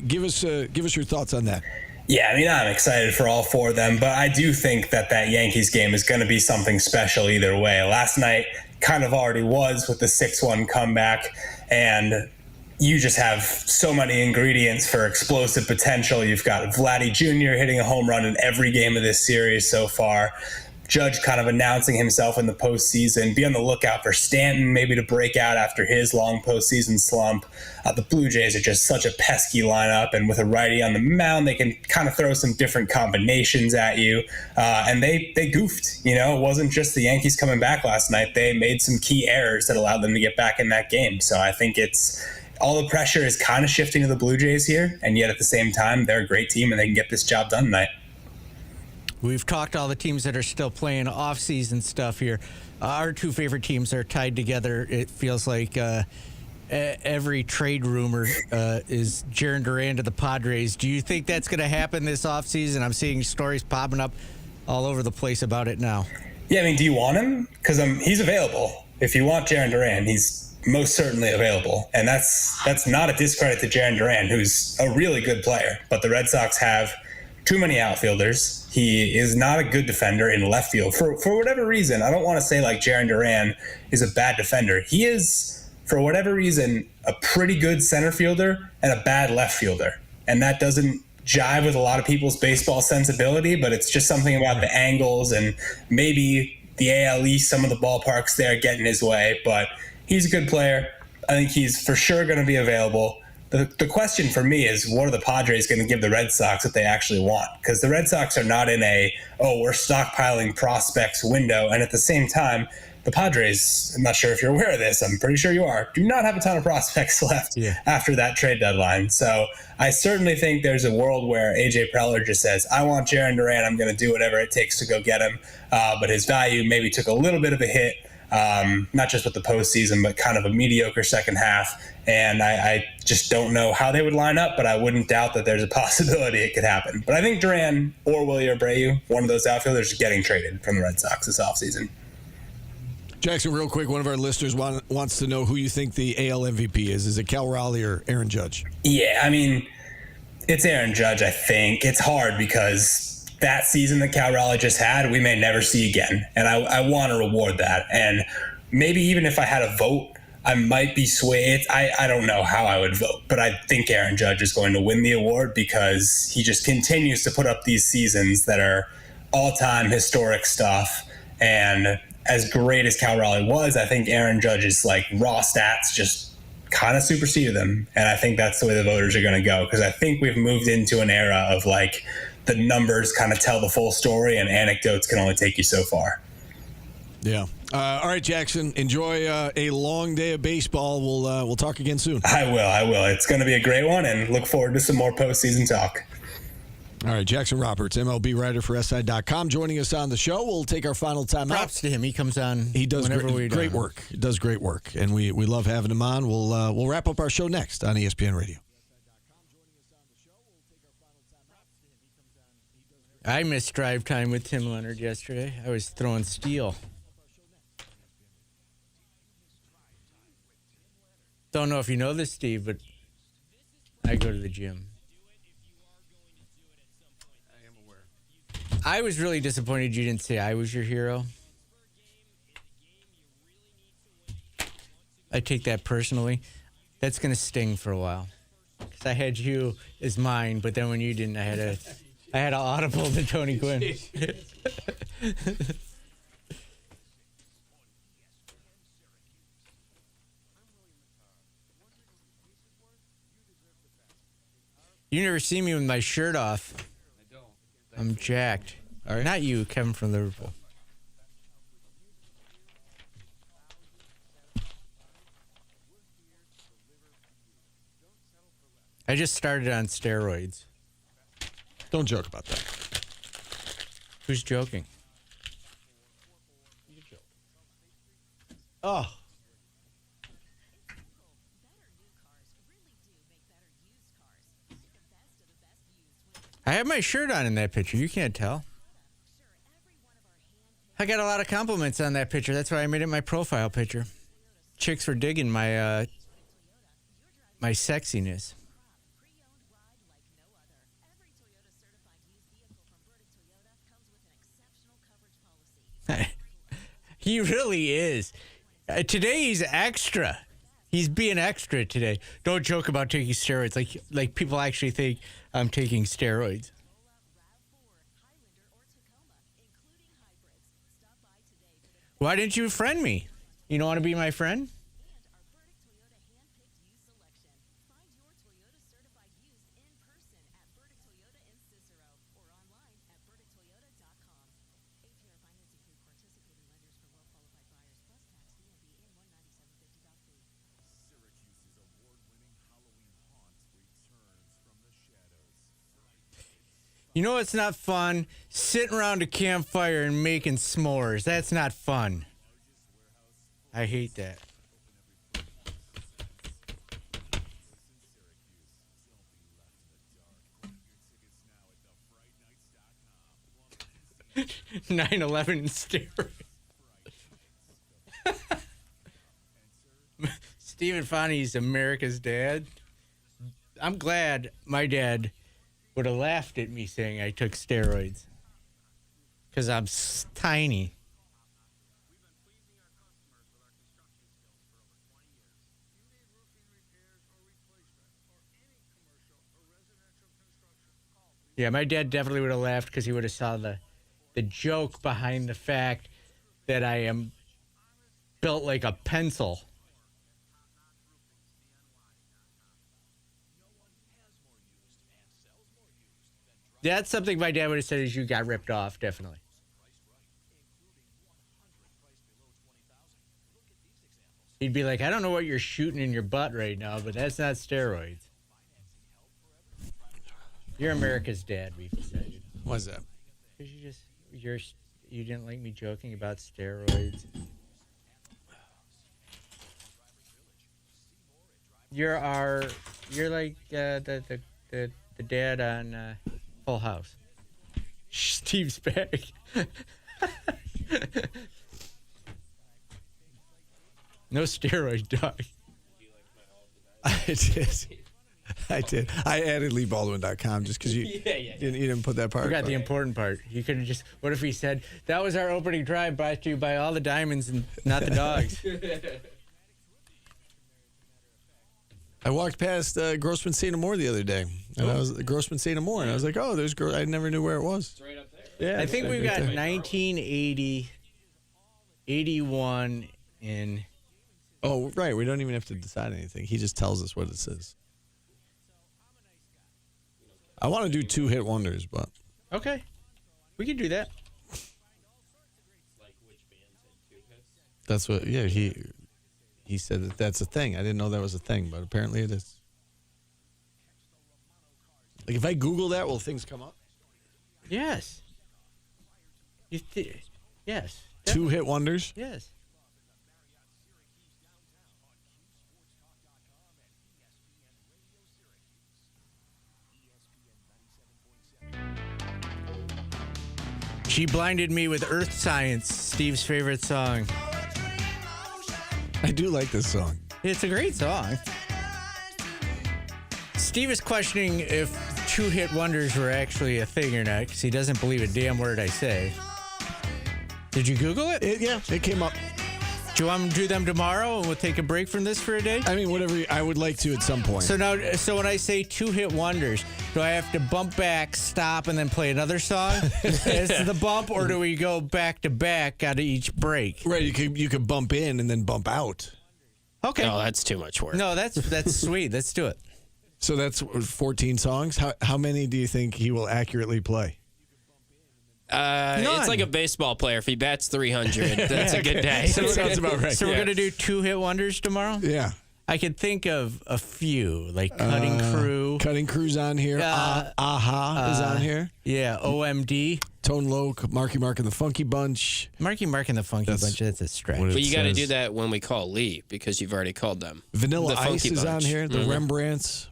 [SPEAKER 5] Give us your thoughts on that.
[SPEAKER 17] Yeah, I'm excited for all 4 of them, but I do think that Yankees game is going to be something special either way. Last night kind of already was with the 6-1 comeback, and you just have so many ingredients for explosive potential. You've got Vladdy Jr. hitting a home run in every game of this series so far. Judge kind of announcing himself in the postseason. Be on the lookout for Stanton maybe to break out after his long postseason slump. The Blue Jays are just such a pesky lineup, and with a righty on the mound, they can kind of throw some different combinations at you. And they goofed. It wasn't just the Yankees coming back last night. They made some key errors that allowed them to get back in that game. So I think all the pressure is kind of shifting to the Blue Jays here, and yet at the same time, they're a great team and they can get this job done tonight.
[SPEAKER 10] We've talked to all the teams that are still playing off-season stuff here. Our 2 favorite teams are tied together. It feels like every trade rumor is Jarren Duran to the Padres. Do you think that's going to happen this offseason? I'm seeing stories popping up all over the place about it now.
[SPEAKER 17] Yeah, do you want him? Because he's available. If you want Jarren Duran, he's most certainly available. And that's not a discredit to Jarren Duran, who's a really good player. But the Red Sox have too many outfielders. He is not a good defender in left field. For whatever reason, I don't want to say like Jarren Duran is a bad defender. He is, for whatever reason, a pretty good center fielder and a bad left fielder. And that doesn't jive with a lot of people's baseball sensibility, but it's just something about the angles and maybe the AL East, some of the ballparks there get in his way. But he's a good player. I think he's for sure going to be available. The question for me is, what are the Padres going to give the Red Sox that they actually want? Because the Red Sox are not in we're stockpiling prospects window. And at the same time, the Padres, I'm not sure if you're aware of this, I'm pretty sure you are, do not have a ton of prospects left after that trade deadline. So I certainly think there's a world where A.J. Preller just says, I want Jarren Duran, I'm going to do whatever it takes to go get him. But his value maybe took a little bit of a hit. Not just with the postseason, but kind of a mediocre second half. And I just don't know how they would line up, but I wouldn't doubt that there's a possibility it could happen. But I think Duran or Willie Abreu, one of those outfielders, is getting traded from the Red Sox this offseason.
[SPEAKER 5] Jackson, real quick, one of our listeners wants to know who you think the AL MVP is. Is it Cal Raleigh or Aaron Judge?
[SPEAKER 17] Yeah, it's Aaron Judge, I think. It's hard because that season that Cal Raleigh just had, we may never see again. And I want to reward that. And maybe even if I had a vote, I might be swayed. I don't know how I would vote, but I think Aaron Judge is going to win the award because he just continues to put up these seasons that are all-time historic stuff. And as great as Cal Raleigh was, I think Aaron Judge's raw stats just kind of superseded them. And I think that's the way the voters are going to go, because I think we've moved into an era of the numbers kind of tell the full story and anecdotes can only take you so far.
[SPEAKER 5] Yeah. All right, Jackson, enjoy a long day of baseball. We'll talk again soon.
[SPEAKER 17] I will. It's going to be a great one, and look forward to some more postseason talk.
[SPEAKER 5] All right, Jackson Roberts, MLB writer for SI.com, joining us on the show. We'll take our final time out.
[SPEAKER 10] Props to him. He comes on.
[SPEAKER 5] He does great work. He does great work, and we love having him on. We'll wrap up our show next on ESPN Radio.
[SPEAKER 10] I missed drive time with Tim Leonard yesterday. I was throwing steel. Don't know if you know this, Steve, but I go to the gym.
[SPEAKER 18] I am aware.
[SPEAKER 10] I was really disappointed you didn't say I was your hero. I take that personally. That's going to sting for a while. Because I had you as mine, but then when you didn't, I had to I had an audible to Tony Gwynn. You never see me with my shirt off.
[SPEAKER 18] I don't.
[SPEAKER 10] I'm jacked. All right. Not you, Kevin from Liverpool. I just started on steroids.
[SPEAKER 5] Don't joke about that.
[SPEAKER 10] Who's joking? Oh. I have my shirt on in that picture. You can't tell. I got a lot of compliments on that picture. That's why I made it my profile picture. Chicks were digging my my sexiness. He really is. Today he's extra. He's being extra today. Don't joke about taking steroids. Like people actually think I'm taking steroids. Why didn't you friend me? You don't want to be my friend? You know what's not fun? Sitting around a campfire and making s'mores. That's not fun. I hate that. (9/11) steroids. Stephen Fonte's America's dad. I'm glad my dad would have laughed at me saying I took steroids because I'm tiny. Yeah, my dad definitely would have laughed because he would have saw the joke behind the fact that I am built like a pencil. That's something my dad would have said is you got ripped off, definitely. He'd be like, I don't know what you're shooting in your butt right now, but that's not steroids. You're America's dad, we've decided.
[SPEAKER 5] Why's that?
[SPEAKER 10] Because you didn't like me joking about steroids. You're like the dad on Full House. Steve's back. No steroid, dog.
[SPEAKER 5] I did. I added LeeBaldwin.com just because you didn't put that part.
[SPEAKER 10] Forgot the important part. You could have just. What if he said that was our opening drive brought to you by all the diamonds and not the dogs?
[SPEAKER 5] I walked past Grossman St. Amour the other day, and I was Grossman St. Amour, and I was like, "Oh, there's." I never knew where it was.
[SPEAKER 18] It's right up there.
[SPEAKER 5] Yeah,
[SPEAKER 10] I think we've got 1980, 81 in.
[SPEAKER 5] Oh, right. We don't even have to decide anything. He just tells us what it says. I want to do 2-hit wonders, but
[SPEAKER 10] Okay, we can do that.
[SPEAKER 18] Like which bands had 2 hits?
[SPEAKER 5] that's what. Yeah, he said that's a thing. I didn't know that was a thing, but apparently it is. Like if I Google that, will things come up?
[SPEAKER 10] Yes. Yes.
[SPEAKER 5] 2-hit wonders.
[SPEAKER 10] Yes. She Blinded Me with Earth Science, Steve's favorite song.
[SPEAKER 5] I do like this song.
[SPEAKER 10] It's a great song. Steve is questioning if 2-hit wonders were actually a thing or not because he doesn't believe a damn word I say. Did you Google it?
[SPEAKER 5] Yeah, it came up.
[SPEAKER 10] Do you want me to do them tomorrow and we'll take a break from this for a day?
[SPEAKER 5] I mean, whatever. I would like to at some point.
[SPEAKER 10] So when I say 2-hit wonders, do I have to bump back, stop, and then play another song as the bump, or do we go back to back out of each break?
[SPEAKER 5] Right. You could bump in and then bump out.
[SPEAKER 10] Okay.
[SPEAKER 16] No, that's too much work.
[SPEAKER 10] No, that's sweet. Let's do it.
[SPEAKER 5] So that's 14 songs. How many do you think he will accurately play?
[SPEAKER 16] It's like a baseball player. If he bats 300, that's a good day.
[SPEAKER 5] So sounds about right.
[SPEAKER 10] So we're going to do 2-hit wonders tomorrow?
[SPEAKER 5] Yeah.
[SPEAKER 10] I could think of a few, like Cutting Crew.
[SPEAKER 5] Cutting Crew's on here. Aha is on here.
[SPEAKER 10] Yeah, OMD.
[SPEAKER 5] Tone Low, Marky Mark and the Funky Bunch.
[SPEAKER 10] Marky Mark and the Funky Bunch, that's a stretch.
[SPEAKER 16] But you got to do that when we call Lee, because you've already called them.
[SPEAKER 5] Vanilla
[SPEAKER 16] the
[SPEAKER 5] Ice
[SPEAKER 16] Funky
[SPEAKER 5] is
[SPEAKER 16] Bunch.
[SPEAKER 5] on here. The Rembrandts.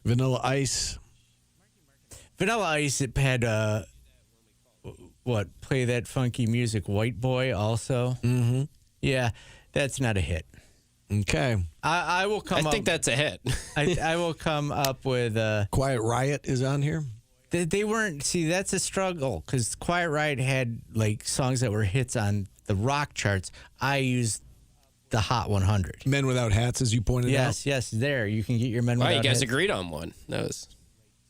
[SPEAKER 5] Vanilla Ice.
[SPEAKER 10] Vanilla Ice, it had, play that funky music, White Boy also.
[SPEAKER 5] Mm-hmm.
[SPEAKER 10] Yeah, that's not a hit.
[SPEAKER 5] Okay.
[SPEAKER 10] I will come up.
[SPEAKER 16] I think that's a hit.
[SPEAKER 10] I will come up with...
[SPEAKER 5] Quiet Riot is on here.
[SPEAKER 10] They weren't... See, that's a struggle, because Quiet Riot had, like, songs that were hits on the rock charts. I used the Hot 100.
[SPEAKER 5] Men Without Hats, as you pointed out.
[SPEAKER 10] Yes, there. You can get your Men Without
[SPEAKER 16] Hats. You guys
[SPEAKER 10] hits.
[SPEAKER 16] agreed on one. That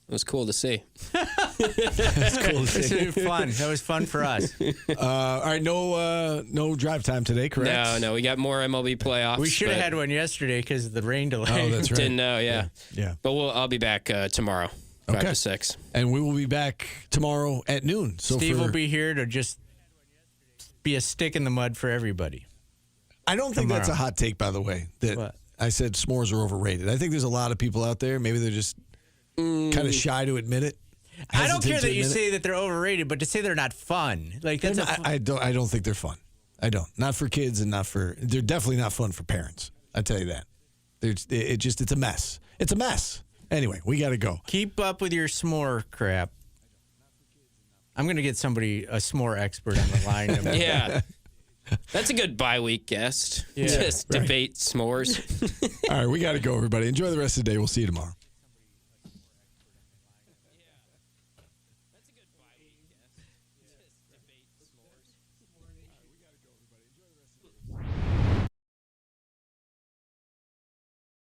[SPEAKER 16] was cool to see.
[SPEAKER 10] That's cool to see. It was fun. That was fun for us.
[SPEAKER 5] All right, no drive time today, correct?
[SPEAKER 16] No, we got more MLB playoffs.
[SPEAKER 10] We should have had one yesterday because of the rain delay.
[SPEAKER 5] Oh, that's right.
[SPEAKER 16] Didn't know, yeah. But I'll be back tomorrow, 5 to 6.
[SPEAKER 5] And we will be back tomorrow at noon. So
[SPEAKER 10] Steve will be here to just be a stick in the mud for everybody.
[SPEAKER 5] I don't think that's a hot take, by the way, that I said s'mores are overrated. I think there's a lot of people out there, maybe they're just kind of shy to admit it.
[SPEAKER 10] I don't care that you say that they're overrated, but to say they're not fun, like that's
[SPEAKER 5] I don't think they're fun. I don't. Not for kids and they're definitely not fun for parents. I tell you that. It's a mess. It's a mess. Anyway, we got to go.
[SPEAKER 10] Keep up with your s'more crap. I'm going to get a s'more expert on the line.
[SPEAKER 16] Yeah. That's a good bye-week guest.
[SPEAKER 10] Yeah,
[SPEAKER 16] Just debate s'mores.
[SPEAKER 5] All right, we got to go, everybody. Enjoy the rest of the day. We'll see you tomorrow.